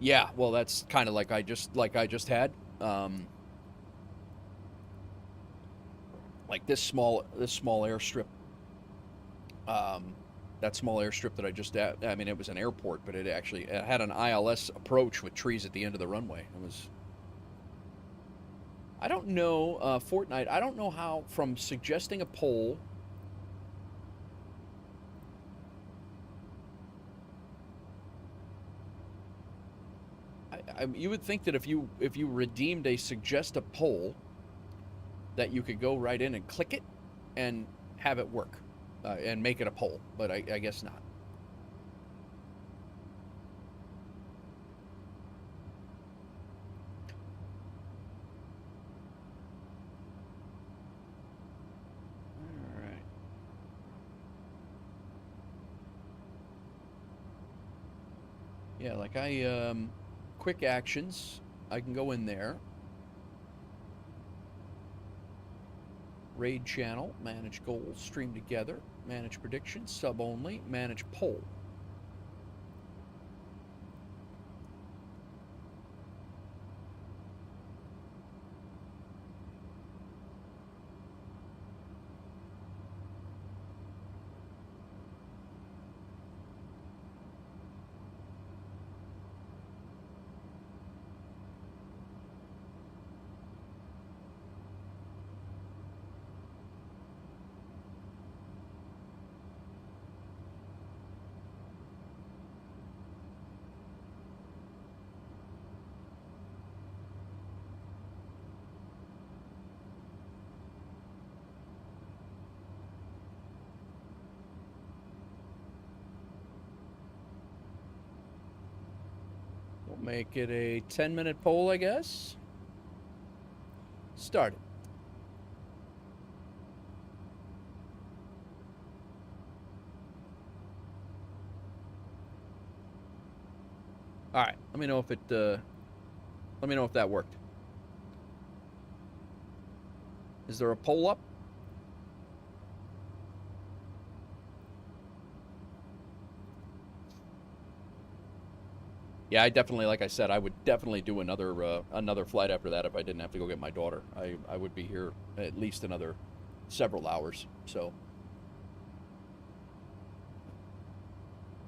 Yeah, well, that's kind of like I just had. Like this small airstrip. That small airstrip that I just at. I mean, it was an airport, but it had an ILS approach with trees at the end of the runway. It was. I don't know, Fortnite. I don't know how from suggesting a poll. You would think that if you redeemed a suggest a poll, that you could go right in and click it and have it work and make it a poll, but I guess not. All right. Yeah, like quick actions, I can go in there. Raid channel, manage goals, stream together, manage predictions, sub only, manage poll. We'll make it a 10-minute poll, I guess. Start it. All right, let me know if it let me know if that worked. Is there a poll up? Yeah, I definitely, like I said, I would definitely do another flight after that if I didn't have to go get my daughter. I would be here at least another several hours. So,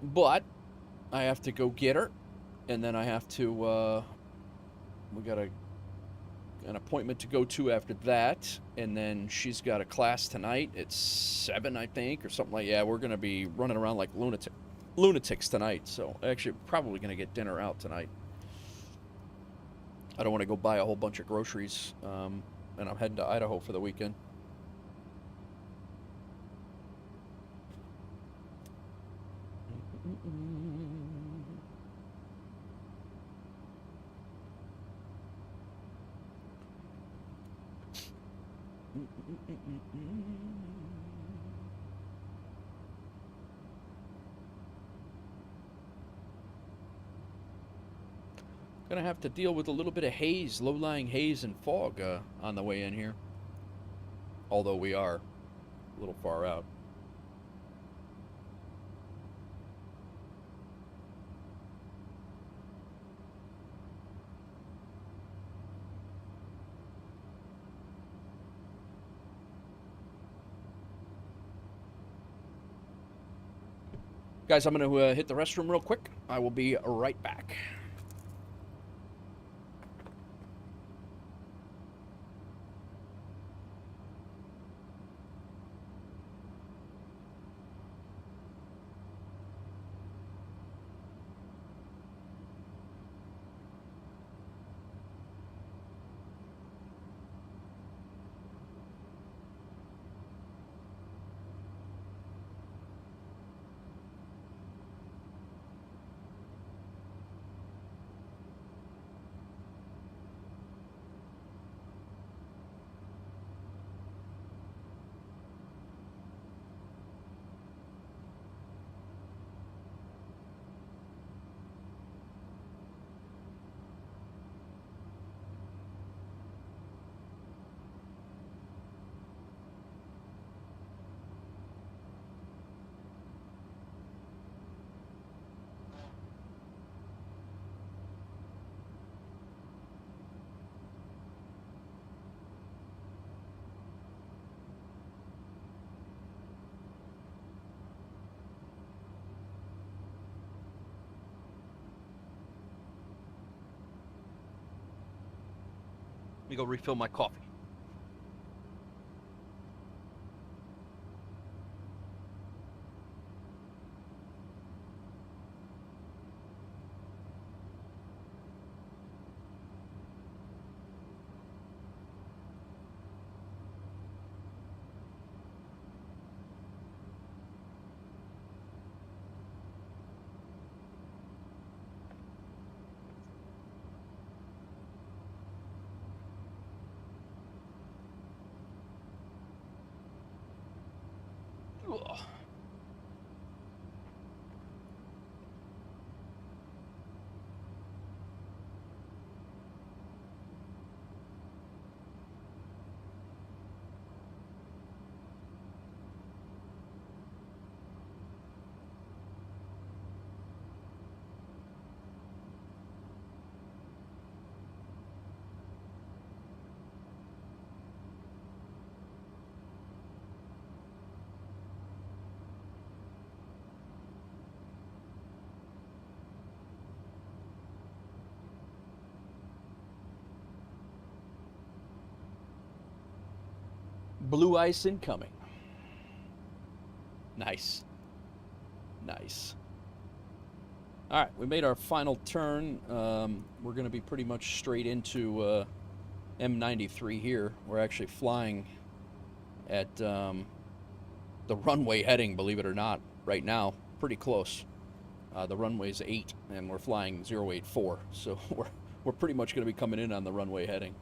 but I have to go get her, and then I have to. We got an appointment to go to after that, and then she's got a class tonight at 7, I think, or something like. Yeah, we're gonna be running around like lunatics tonight. So actually, probably gonna get dinner out tonight. I don't want to go buy a whole bunch of groceries, and I'm heading to Idaho for the weekend. Gonna have to deal with a little bit of haze, low-lying haze and fog on the way in here. Although we are a little far out. Guys, I'm gonna hit the restroom real quick. I will be right back. Let me go refill my coffee. Ugh. Blue ice incoming. Nice. Nice. All right, we made our final turn. We're going to be pretty much straight into M93 here. We're actually flying at the runway heading, believe it or not, right now. Pretty close. The runway's 8, and we're flying 084, so we're pretty much going to be coming in on the runway heading.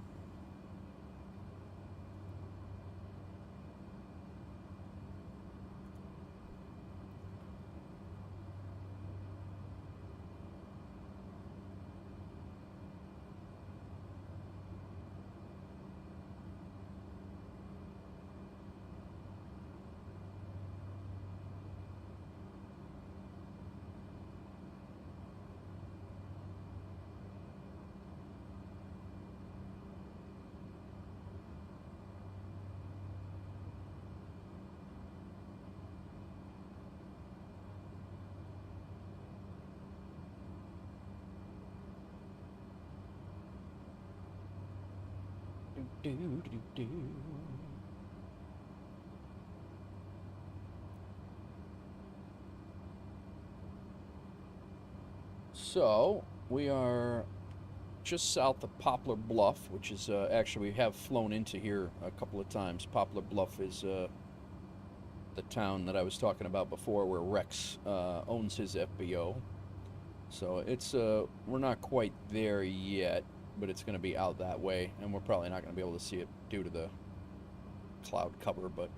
So we are just south of Poplar Bluff, which is actually we have flown into here a couple of times. Poplar Bluff is the town that I was talking about before, where Rex owns his FBO. So it's we're not quite there yet, but it's going to be out that way, and we're probably not going to be able to see it due to the cloud cover. But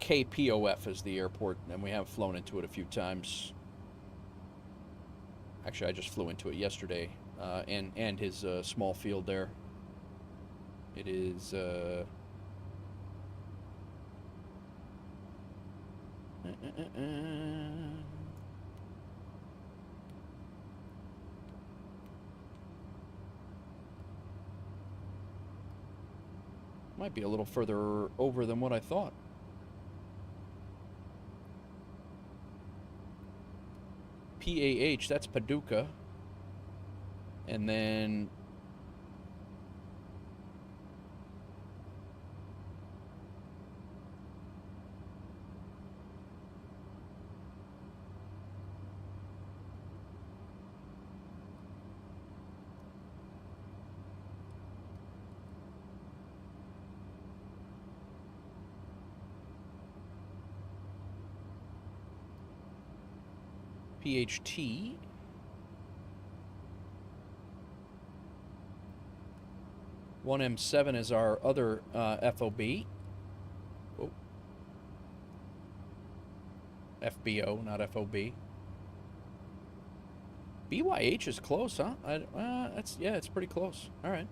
KPOF is the airport, and we have flown into it a few times. Actually, I just flew into it yesterday, and his small field there. It is might be a little further over than what I thought. PAH, that's Paducah. And then PHT. One M7 is our other FOB. Oh. FBO, not FOB. BYH is close, huh? That's yeah, it's pretty close. All right.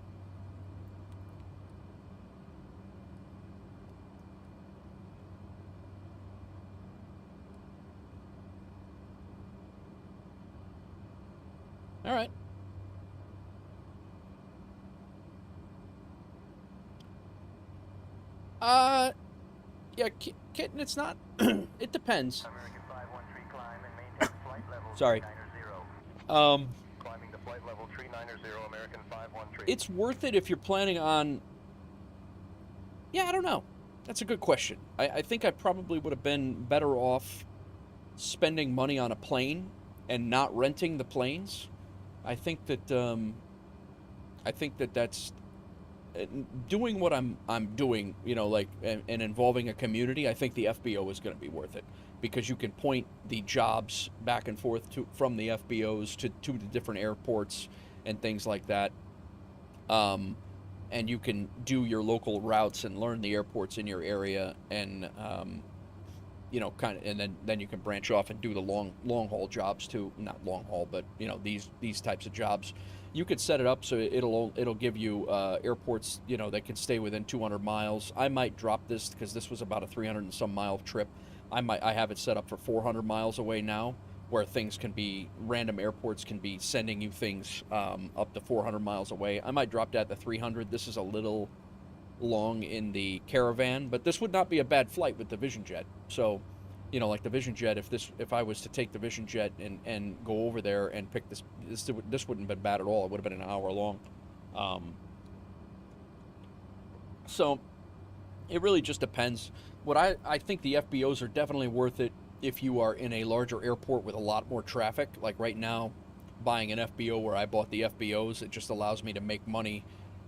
All right. Yeah, Kitten, it's not. It depends. American 513, climb and maintain flight level Sorry. 390. Climbing to flight level 390, American 513. It's worth it if you're planning on. Yeah, I don't know. That's a good question. I think I probably would have been better off spending money on a plane and not renting the planes. I think that that's doing what I'm doing, you know, like and involving a community. I think the FBO is going to be worth it because you can point the jobs back and forth from the FBOs to the different airports and things like that. And you can do your local routes and learn the airports in your area and you know, kind of, and then you can branch off and do the long haul jobs too. Not long haul, but you know, these types of jobs. You could set it up so it'll give you airports, you know, that can stay within 200 miles. I might drop this because this was about a 300 and some mile trip. I have it set up for 400 miles away now, where things can be, random airports can be sending you things up to 400 miles away. I might drop that to 300. This is a little long in the Caravan, but this would not be a bad flight with the Vision Jet. So, you know, like the Vision Jet, if I was to take the Vision Jet and go over there and pick this wouldn't have been bad at all. It would have been an hour long. So it really just depends. What I think the FBOs are definitely worth it if you are in a larger airport with a lot more traffic. Like right now, buying an FBO where I bought the FBOs, it just allows me to make money.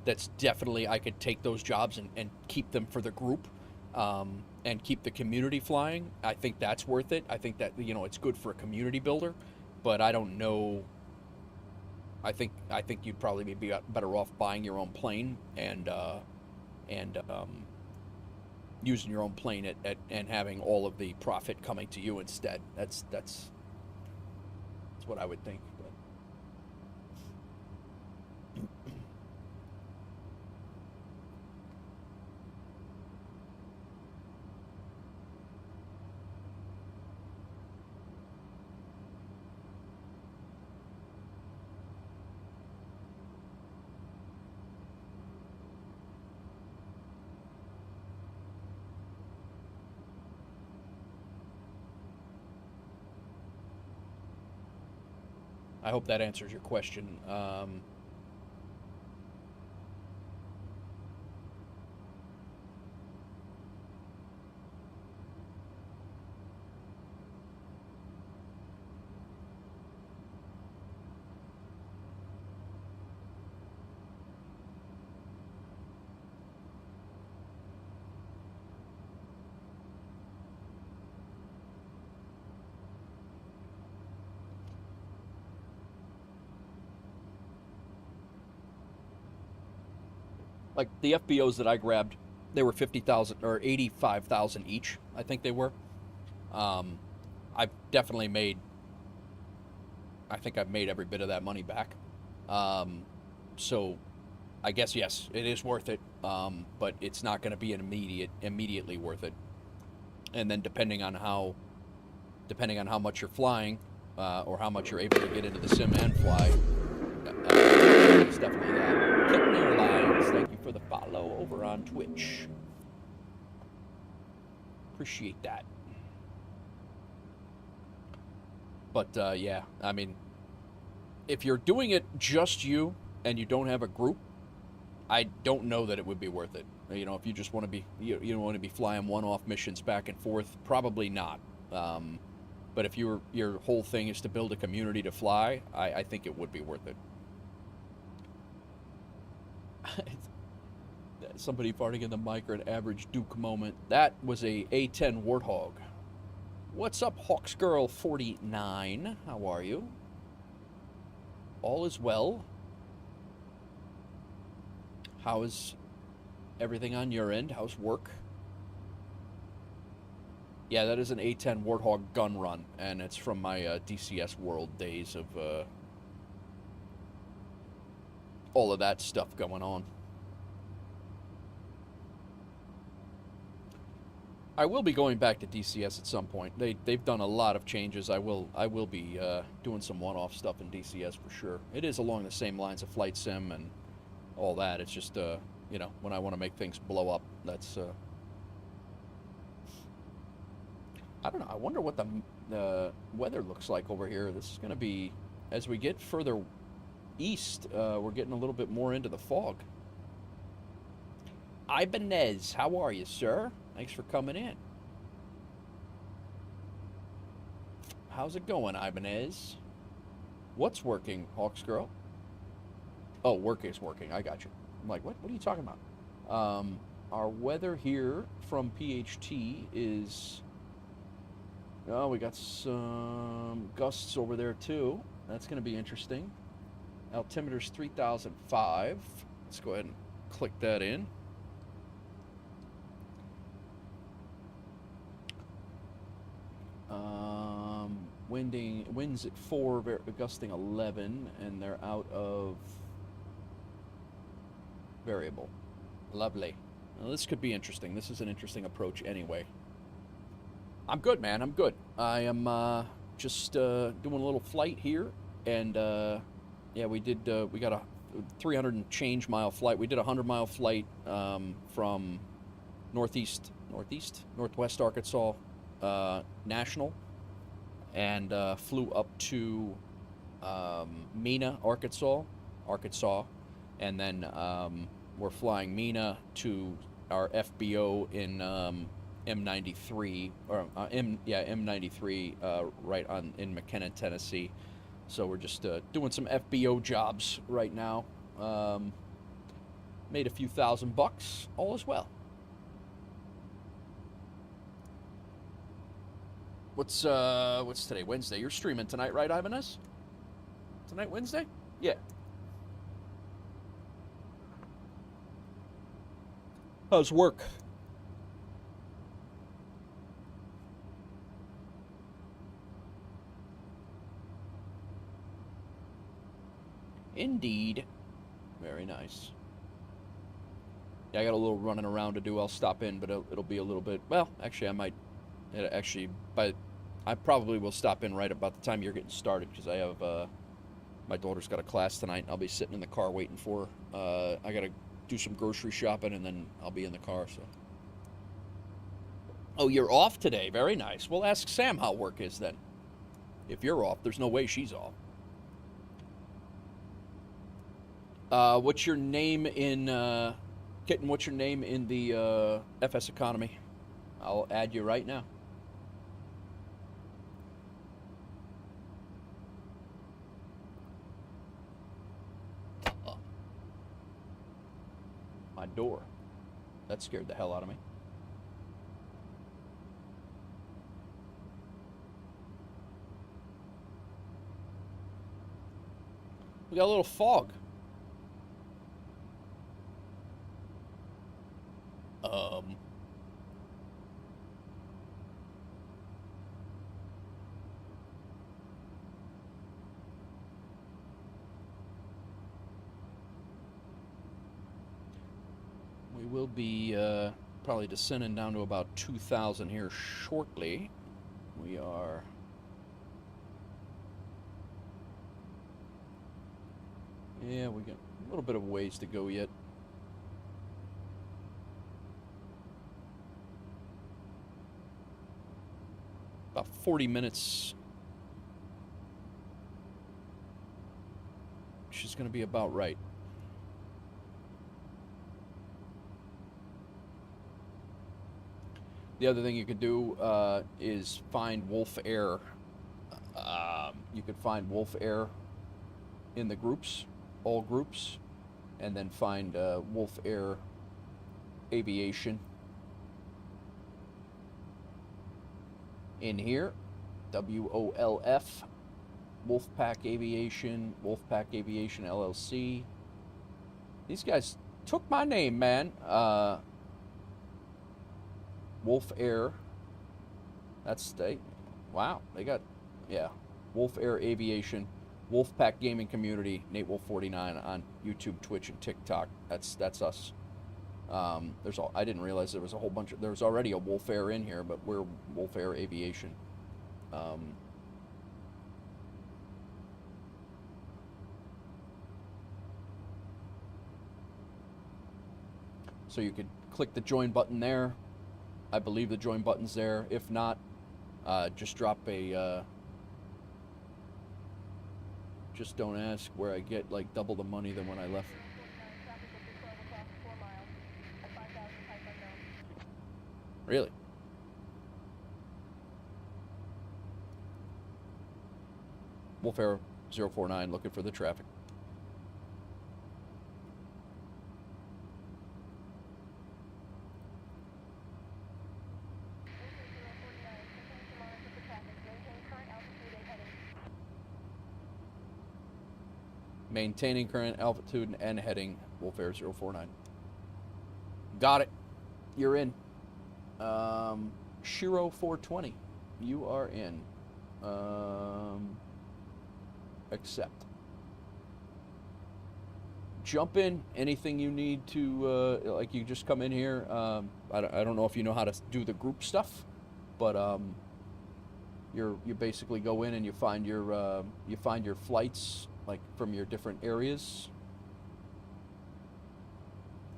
That's definitely, I could take those jobs and keep them for the group, and keep the community flying. I think that's worth it. I think that, you know, it's good for a community builder, but I don't know. I think you'd probably be better off buying your own plane and using your own plane and having all of the profit coming to you instead. That's what I would think. But I hope that answers your question. Like the FBOs that I grabbed, they were 50,000 or 85,000 each. I think they were. I've definitely made. I think I've made every bit of that money back. So, I guess yes, it is worth it. But it's not going to be immediately worth it. And then depending on how much you're flying, or how much you're able to get into the sim and fly, it's definitely that. Kitten Airlines, thank you for the follow over on Twitch. Appreciate that. But yeah, I mean, if you're doing it just you and you don't have a group, I don't know that it would be worth it. You know, if you just want to be, you don't want to be flying one-off missions back and forth, probably not. But if your whole thing is to build a community to fly, I think it would be worth it. Somebody farting in the mic, or an average Duke moment. That was a A-10 Warthog. What's up, Hawksgirl 49? How are you? All is well. How is everything on your end? How's work? Yeah, that is an A-10 Warthog gun run, and it's from my DCS World days of all of that stuff going on. I will be going back to DCS at some point. They've done a lot of changes. I will be doing some one-off stuff in DCS for sure. It is along the same lines of Flight Sim and all that. It's just you know, when I want to make things blow up, that's I don't know. I wonder what the weather looks like over here. This is going to be, as we get further east, we're getting a little bit more into the fog. Ibanez, how are you, sir? Thanks for coming in. How's it going, Ibanez? What's working, Hawks Girl? Oh, work is working. I got you. I'm like, what are you talking about? Our weather here from PHT is... Oh, we got some gusts over there, too. That's going to be interesting. Altimeter's 3,005. Let's go ahead and click that in. Winds at 4, gusting 11, and they're out of variable. Lovely. Well, this could be interesting. This is an interesting approach anyway. I'm good, man. I'm good. I am just doing a little flight here, and yeah, we got a 300 and change mile flight. We did a 100-mile flight from northwest Arkansas National, and flew up to Mena, Arkansas, and then we're flying Mena to our FBO in M93 or M93 right in McKenna, Tennessee. So we're just doing some FBO jobs right now. Made a few $1,000, all is well. What's today? Wednesday. You're streaming tonight, right, Ibanez? Tonight, Wednesday? Yeah. How's work? Indeed. Very nice. Yeah, I got a little running around to do. I'll stop in, but it'll be a little bit. Well, actually, I might. I probably will stop in right about the time you're getting started, because I have my daughter's got a class tonight, and I'll be sitting in the car waiting for her. I gotta do some grocery shopping, and then I'll be in the car. So. Oh, you're off today. Very nice. Well, ask Sam how work is then. If you're off, there's no way she's off. What's your name in Kitten? What's your name in the FSEconomy? I'll add you right now. My door. That scared the hell out of me. We got a little fog. We will be probably descending down to about 2,000 here shortly. We are... Yeah, we got a little bit of ways to go yet. About 40 minutes. Which is going to be about right. The other thing you could do is find Wolf Air. You could find Wolf Air in the groups, all groups, and then find Wolf Air Aviation in here. WOLF, Wolfpack Aviation, Wolfpack Aviation LLC. These guys took my name, man. Wolf Air. That's wow. They got, yeah. Wolf Air Aviation, Wolfpack Gaming Community, Nate Wolf 49 on YouTube, Twitch, and TikTok. That's us. I didn't realize there was a whole bunch of. There was already a Wolf Air in here, but we're Wolf Air Aviation. So you could click the join button there. I believe the join button's there. If not, just drop a. Just don't ask where I get like double the money than when I left. Really? Wolf Air 049 looking for the traffic. Maintaining current altitude and heading, Wolf Air 049. Got it. You're in. Shiro 420. you are in. Accept. Jump in. Anything you need to, like you just come in here. I don't know if you know how to do the group stuff, but you basically go in and you find your flights like from your different areas,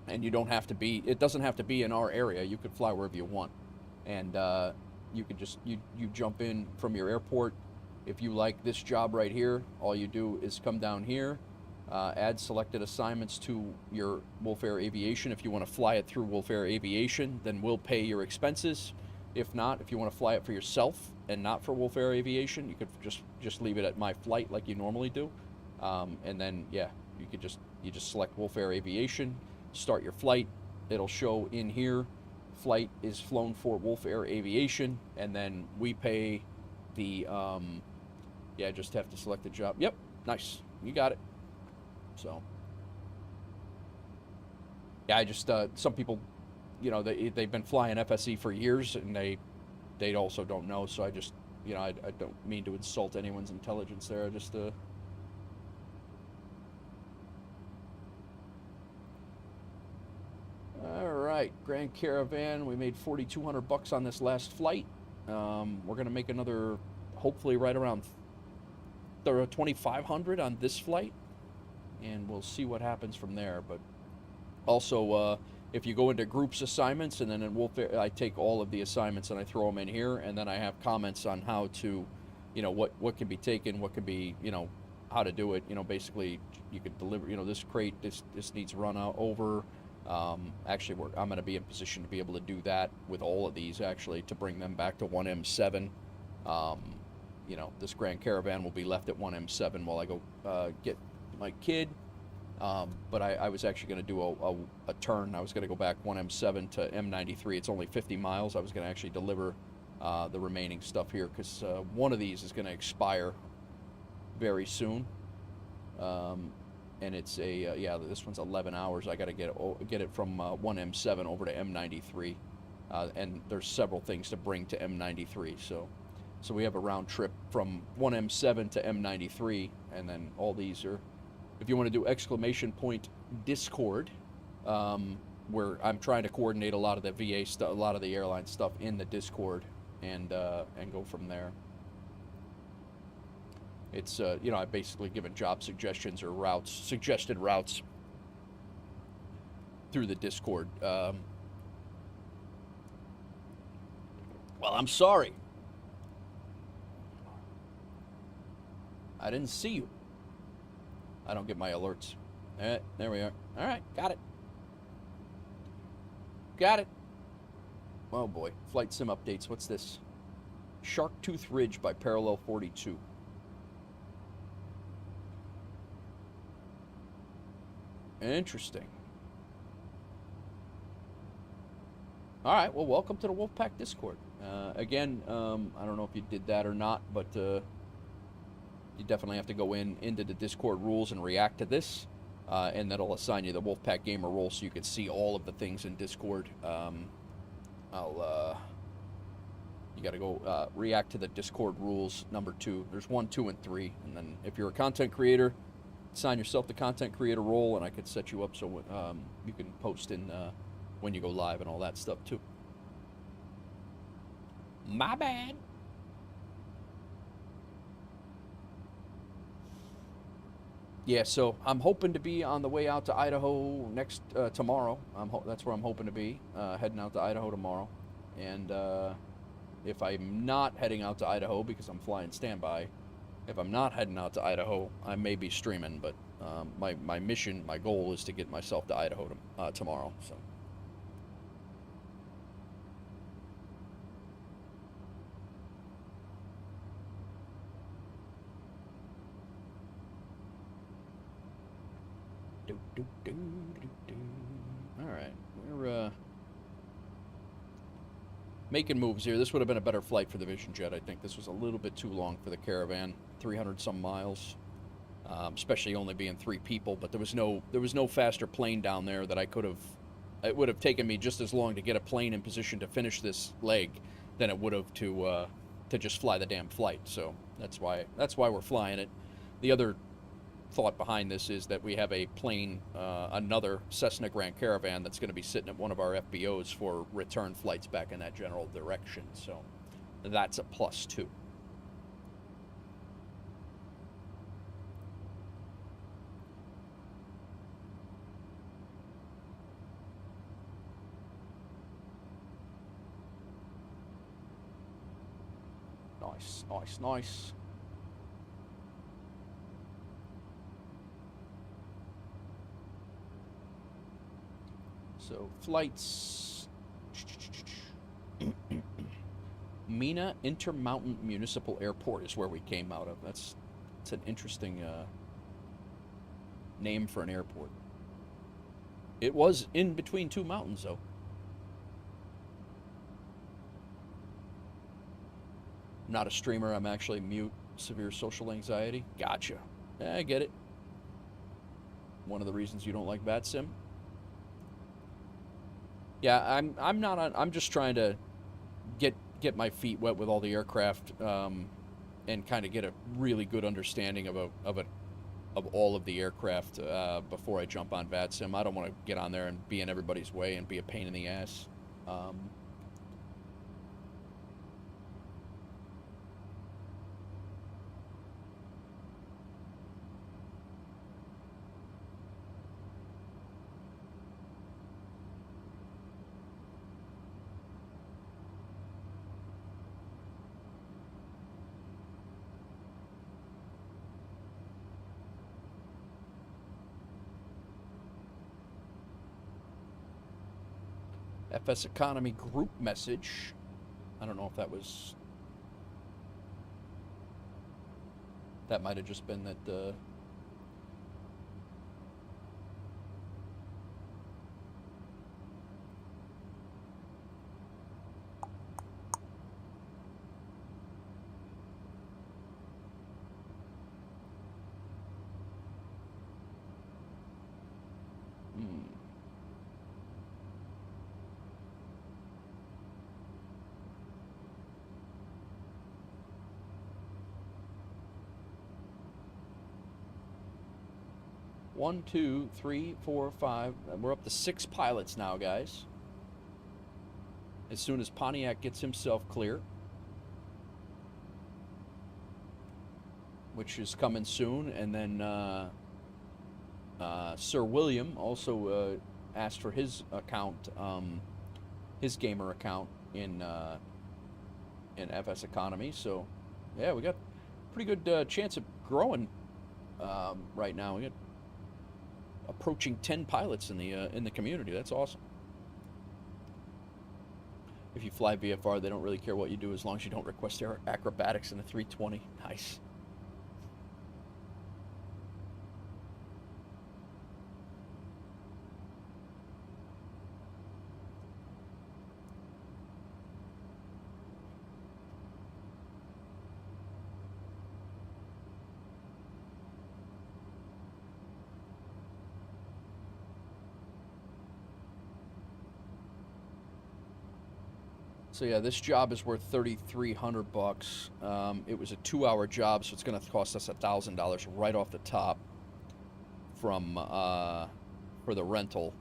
and you don't have to be. It doesn't have to be in our area. You could fly wherever you want, and you could just you jump in from your airport. If you like this job right here, all you do is come down here, add selected assignments to your Wolf Air Aviation. If you want to fly it through Wolf Air Aviation, then we'll pay your expenses. If not, if you want to fly it for yourself and not for Wolf Air Aviation, you could just leave it at My Flight like you normally do, and then yeah, you just select Wolf Air Aviation, start your flight. It'll show in here, flight is flown for Wolf Air Aviation, and then we pay the yeah, just have to select the job. Yep, nice, you got it. So yeah, I just some people, you know, they've been flying FSE for years, and they also don't know. So I just, you know, I don't mean to insult anyone's intelligence there. I just all right, Grand Caravan. We made $4,200 on this last flight. We're gonna make another, hopefully right around 2,500 on this flight, and we'll see what happens from there. But also, if you go into groups assignments, and then in Wolf Air, I take all of the assignments and I throw them in here, and then I have comments on how to, you know, what can be taken, what can be, you know, how to do it. You know, basically you could deliver, you know, this crate, this needs run out over. Actually, I'm going to be in position to be able to do that with all of these, actually, to bring them back to 1M7. You know, this Grand Caravan will be left at 1M7 while I go get my kid. But I was actually going to do a turn. I was going to go back 1M7 to M93. It's only 50 miles. I was going to actually deliver the remaining stuff here, because one of these is going to expire very soon. And it's a, yeah, this one's 11 hours. I got to get it from 1M7 over to M93. And there's several things to bring to M93. So we have a round trip from 1M7 to M93, and then all these are, if you want to do exclamation point Discord, where I'm trying to coordinate a lot of the VA stuff, a lot of the airline stuff in the Discord, and go from there. It's you know, I've basically given job suggestions or routes, suggested routes through the Discord. Well, I'm sorry. I didn't see you. I don't get my alerts. There we are. All right, got it. Got it. Oh boy, flight sim updates. What's this? Sharktooth Ridge by Parallel 42. Interesting. All right, well, welcome to the Wolfpack Discord. Again, I don't know if you did that or not, but you definitely have to go into the Discord rules and react to this, and that'll assign you the Wolfpack Gamer role, so you can see all of the things in Discord. You got to go react to the Discord rules number 2. There's 1, 2, and 3, and then if you're a content creator, assign yourself the content creator role, and I could set you up so you can post in when you go live and all that stuff too. My bad. Yeah, so I'm hoping to be on the way out to Idaho tomorrow. That's where I'm hoping to be, heading out to Idaho tomorrow. And if I'm not heading out to Idaho because I'm flying standby, if I'm not heading out to Idaho, I may be streaming. But my mission, my goal is to get myself to Idaho tomorrow. So. All right, we're making moves here. This would have been a better flight for the Vision Jet. I think this was a little bit too long for the Caravan, 300 some miles, especially only being 3 people. But there was no faster plane down there that I could have. It would have taken me just as long to get a plane in position to finish this leg than it would have to to just fly the damn flight. So that's why we're flying it. The other thought behind this is that we have a plane, another Cessna Grand Caravan that's going to be sitting at one of our FBOs for return flights back in that general direction. So that's a plus too. Nice, nice, nice. So flights. Mina Intermountain Municipal Airport is where we came out of. It's an interesting name for an airport. It was in between two mountains, though. Not a streamer. I'm actually mute. Severe social anxiety. Gotcha. I get it. One of the reasons you don't like VATSIM. Yeah, I'm not on. I'm just trying to get my feet wet with all the aircraft, and kind of get a really good understanding of all of the aircraft before I jump on VATSIM. I don't want to get on there and be in everybody's way and be a pain in the ass. FSEconomy group message. I don't know if that was... That might have just been that... One, two, three, four, five. We're up to 6 pilots now, guys. As soon as Pontiac gets himself clear, which is coming soon, and then Sir William also asked for his account, his gamer account in FSEconomy. So, yeah, we got a pretty good chance of growing right now. We got approaching 10 pilots in the community. That's awesome. If you fly VFR, they don't really care what you do as long as you don't request acrobatics in the 320. Nice. So yeah, this job is worth $3,300. It was a 2-hour job, so it's going to cost us $1,000 right off the top from for the rental,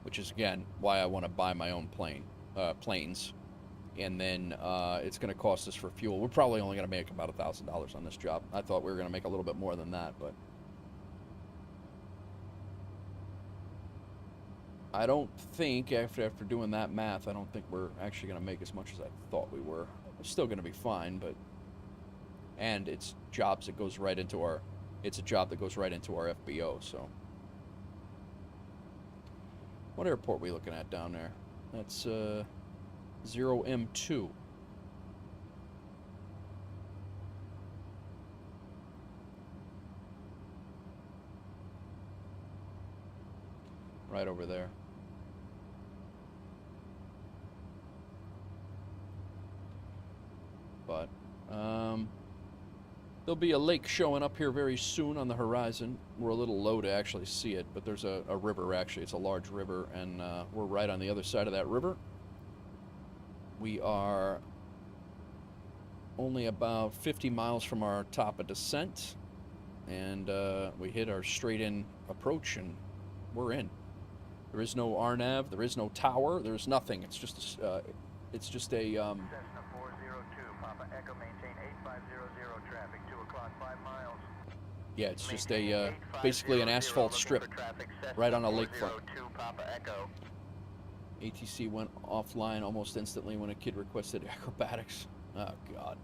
which is again why I want to buy my own planes, and then it's going to cost us for fuel. We're probably only going to make about $1,000 on this job. I thought we were going to make a little bit more than that, but I don't think, after doing that math, I don't think we're actually going to make as much as I thought we were. We're still going to be fine, but... And it's jobs that goes right into our... It's a job that goes right into our FBO, so... What airport are we looking at down there? That's, 0M2. Right over there. But there'll be a lake showing up here very soon on the horizon. We're a little low to actually see it, but there's a river, actually. It's a large river, and we're right on the other side of that river. We are only about 50 miles from our top of descent, and we hit our straight-in approach, and we're in. There is no RNAV, there is no tower, there's nothing. It's just a, Cessna 402, Papa Echo, maintain 8500 traffic, 2 o'clock, 5 miles. yeah, it's just Maintain a basically an 8500, asphalt looking strip for traffic, Cessna right on a lakefront. 402, Papa Echo. ATC went offline almost instantly when a kid requested acrobatics. Oh God,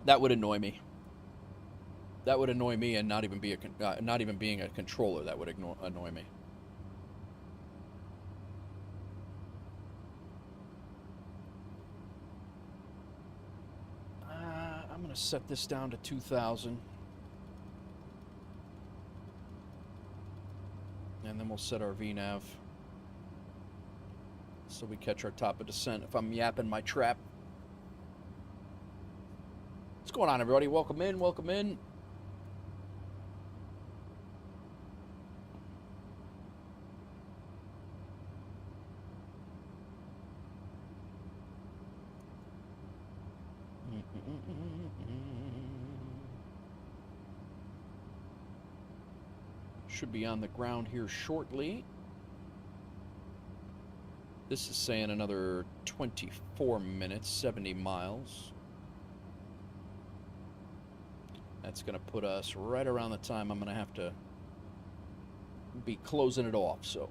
that would annoy me. That would annoy me, and not even be not even being a controller, that would annoy me. I'm gonna set this down to 2,000, and then we'll set our VNAV so we catch our top of descent. If I'm yapping my trap. What's going on, everybody? Welcome in. Welcome in. Should be on the ground here shortly. This is saying another 24 minutes, 70 miles. That's going to put us right around the time I'm going to have to be closing it off, so.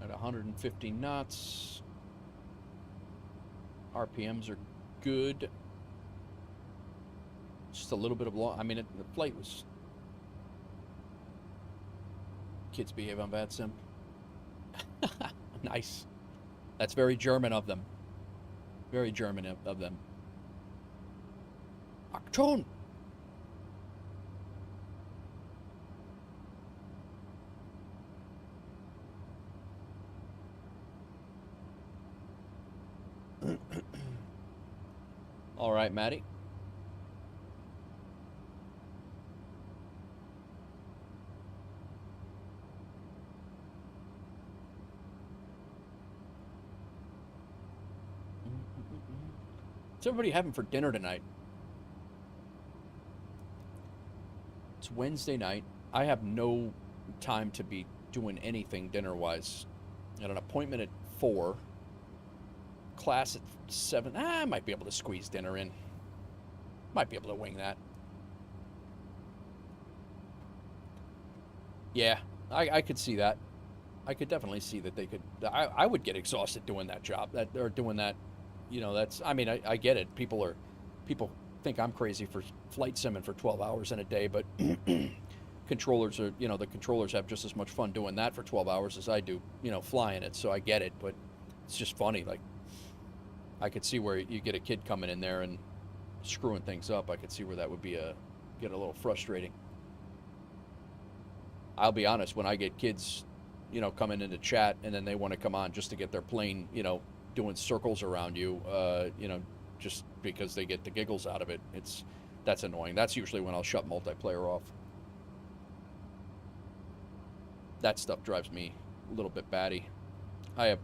At 150 knots. RPMs are good. Just a little bit of long. I mean, the flight was. Kids behave on VATSIM. Nice. That's very German of them. Very German of them. Achtung! All right, Maddie. What's everybody having for dinner tonight? It's Wednesday night. I have no time to be doing anything dinner-wise. I had an appointment at 4. Class at 7. I might be able to squeeze dinner in. Might be able to wing that. Yeah, I could see that. I could definitely see that they could. I would get exhausted doing that job. Or doing that. You know, that's. I mean, I get it. People think I'm crazy for flight simming for 12 hours in a day, but controllers are. You know, the controllers have just as much fun doing that for 12 hours as I do. You know, flying it. So I get it, but it's just funny. Like, I could see where you get a kid coming in there and screwing things up. I could see where that would be get a little frustrating. I'll be honest, when I get kids, you know, coming into chat and then they want to come on just to get their plane, you know, doing circles around you, you know, just because they get the giggles out of it, that's annoying. That's usually when I'll shut multiplayer off. That stuff drives me a little bit batty. I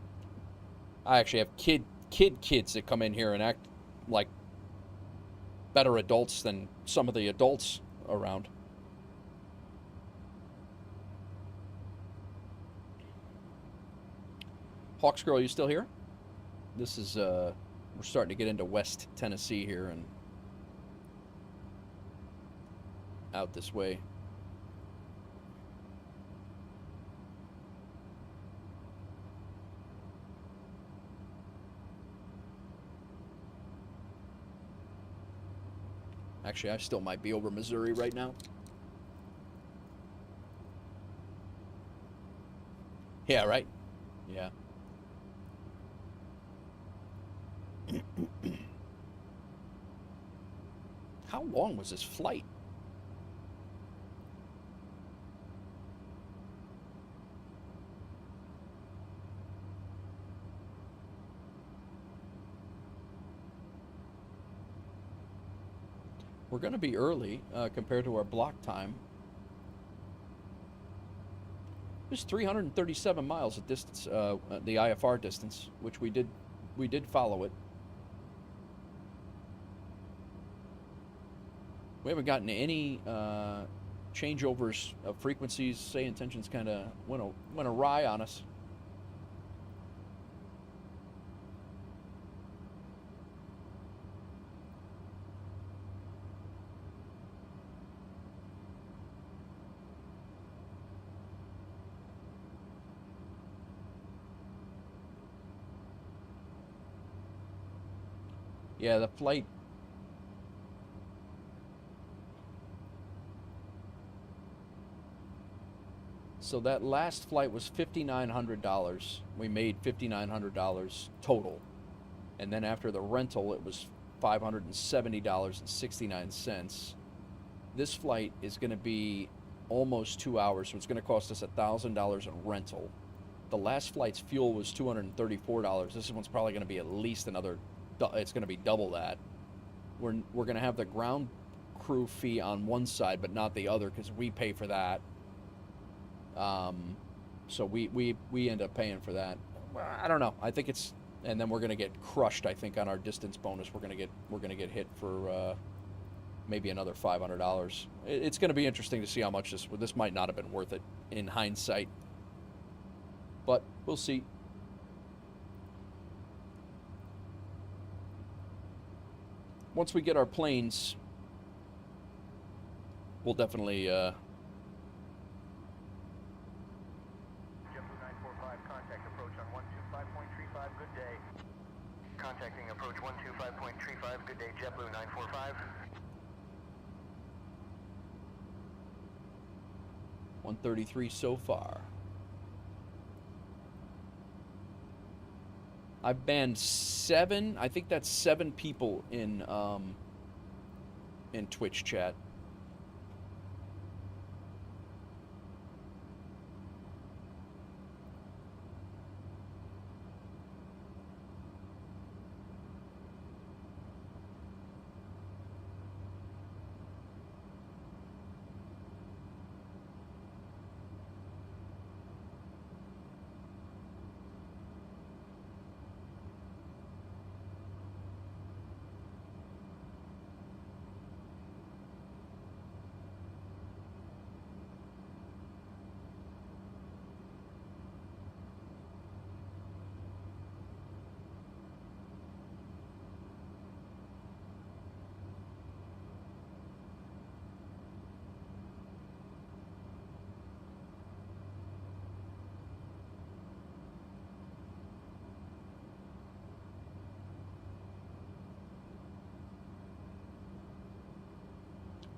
actually have kids that come in here and act like better adults than some of the adults around. Hawks Girl, you still here? This is we're starting to get into West Tennessee here and out this way. Actually, I still might be over Missouri right now. Yeah, right? Yeah. How long was this flight? We're going to be early compared to our block time. Just 337 miles at distance, the IFR distance, which we did follow it. We haven't gotten any changeovers of frequencies. Say Intentions kind of went awry on us. Yeah, the flight. So that last flight was $5,900. We made $5,900 total. And then after the rental, it was $570.69. This flight is going to be almost 2 hours, so it's going to cost us $1,000 in rental. The last flight's fuel was $234. This one's probably going to be at least another, it's going to be double that. We're going to have the ground crew fee on one side, but not the other, because we pay for that. So we end up paying for that. Well, I don't know. I think it's, and then we're going to get crushed, I think, on our distance bonus. We're going to get hit for maybe another $500. It's going to be interesting to see how much this might not have been worth it in hindsight. But we'll see. Once we get our planes, we'll definitely JetBlue 945, contact approach on 125.35, good day. Contacting approach 125.35, good day, JetBlue 945. 133 so far. I've banned 7, I think that's 7 people in Twitch chat.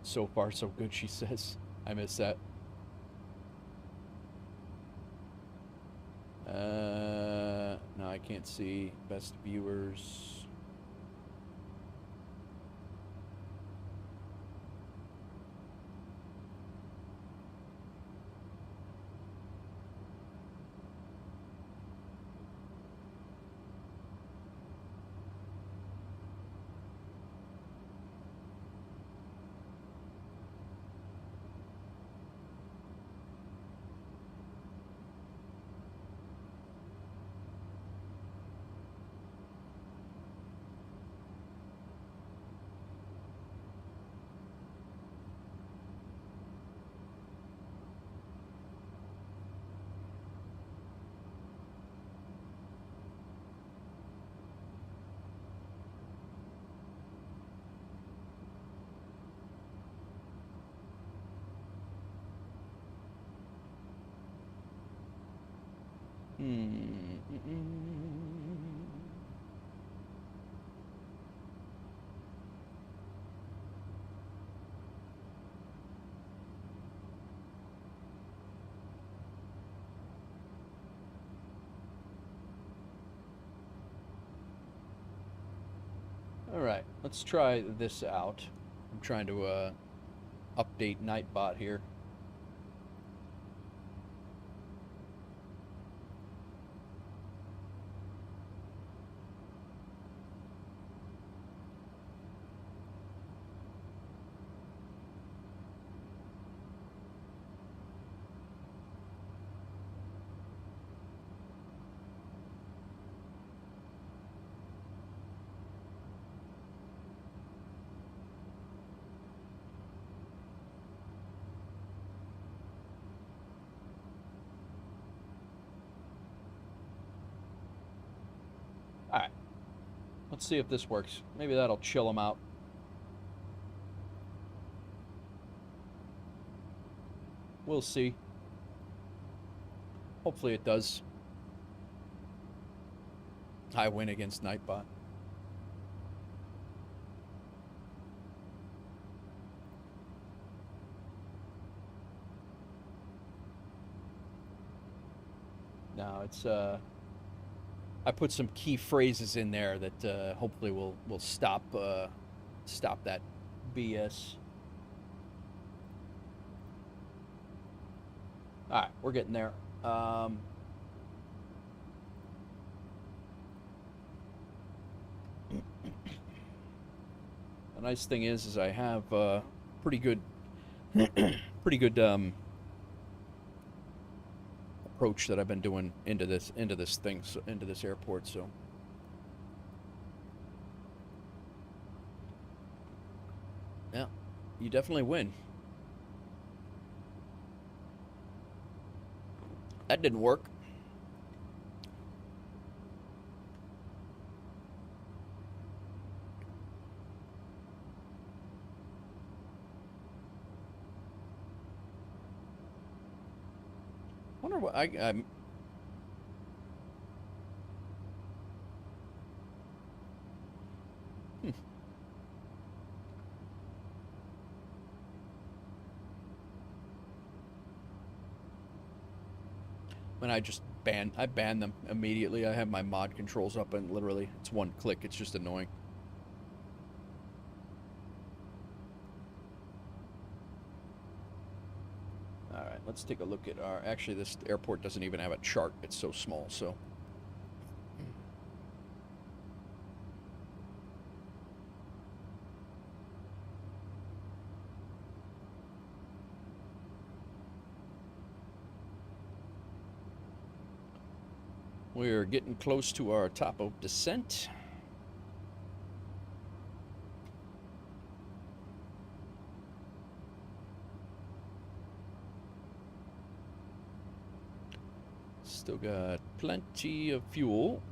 So far, so good, she says. I miss that. No, I can't see best viewers. All right, let's try this out. I'm trying to update Nightbot here. Let's see if this works. Maybe that'll chill them out. We'll see. Hopefully it does. I win against Nightbot. No, it's I put some key phrases in there that hopefully will stop stop that BS. All right, we're getting there. The nice thing is I have pretty good approach that I've been doing into this thing, so into this airport. So yeah, you definitely win. That didn't work. Wonder what I'm. When I just ban them immediately. I have my mod controls up and literally it's one click. It's just annoying. All right, let's take a look at our. Actually, this airport doesn't even have a chart. It's so small. So. We're getting close to our top of descent. Still got plenty of fuel.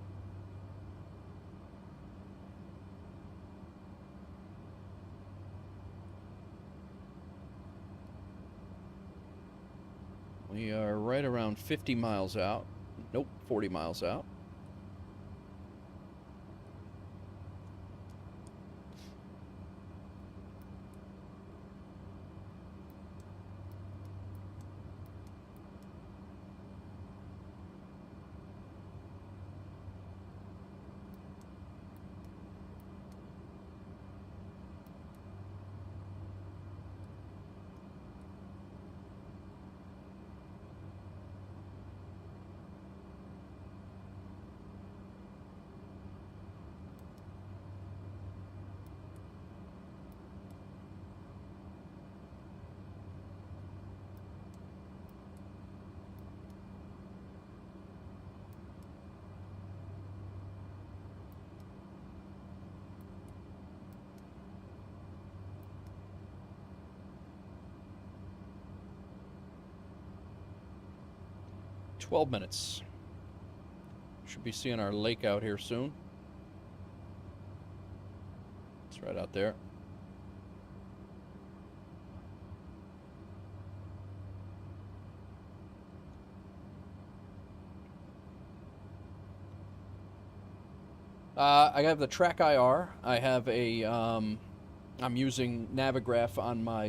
We are right around 50 miles out. Nope, 40 miles out. $12 minutes. Should be seeing our lake out here soon. It's right out there. I have the Track IR. I have a, I'm using Navigraph on my,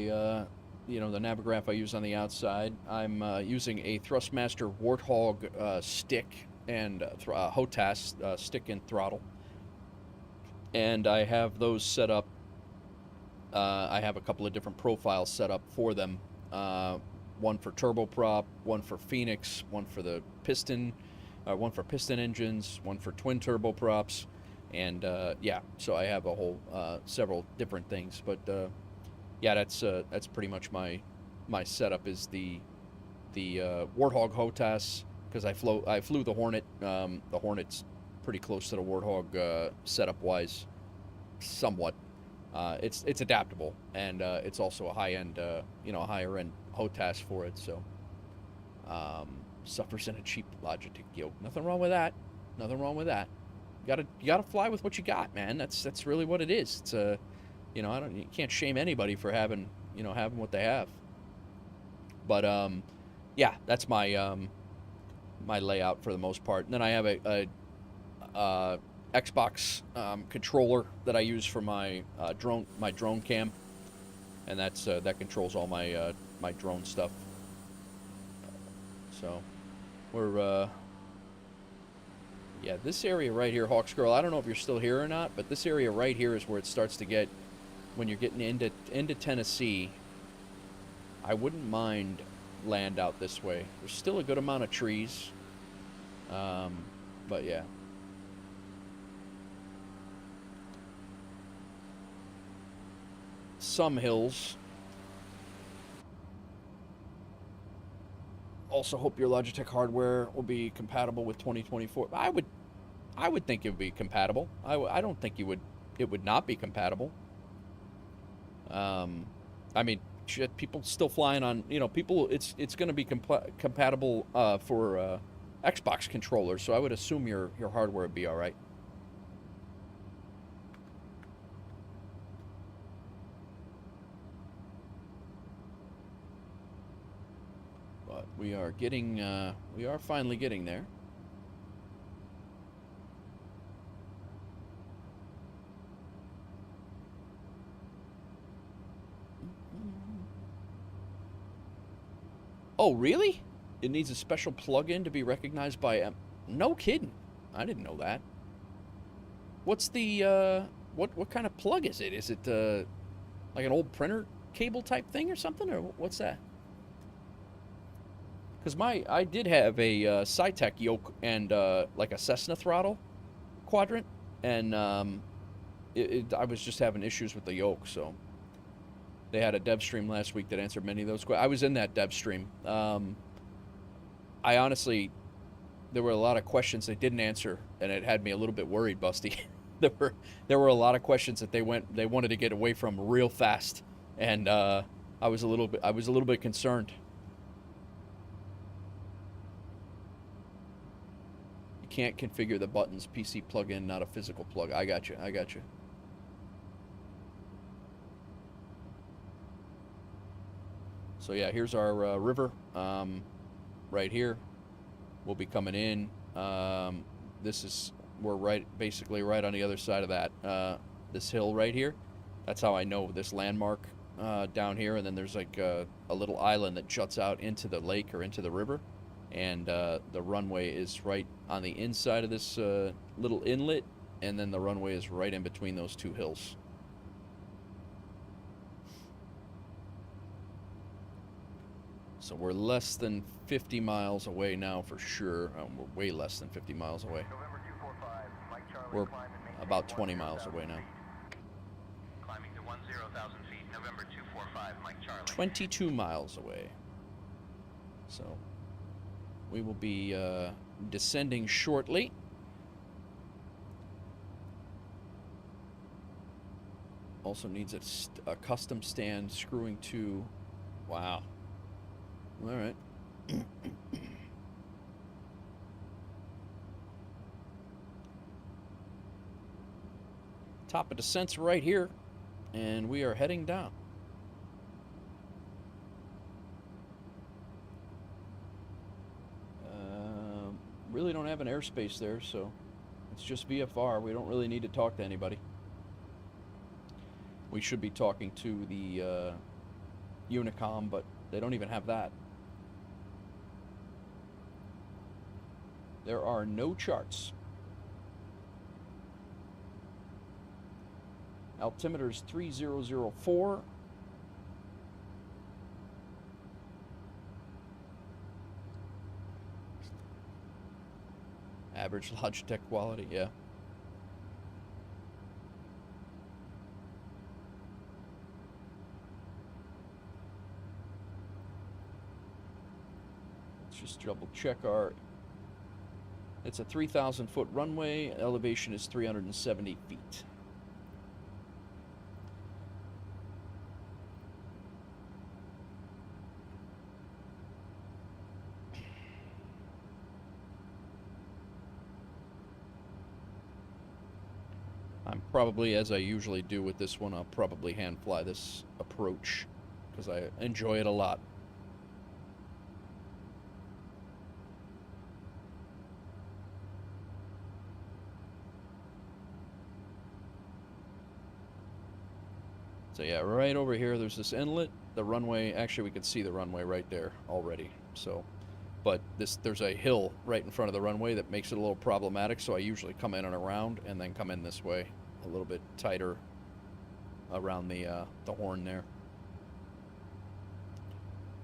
you know, the Navigraph I use on the outside. I'm using a Thrustmaster Warthog stick and HOTAS stick and throttle. And I have those set up. I have a couple of different profiles set up for them. One for turboprop, one for Phoenix, one for the piston, one for piston engines, one for twin turboprops. And yeah, so I have a whole several different things, but yeah, that's pretty much my setup is the Warthog HOTAS, because I flew the Hornet. The Hornet's pretty close to the Warthog setup wise, somewhat. It's adaptable, and it's also a high end, you know, a higher end HOTAS for it. So suffers in a cheap Logitech yoke. Nothing wrong with that. Nothing wrong with that. You gotta fly with what you got, man. That's really what it is. It's you know, you can't shame anybody for having what they have. But yeah, that's my my layout for the most part. And then I have a Xbox controller that I use for my drone cam, and that controls all my my drone stuff. So we're yeah, this area right here, Hawks Girl. I don't know if you're still here or not, but this area right here is where it starts to get, when you're getting into Tennessee. I wouldn't mind land out this way. There's still a good amount of trees, but yeah. Some hills. Also hope your Logitech hardware will be compatible with 2024. I would think it would be compatible. I don't think it would not be compatible. I mean, shit, people still flying on, people, it's going to be compatible for Xbox controllers, so I would assume your hardware would be all right. But we are finally getting there. Oh, really? It needs a special plug-in to be recognized by no kidding. I didn't know that. What's the what kind of plug is it? Is it like an old printer cable type thing or something, or what's that? Because I did have a Cytec yoke and like a Cessna throttle quadrant, and I was just having issues with the yoke, so they had a dev stream last week that answered many of those questions. I was in that dev stream. I honestly, there were a lot of questions they didn't answer, and it had me a little bit worried, Busty. there were a lot of questions that they wanted to get away from real fast, and I was a little bit concerned. You can't configure the buttons. PC plug-in, not a physical plug. I got you. So yeah, here's our river right here. We'll be coming in. We're basically right on the other side of that this hill right here. That's how I know this landmark down here. And then there's like a little island that juts out into the lake or into the river, and the runway is right on the inside of this little inlet, and then the runway is right in between those two hills. So we're less than 50 miles away now for sure. We're way less than 50 miles away. We're about 20 miles away now. Climbing to 10,000 feet, November 245, Mike Charlie. 22 miles away. So we will be descending shortly. Also needs a custom stand screwing to. Wow. All right. Top of descent's right here, and we are heading down. Really don't have an airspace there, so it's just VFR. We don't really need to talk to anybody. We should be talking to the Unicom, but they don't even have that. There are no charts. Altimeter is 3004. Average Logitech quality, yeah. Let's just double check our. It's a 3,000 foot runway. Elevation is 370 feet. I'm probably, as I usually do with this one, I'll probably hand fly this approach because I enjoy it a lot. So yeah, right over here, there's this inlet. The runway, actually, we can see the runway right there already. So, but there's a hill right in front of the runway that makes it a little problematic. So I usually come in and around, and then come in this way, a little bit tighter around the horn there.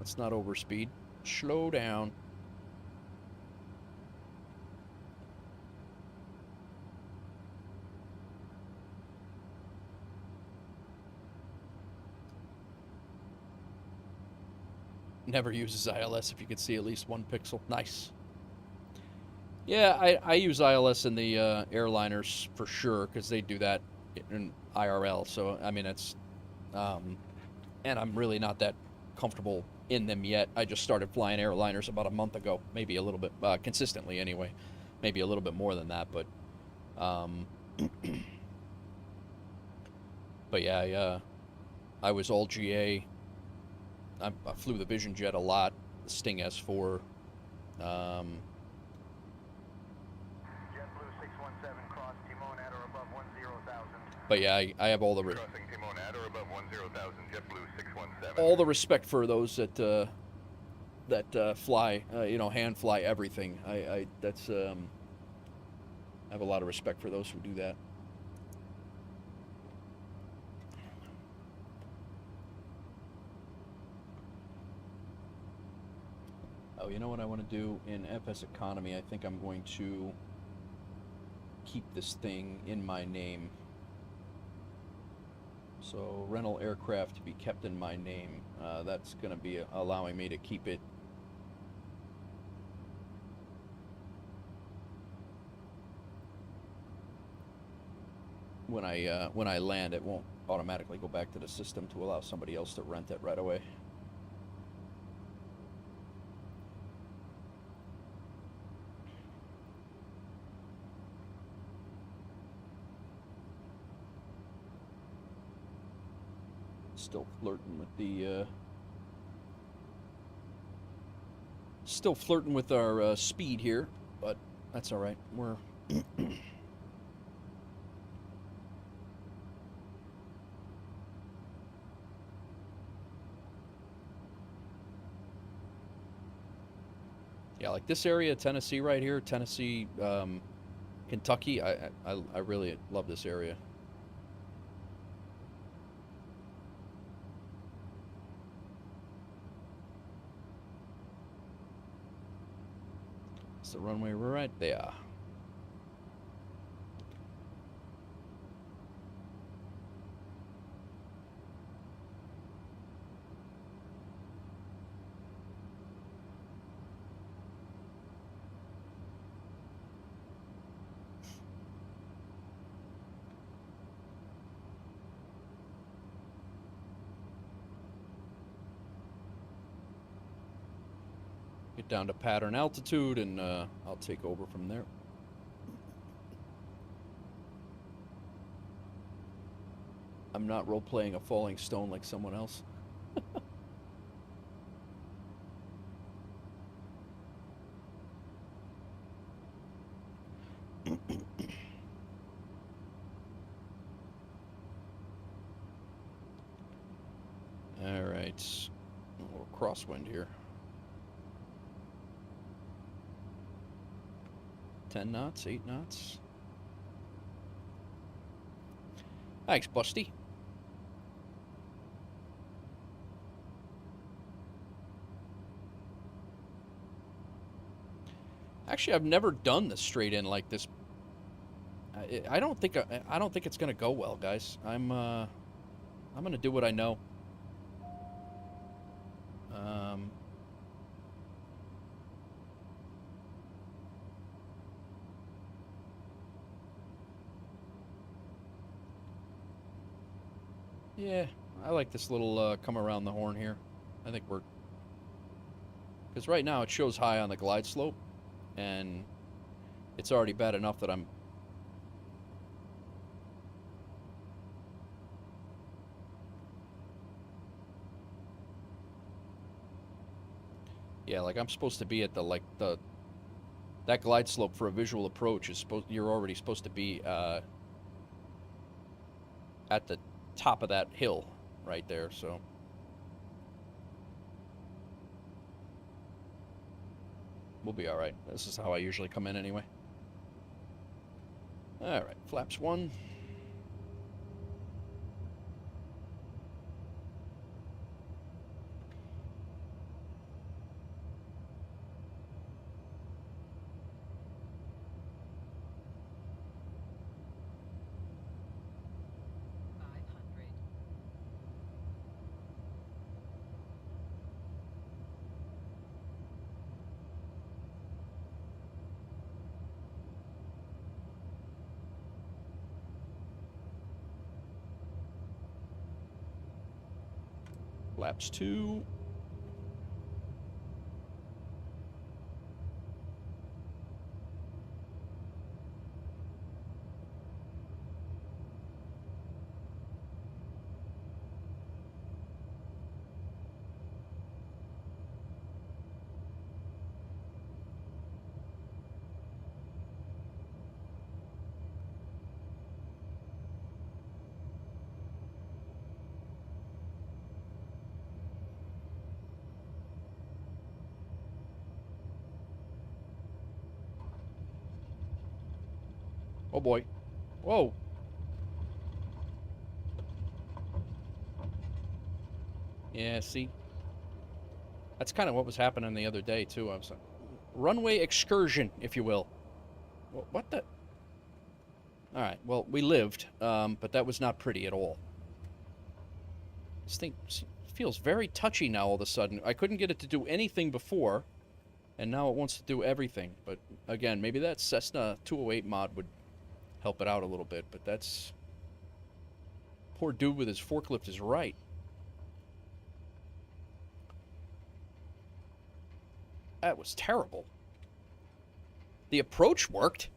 Let's not overspeed. Slow down. Never uses ILS if you can see at least 1 pixel. Nice. Yeah, I use ILS in the airliners for sure because they do that in IRL. So, I mean, it's... and I'm really not that comfortable in them yet. I just started flying airliners about a month ago. Maybe a little bit, consistently anyway. Maybe a little bit more than that, but... but yeah, I was all GA. I flew the Vision Jet a lot, the Sting S4. JetBlue 617, cross Timon at or above 10,000. But yeah, I have all the Crossing Timon at or above 10,000, JetBlue 617. all the respect for those that fly, hand fly everything. I have a lot of respect for those who do that. Oh, you know what I want to do in FSEconomy? I think I'm going to keep this thing in my name. So rental aircraft to be kept in my name. That's going to be allowing me to keep it when I land. It won't automatically go back to the system to allow somebody else to rent it right away. Still flirting with our speed here, but that's all right. We're yeah, like this area, Tennessee right here, Tennessee, Kentucky. I really love this area. The runway right there. Get down to pattern altitude, and I'll take over from there. I'm not role-playing a falling stone like someone else. All right, a little crosswind here. 10 knots, 8 knots. Thanks, Busty. Actually, I've never done the straight in like this. I don't think it's gonna go well, guys. I'm gonna do what I know. Yeah, I like this little come around the horn here. I think we're... Because right now it shows high on the glide slope, and it's already bad enough that I'm Yeah, like I'm supposed to be at that glide slope for a visual approach is you're already supposed to be at the top of that hill right there, so we'll be all right. This is how I usually come in anyway. All right, flaps 1. Flaps 2. Oh boy. Whoa. Yeah, see? That's kind of what was happening the other day, too. I was like, runway excursion, if you will. What the? All right, well, we lived, but that was not pretty at all. This thing feels very touchy now all of a sudden. I couldn't get it to do anything before, and now it wants to do everything. But again, maybe that Cessna 208 mod would help it out a little bit, but that's... Poor dude with his forklift is right. That was terrible. The approach worked.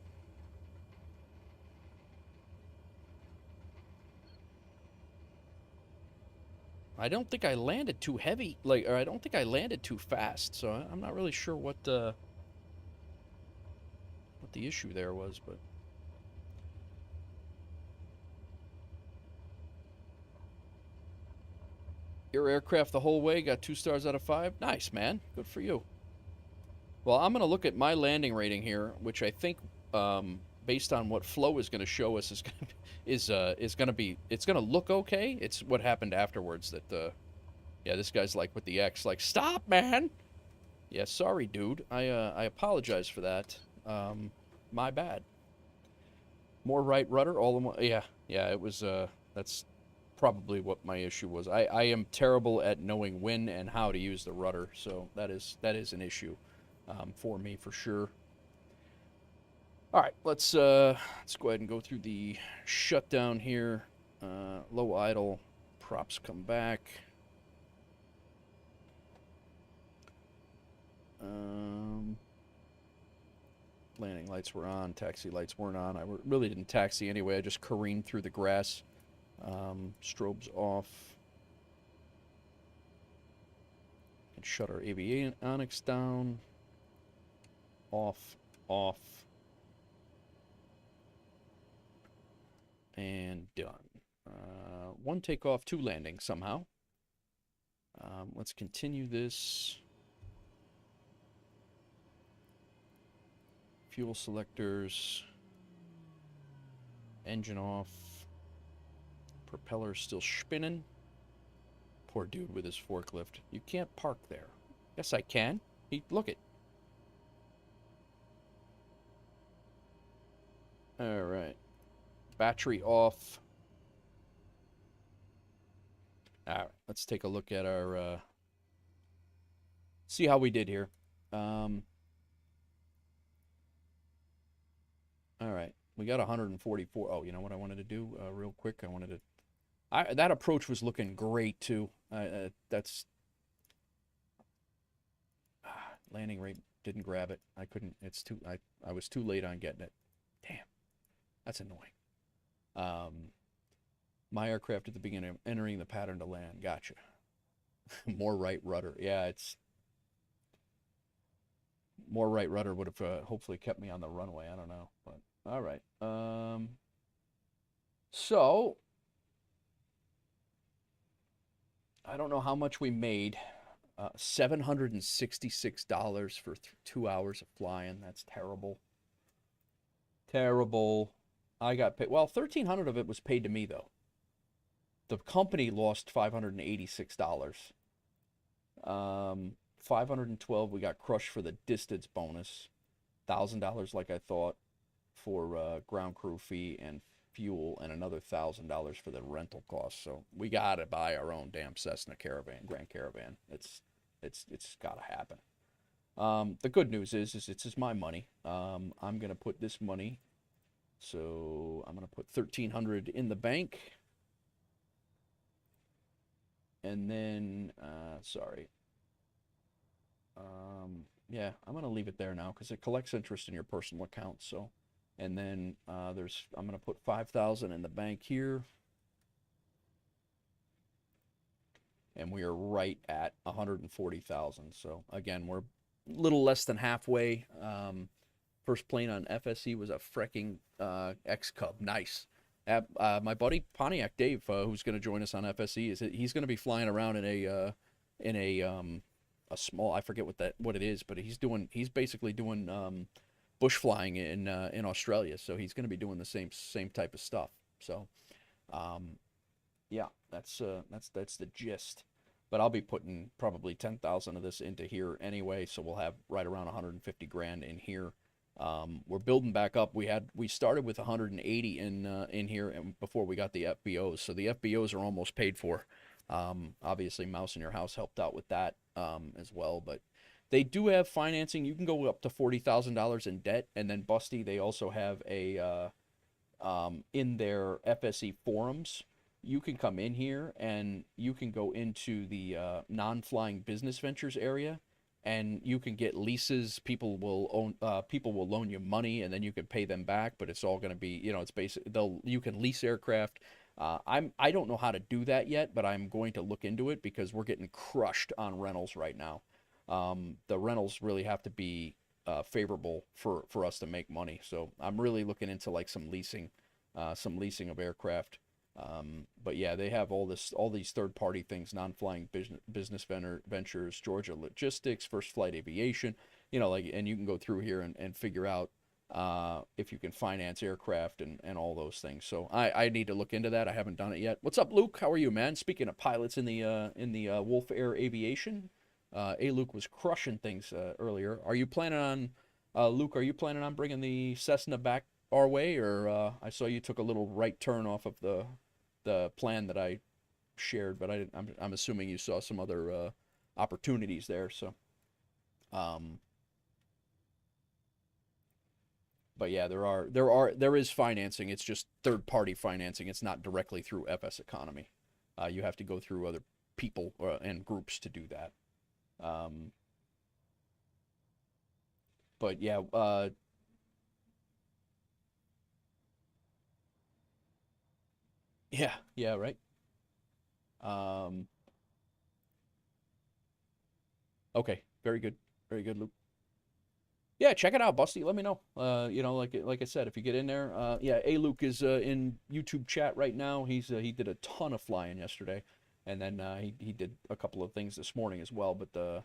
I don't think I landed too heavy, or I don't think I landed too fast, so I'm not really sure what the issue there was, but... Your aircraft the whole way, got 2 stars out of 5. Nice, man. Good for you. Well, I'm going to look at my landing rating here, which I think, based on what Flo is going to show us, is going to be, it's going to look okay. It's what happened afterwards that, yeah, this guy's like with the X, like, stop, man. Yeah, sorry, dude. I apologize for that. My bad. More right rudder, all in one. Yeah, it was, that's probably what my issue was. I am terrible at knowing when and how to use the rudder, so that is an issue for me for sure. All right, let's go ahead and go through the shutdown here. Low idle, props come back. Landing lights were on, taxi lights weren't on. I really didn't taxi anyway. I just careened through the grass. Strobes off. And shut our avionics down. Off. And done. 1 takeoff, 2 landing somehow. Let's continue this. Fuel selectors. Engine off. Propeller still spinning. Poor dude with his forklift. You can't park there. Yes, I can. Look it. All right. Battery off. All right. Let's take a look at our... see how we did here. All right. We got 144. Oh, you know what I wanted to do real quick? I wanted to... that approach was looking great, too. That's... landing rate didn't grab it. I couldn't... It's too... I was too late on getting it. Damn. That's annoying. My aircraft at the beginning of entering the pattern to land. Gotcha. More right rudder. Yeah, it's... More right rudder would have hopefully kept me on the runway. I don't know, but all right. So I don't know how much we made. $766 for 2 hours of flying. That's terrible. Terrible. I got paid. Well, 1,300 of it was paid to me though. The company lost $586. 512 we got crushed for the distance bonus. $1,000 like I thought for ground crew fee and fuel, and another $1,000 for the rental costs. So we gotta buy our own damn Cessna Caravan, Grand Caravan. It's gotta happen. The good news is it's my money. I'm gonna put this money. So I'm gonna put 1,300 in the bank, and then sorry. Yeah, I'm gonna leave it there now because it collects interest in your personal account. So, and then I'm gonna put 5,000 in the bank here, and we are right at 140,000. So again, we're a little less than halfway. First plane on FSE was a freaking X Cub. Nice. My buddy Pontiac Dave, who's going to join us on FSE, he's going to be flying around in a small, I forget what it is, but he's basically doing bush flying in Australia. So he's going to be doing the same type of stuff. So yeah, that's the gist. But I'll be putting probably 10,000 of this into here anyway, so we'll have right around 150 grand in here. We're building back up. We started with 180 in here, and before we got the FBOs, so the FBOs are almost paid for. Obviously, Mouse in Your House helped out with that as well, but they do have financing. You can go up to $40,000 in debt, and then Busty, they also have a in their FSE forums. You can come in here and you can go into the non-flying business ventures area, and you can get leases. People will loan you money, and then you can pay them back. But it's all going to be, it's basic. You can lease aircraft. I don't know how to do that yet, but I'm going to look into it because we're getting crushed on rentals right now. The rentals really have to be favorable for us to make money. So I'm really looking into like some leasing of aircraft. But yeah, they have all these third-party things, non-flying business ventures, Georgia Logistics, First Flight Aviation, and you can go through here and figure out if you can finance aircraft and all those things. So I need to look into that. I haven't done it yet. What's up, Luke? How are you, man? Speaking of pilots in the Wolf Air Aviation, Luke was crushing things earlier. Are you planning on, Luke? Are you planning on bringing the Cessna back our way, or I saw you took a little right turn off of the plan that I shared, but I'm assuming you saw some other opportunities there. So, but yeah, there is financing. It's just third-party financing. It's not directly through FSEconomy. You have to go through other people and groups to do that. But yeah, yeah, right. Okay, very good, Luke. Yeah, check it out, Busty. Let me know. Like I said, if you get in there, yeah, Luke is in YouTube chat right now. He did a ton of flying yesterday, and then he did a couple of things this morning as well. But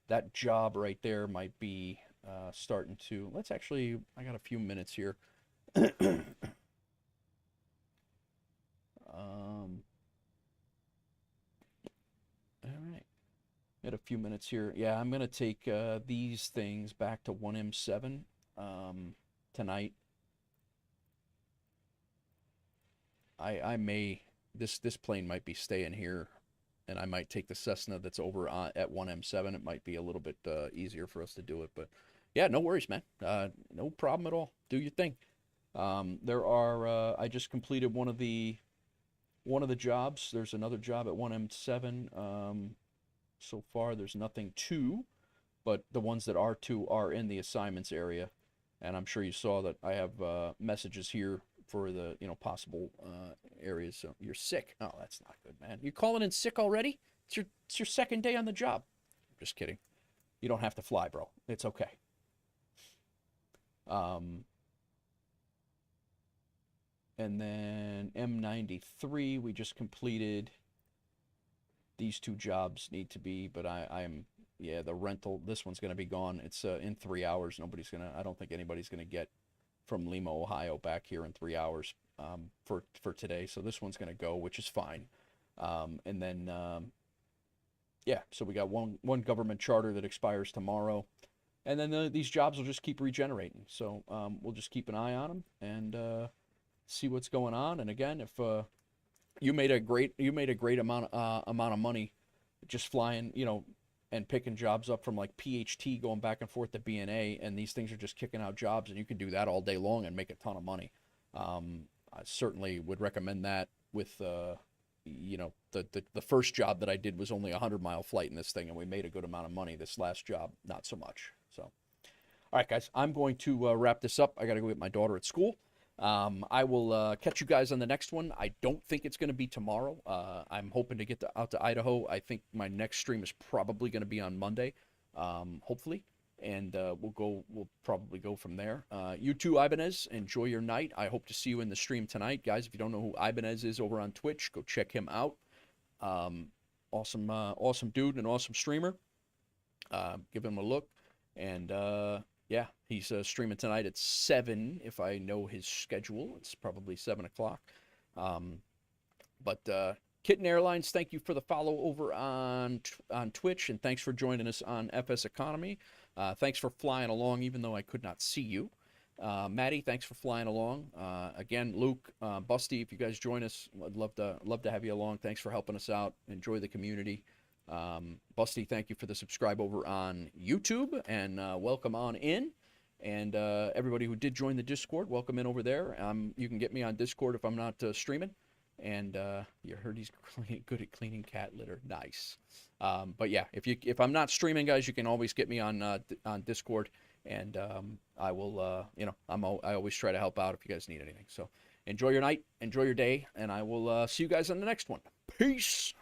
that job right there might be starting to. I got a few minutes here. All right. Got a few minutes here. Yeah, I'm gonna take these things back to 1M7 tonight. I may this plane might be staying here, and I might take the Cessna that's over at 1M7. It might be a little bit easier for us to do it, but yeah, no worries, man. No problem at all. Do your thing. I just completed one of the jobs. There's another job at 1M7. So far, there's nothing to, but the ones that are to are in the assignments area, and I'm sure you saw that I have messages here for the possible areas. So you're sick. Oh, that's not good, man. You calling in sick already? It's your second day on the job. Just kidding. You don't have to fly, bro. It's okay. And then M93 we just completed. These two jobs need to be, but I'm yeah, the rental, this one's going to be gone. It's in 3 hours. I don't think anybody's going to get from Lima, Ohio back here in 3 hours for today. So this one's going to go, which is fine. And then, yeah, so we got one government charter that expires tomorrow. And then these jobs will just keep regenerating. So we'll just keep an eye on them and see what's going on. And again, if you made a great amount of money just flying, and picking jobs up from like PHT going back and forth to BNA, and these things are just kicking out jobs, and you can do that all day long and make a ton of money. I certainly would recommend that. With the first job that I did was only a 100-mile flight in this thing, and we made a good amount of money. This last job, not so much. So, all right, guys, I'm going to wrap this up. I got to go get my daughter at school. I will catch you guys on the next one. I don't think it's going to be tomorrow. I'm hoping to get out to Idaho. I think my next stream is probably going to be on Monday, hopefully, and we'll probably go from there. You too, Ibanez, enjoy your night. I hope to see you in the stream tonight, guys. If you don't know who Ibanez is over on Twitch, go check him out. Awesome dude and an awesome streamer. Give him a look, and yeah, he's streaming tonight at 7, if I know his schedule. It's probably 7 o'clock. But Kitten Airlines, thank you for the follow over on Twitch, and thanks for joining us on FSEconomy. Thanks for flying along, even though I could not see you. Maddie, thanks for flying along. Again, Luke, Busty, if you guys join us, I'd love to have you along. Thanks for helping us out. Enjoy the community. Busty, thank you for the subscribe over on YouTube, and welcome on in. And everybody who did join the Discord, welcome in over there. You can get me on Discord if I'm not streaming. And you heard he's good at cleaning cat litter. Nice. But yeah, if I'm not streaming, guys, you can always get me on Discord, and I will. I always try to help out if you guys need anything. So enjoy your night, enjoy your day, and I will see you guys on the next one. Peace.